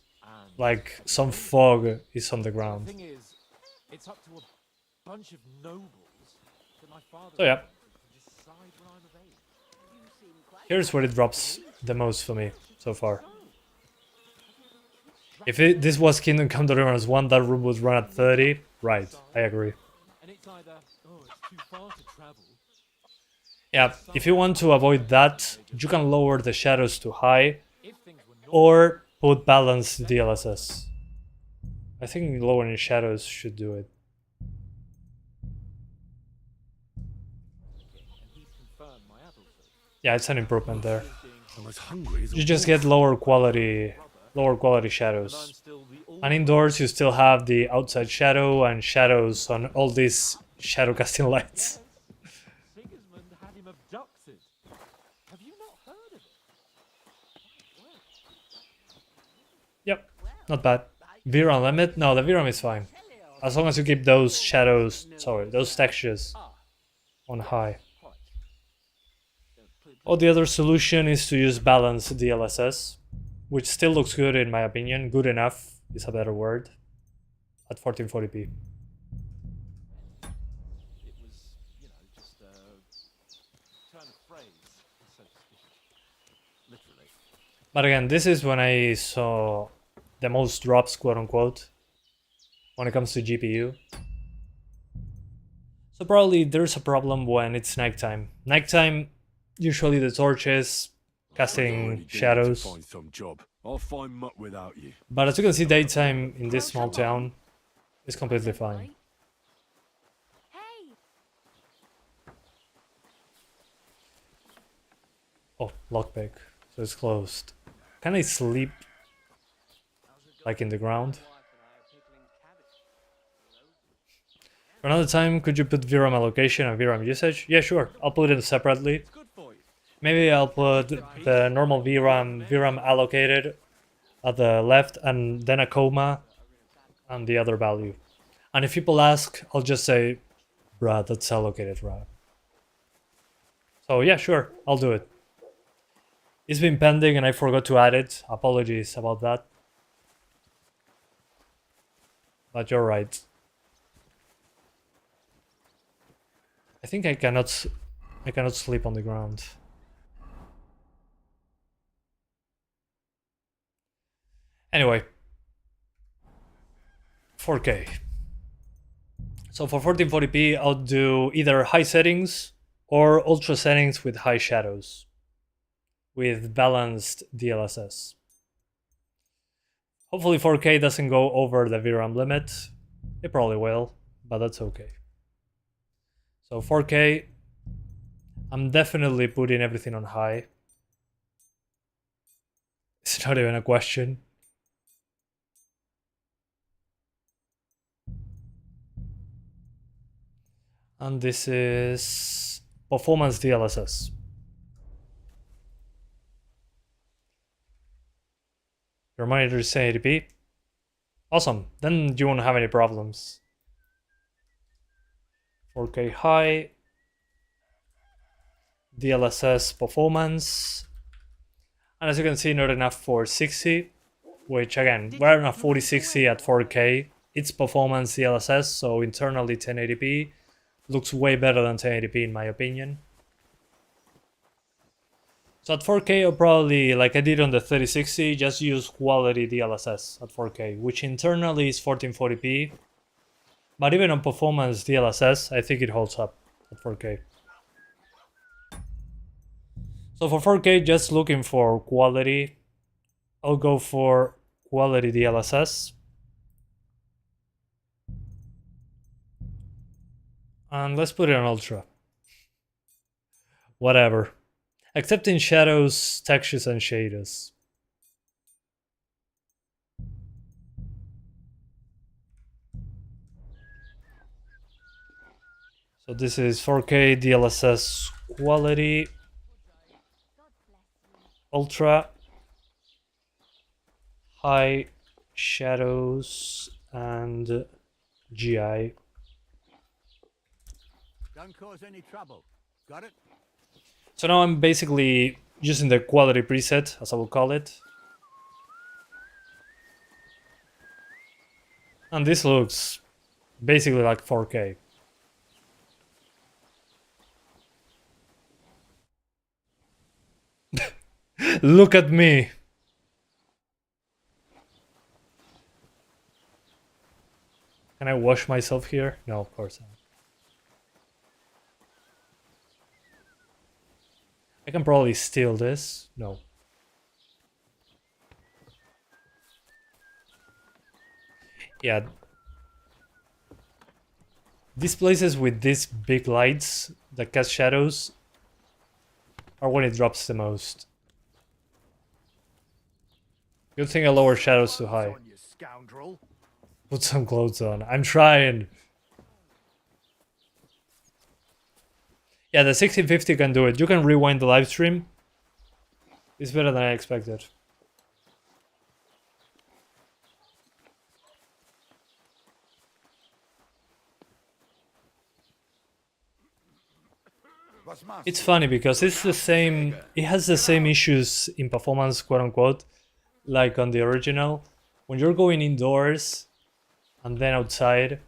like some fog is on the ground. So yeah. Here's where it drops the most for me so far. If this was Kingdom Come Deliverance 1, that room would run at 30. Right, I agree. Yeah, if you want to avoid that, you can lower the shadows to high or put balanced DLSS. I think lowering shadows should do it. Yeah, it's an improvement there. You just get lower quality shadows. And indoors you still have the outside shadow and shadows on all these shadow casting lights. Yep, not bad. VRAM limit? No, the VRAM is fine. As long as you keep those shadows, sorry, those textures on high. Or the other solution is to use balanced DLSS, which still looks good in my opinion. Good enough is a better word. at 1440p. It was, you know, just a turn of phrase, so to speak. Literally. But again, this is when I saw the most drops, quote unquote, when it comes to GPU. So probably there's a problem when it's nighttime. Nighttime, usually the torches casting shadows. Find some job. I'll find muck without you. But as you can see, daytime in this small town is completely fine. Hey, Oh, lockpick. So it's closed. Can I sleep like in the ground? For another time, could you put VRAM allocation and VRAM usage? Yeah, sure. I'll put it separately. It's good for you. Maybe I'll put the normal VRAM allocated at the left and then a comma and the other value. And if people ask, I'll just say, bruh, that's allocated RAM. So yeah, sure, I'll do it. It's been pending and I forgot to add it. Apologies about that. But you're right. I think I cannot sleep on the ground. Anyway, 4K. So for 1440p, I'll do either high settings or ultra settings with high shadows, with balanced DLSS. Hopefully 4K doesn't go over the VRAM limit. It probably will, but that's okay. So 4K, I'm definitely putting everything on high. It's not even a question. And this is performance DLSS. Your monitor is 1080p. Awesome, then you won't have any problems. 4K high, DLSS performance, and as you can see, not enough for 60, which again, we're on a 4060 at 4K. It's performance DLSS, so internally 1080p looks way better than 1080p in my opinion. So at 4K, I'll probably, like I did on the 3060, just use quality DLSS at 4K, which internally is 1440p. But even on performance DLSS, I think it holds up at 4K. So for 4K, just looking for quality, I'll go for quality DLSS. And let's put it on ultra. Whatever. Except in shadows, textures, and shaders. So this is 4K DLSS quality, ultra, high, shadows, and GI. Don't cause any trouble. Got it? So now I'm basically using the quality preset, as I will call it. And this looks basically like 4K. Look at me. Can I wash myself here? No, of course not. I can probably steal this. No. Yeah. These places with these big lights that cast shadows are when it drops the most. Good thing I lower shadows too high. Put some clothes on. I'm trying. Yeah, the 1650 can do it. You can rewind the live stream. It's better than I expected. It's funny because it's the same, it has the same issues in performance, quote unquote, like on the original. When you're going indoors, and then outside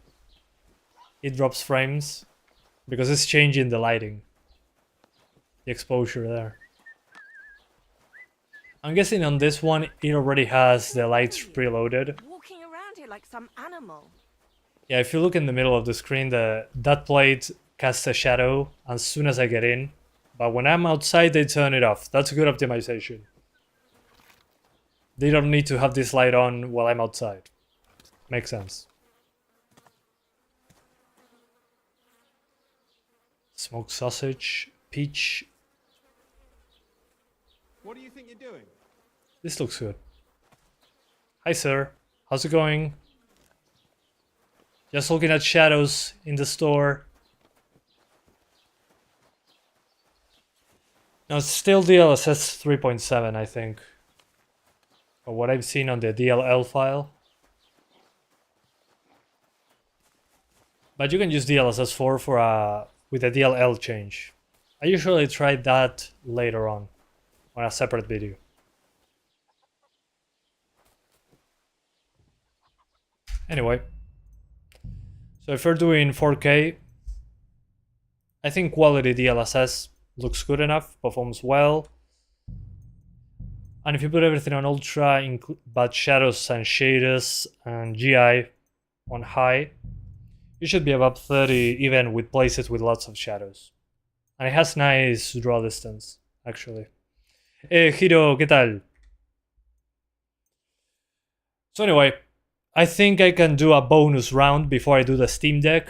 it drops frames because it's changing the lighting, the exposure there. I'm guessing on this one it already has the lights preloaded. Walking around here like some animal. Yeah, if you look in the middle of the screen, that plate casts a shadow as soon as I get in, but when I'm outside they turn it off. That's a good optimization. They don't need to have this light on while I'm outside. Makes sense. Smoked sausage, peach. What do you think you're doing? This looks good. Hi sir, how's it going? Just looking at shadows in the store. Now it's still DLSS 3.7, I think. Or what I've seen on the DLL file. But you can use DLSS 4 for with a DLL change. I usually try that later on a separate video. Anyway, so if you're doing 4K, I think quality DLSS looks good enough, performs well. And if you put everything on ultra, but shadows and shaders and GI on high, you should be above 30 even with places with lots of shadows. And it has nice draw distance, actually. Hiro, ¿qué tal? So anyway, I think I can do a bonus round before I do the Steam Deck,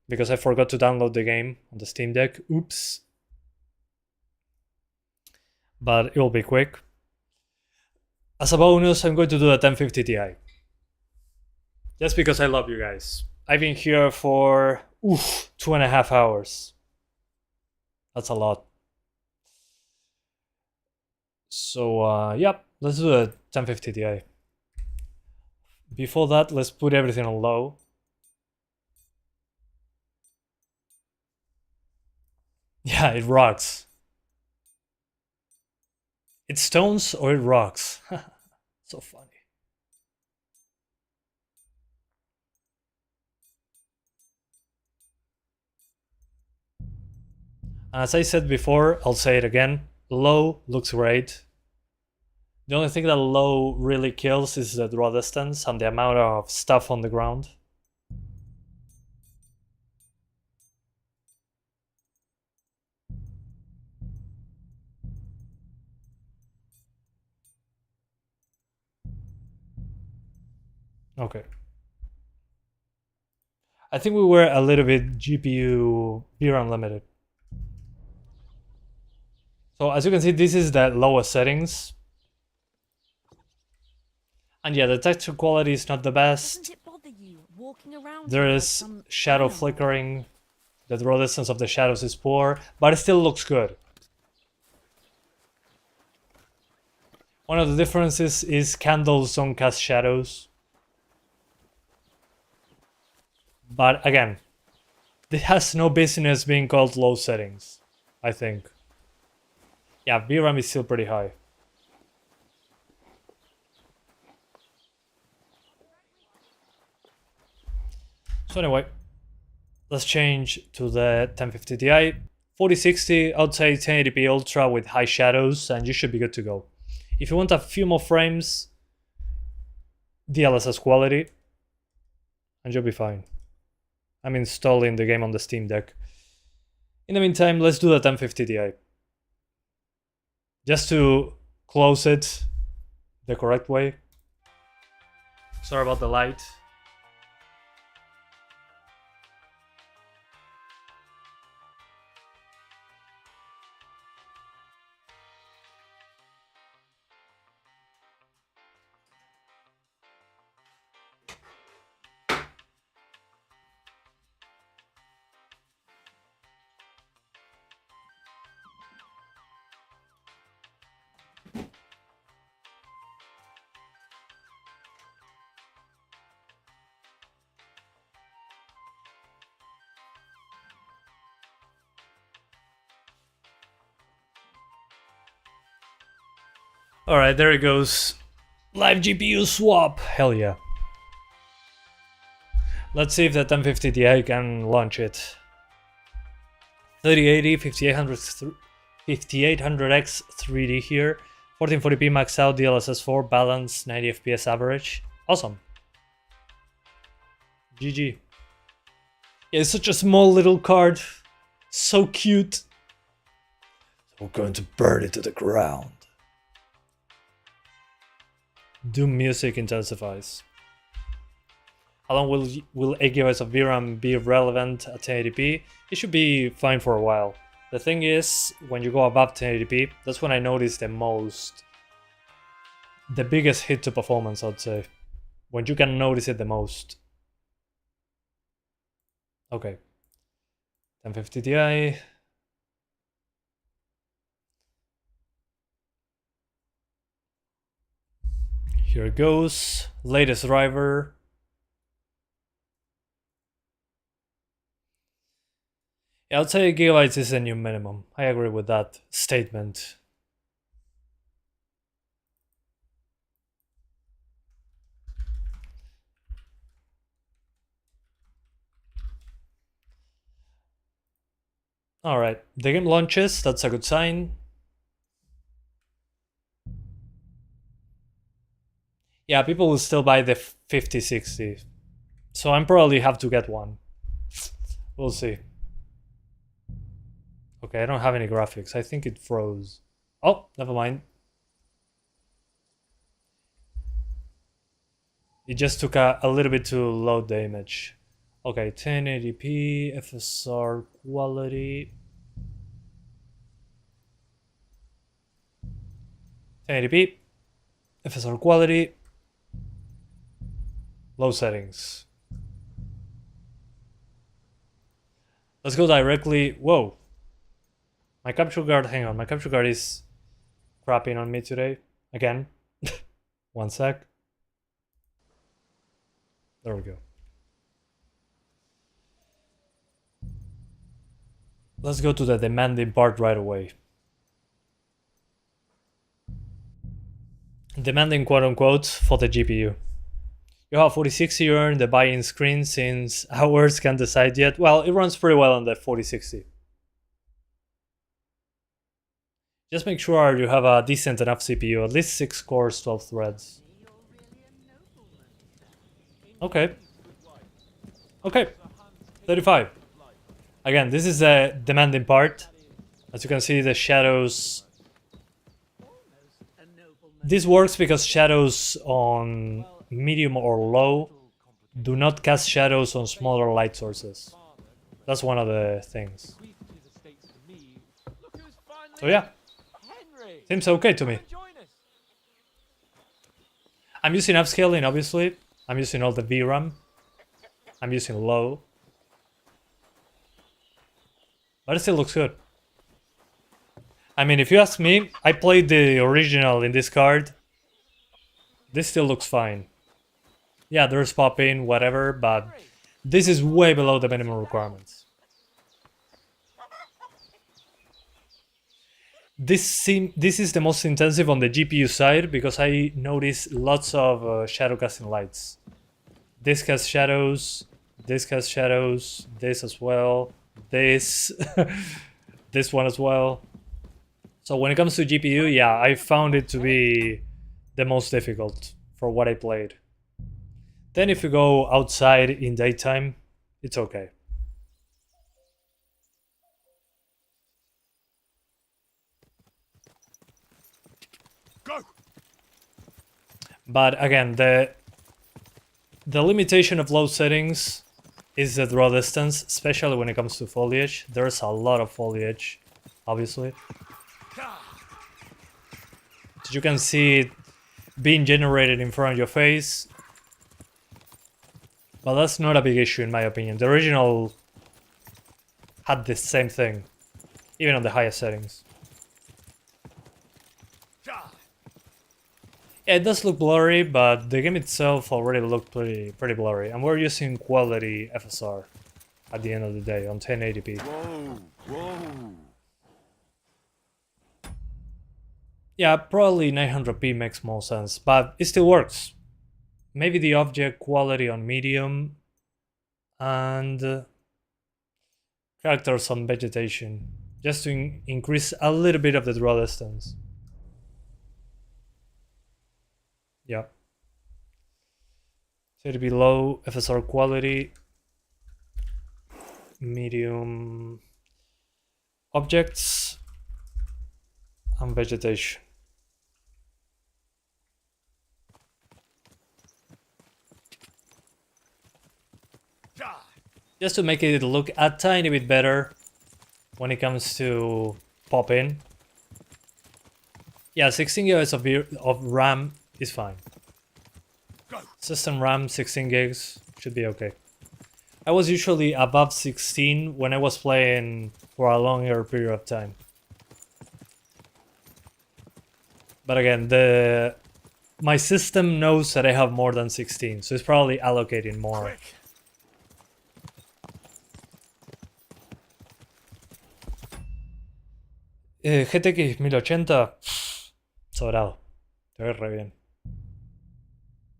because I forgot to download the game on the Steam Deck. Oops. But it will be quick. As a bonus, I'm going to do the 1050 Ti. Just because I love you guys. I've been here for 2.5 hours. That's a lot. So, yep, let's do the 1050 Ti. Before that, let's put everything on low. Yeah, it rocks. It stones or it rocks. So funny. As I said before, I'll say it again. Low looks great. The only thing that low really kills is the draw distance and the amount of stuff on the ground. Okay. I think we were a little bit GPU VRAM limited. So as you can see, this is the lowest settings. And yeah, the texture quality is not the best. There is shadow flickering. The draw distance of the shadows is poor, but it still looks good. One of the differences is candles don't cast shadows. But again, it has no business being called low settings, I think. Yeah, VRAM is still pretty high. So anyway, let's change to the 1050 Ti. 4060, I'd say 1080p Ultra with high shadows, and you should be good to go. If you want a few more frames, DLSS quality, and you'll be fine. I'm installing the game on the Steam Deck. In the meantime, let's do the 1050 Ti. Just to close it the correct way. Sorry about the light. Alright, there it goes. Live GPU swap. Hell yeah. Let's see if the 1050 Ti can launch it. 3080, 5800X 3D here. 1440p max out, DLSS 4, balance, 90 FPS average. Awesome. GG. Yeah, it's such a small little card. So cute. We're going to burn it to the ground. Doom music intensifies. How long will 8 GB of VRAM be relevant at 1080p? It should be fine for a while. The thing is, when you go above 1080p, that's when I notice the biggest hit to performance, I'd say. When you can notice it the most. Okay. 1050 Ti. Here it goes. Latest driver. Yeah, I'd say gigabytes is a new minimum. I agree with that statement. Alright, the game launches, that's a good sign. Yeah, people will still buy the 5060. So I'm probably have to get one. We'll see. Okay, I don't have any graphics. I think it froze. Oh, never mind. It just took a little bit to load the image. Okay, 1080p, FSR quality. 1080p, FSR quality. Low settings. Let's go directly. Whoa. My capture card, hang on, my capture card is crapping on me today. Again. One sec. There we go. Let's go to the demanding part right away. Demanding quote unquote for the GPU. You have 4060 earned the buy-in screen since ours can't decide yet. Well, it runs pretty well on the 4060. Just make sure you have a decent enough CPU, at least 6 cores, 12 threads. Okay. Okay. 35. Again, this is the demanding part. As you can see, the shadows. This works because shadows on medium or low do not cast shadows on smaller light sources. That's one of the things. So yeah. Seems okay to me. I'm using upscaling, obviously. I'm using all the VRAM. I'm using low. But it still looks good. I mean, if you ask me, I played the original in this card. This still looks fine. Yeah, there's popping, whatever, but this is way below the minimum requirements. This is the most intensive on the GPU side because I notice lots of shadow casting lights. This casts shadows, this casts shadows, this as well, this, this one as well. So when it comes to GPU, yeah, I found it to be the most difficult for what I played. Then if you go outside in daytime, it's okay. Go. But again, the limitation of low settings is the draw distance, especially when it comes to foliage. There's a lot of foliage, obviously. So you can see it being generated in front of your face. But that's not a big issue in my opinion. The original had the same thing, even on the highest settings. Yeah, it does look blurry, but the game itself already looked pretty blurry. And we're using quality FSR at the end of the day on 1080p. Whoa, whoa. Yeah, probably 900p makes more sense, but it still works. Maybe the object quality on medium and characters on vegetation, just to increase a little bit of the draw distance. Yeah. So it'll be low FSR quality, medium objects, and vegetation. Just to make it look a tiny bit better when it comes to pop-in. Yeah, 16 GB of RAM is fine. System RAM 16 gigs should be okay. I was usually above 16 when I was playing for a longer period of time. But again, my system knows that I have more than 16, so it's probably allocating more. GTX 1080, sobrado. Te ve re bien.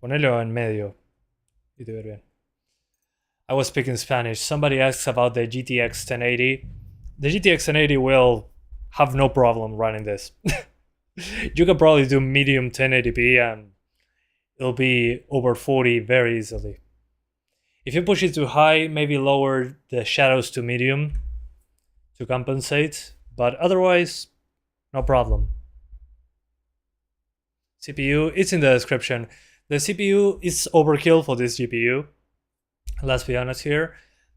Ponelo en medio y te ve bien. I was speaking Spanish. Somebody asks about the GTX 1080. The GTX 1080 will have no problem running this. You can probably do medium 1080p and it'll be over 40 very easily. If you push it too high, maybe lower the shadows to medium to compensate, but otherwise, no problem. CPU, it's in the description. The CPU is overkill for this GPU, let's be honest here,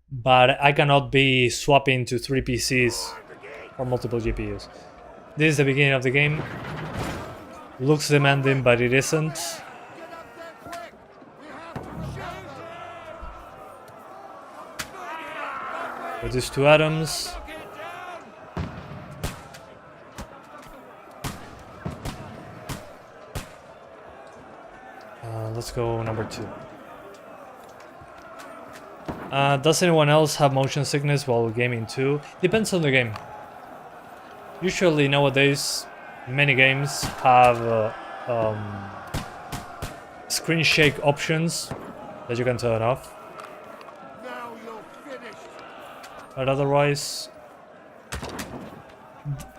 but I cannot be swapping to 3 PCs or multiple GPUs. This is the beginning of the game. Looks demanding, but it isn't. With these two atoms. Let's go number 2. Does anyone else have motion sickness while gaming too? Depends on the game. Usually nowadays, many games have screen shake options that you can turn off. But otherwise,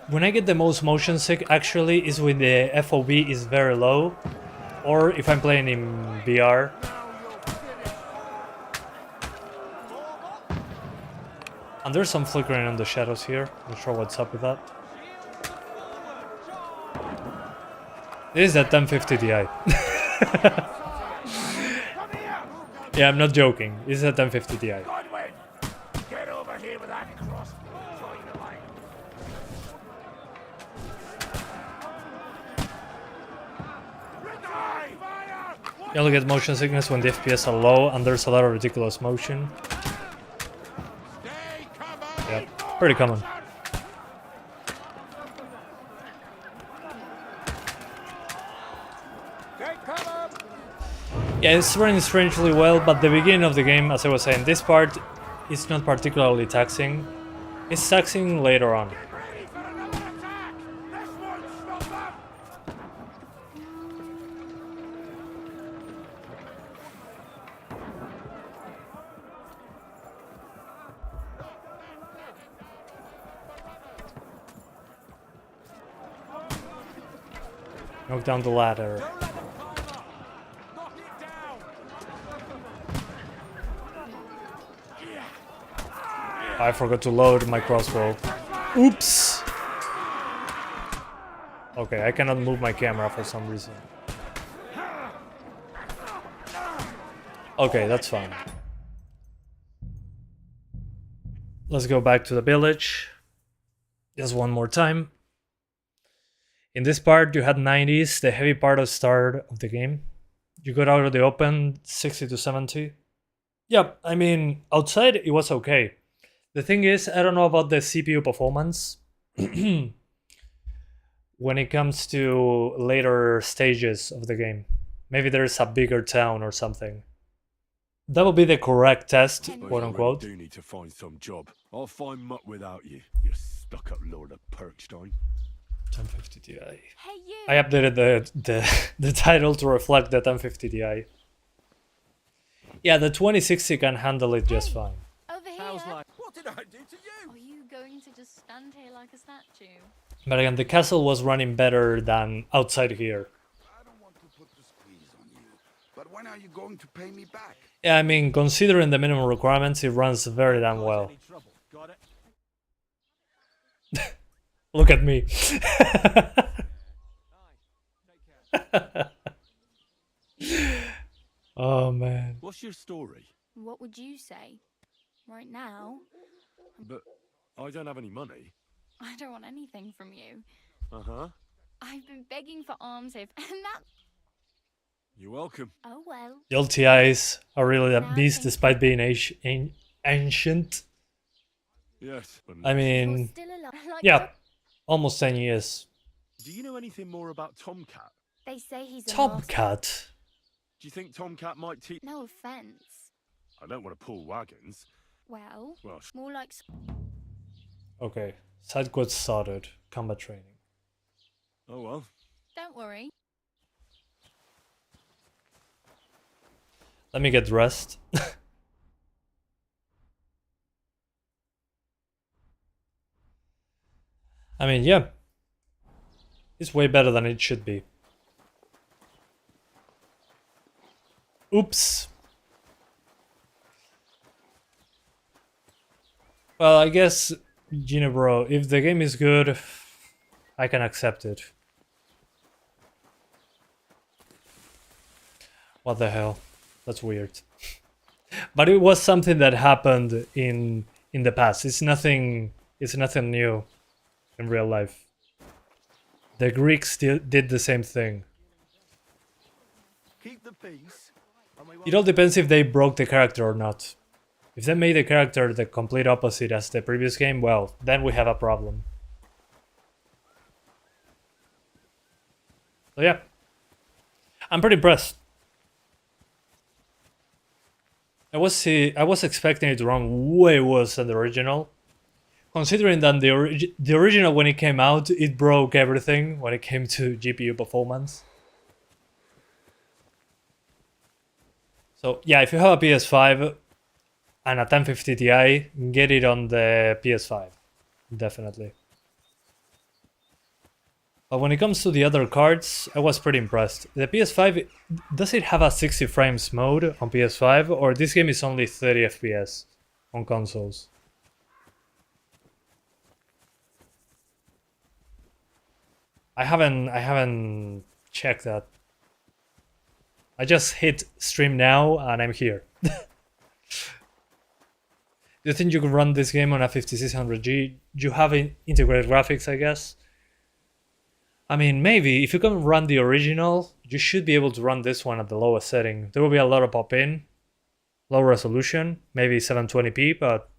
when I get the most motion sick actually is when the FOV is very low, or if I'm playing in VR. And there's some flickering on the shadows here. Not sure what's up with that. This is that 1050 Ti. Yeah, I'm not joking. This is a 1050 Ti. Get over here with that cross. Join the line. You only get motion sickness when the FPS are low and there's a lot of ridiculous motion. Yep, pretty common. Yeah, it's running strangely well, but the beginning of the game, as I was saying, this part is not particularly taxing. It's taxing later on. Knock down the ladder. I forgot to load my crossbow. Oops! Okay, I cannot move my camera for some reason. Okay, that's fine. Let's go back to the village. Just one more time. In this part, you had 90s, the heavy part of the start of the game. You got out of the open 60 to 70. Yeah, I mean, outside it was okay. The thing is, I don't know about the CPU performance when it comes to later stages of the game. Maybe there's a bigger town or something. That would be the correct test, quote unquote. I do need to find some job. I'll find mutt without you, you stuck-up lord of Perkstein. 1050 Ti. Hey, you. I updated the title to reflect the 1050 Ti. Yeah, the 2060 can handle it just fine. Over here. How's life? What did I do to you? Are you going to just stand here like a statue? But again, the castle was running better than outside here. I don't want to put the squeeze on you, but when are you going to pay me back? Yeah, I mean, considering the minimum requirements, it runs very damn well. Any trouble? Got it? Look at me. Oh man. What's your story? What would you say? Right now, But I don't have any money. I don't want anything from you. Uh-huh. I've been begging for arms here, and that... You're welcome. Oh well. The LTIs are really a beast despite being ancient. Yes. But I You're mean, still alive. Like yeah, almost 10 years. do you know anything more about Tomcat? They say he's a master. Tomcat. Do you think Tomcat might teach? No offense. I don't want to pull wagons. Well, Well, more like... Okay, side quest started. Combat training. oh well. Don't worry. Let me get dressed. I mean, yeah. It's way better than it should be. Oops. Well, I guess, bro, if the game is good, I can accept it. What the hell? That's weird. But it was something that happened in the past. It's nothing new in real life. The Greeks did the same thing. Keep the peace. and we won't- It all depends if they broke the character or not. If they made the character the complete opposite as the previous game, well, then we have a problem. So yeah, I'm pretty impressed. I was expecting it to run way worse than the original, considering that the original, when it came out, it broke everything when it came to GPU performance. So yeah, if you have a PS5 and a 1050 Ti, get it on the PS5, definitely. But when it comes to the other cards, I was pretty impressed. The PS5, does it have a 60 frames mode on PS5, or this game is only 30 FPS on consoles? I haven't checked that. I just hit stream now and I'm here. Do you think you could run this game on a 5600G? You have integrated graphics, I guess. I mean, maybe if you can run the original, you should be able to run this one at the lowest setting. There will be a lot of pop-in, low resolution, maybe 720p, but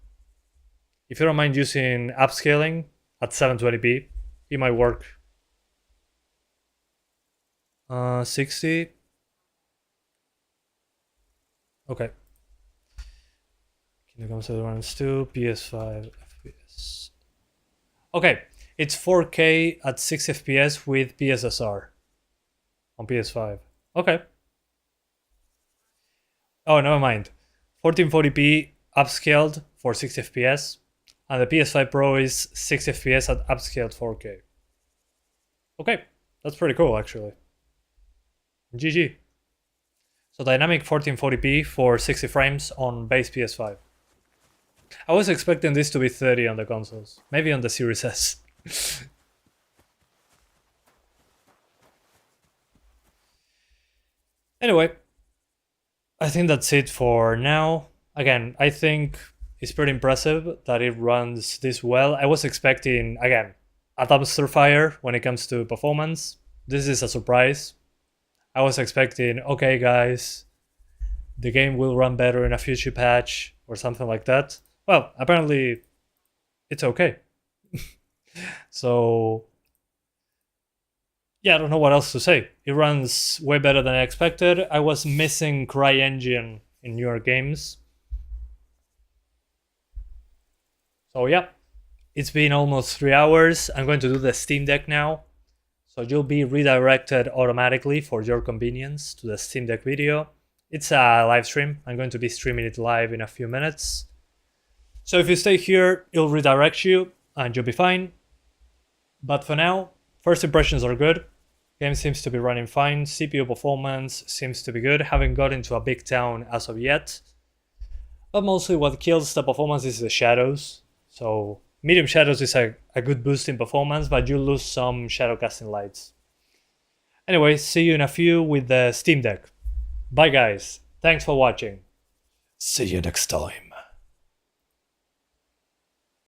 if you don't mind using upscaling at 720p, it might work. 60. Okay. Kingdom Come Deliverance 2, PS5 FPS. Okay, it's 4K at 6 FPS with PSSR on PS5. Okay. Oh, never mind. 1440p upscaled for 60 FPS, and the PS5 Pro is 6 FPS at upscaled 4K. Okay, that's pretty cool actually. GG. So dynamic 1440p for 60 frames on base PS5. I was expecting this to be 30 on the consoles, maybe on the Series S. Anyway, I think that's it for now. Again, I think it's pretty impressive that it runs this well. I was expecting, again, a dumpster fire when it comes to performance. This is a surprise. I was expecting, okay guys, the game will run better in a future patch or something like that. Well, apparently it's okay. So yeah, I don't know what else to say. It runs way better than I expected. I was missing CryEngine in newer games. So yeah, it's been almost 3 hours. I'm going to do the Steam Deck now. So you'll be redirected automatically for your convenience to the Steam Deck video. It's a live stream. I'm going to be streaming it live in a few minutes. So if you stay here, it'll redirect you and you'll be fine. But for now, first impressions are good. Game seems to be running fine. CPU performance seems to be good. Haven't got into a big town as of yet. But mostly what kills the performance is the shadows. So medium shadows is a good boost in performance, but you lose some shadow casting lights. Anyway, see you in a few with the Steam Deck. Bye guys. Thanks for watching. See you next time.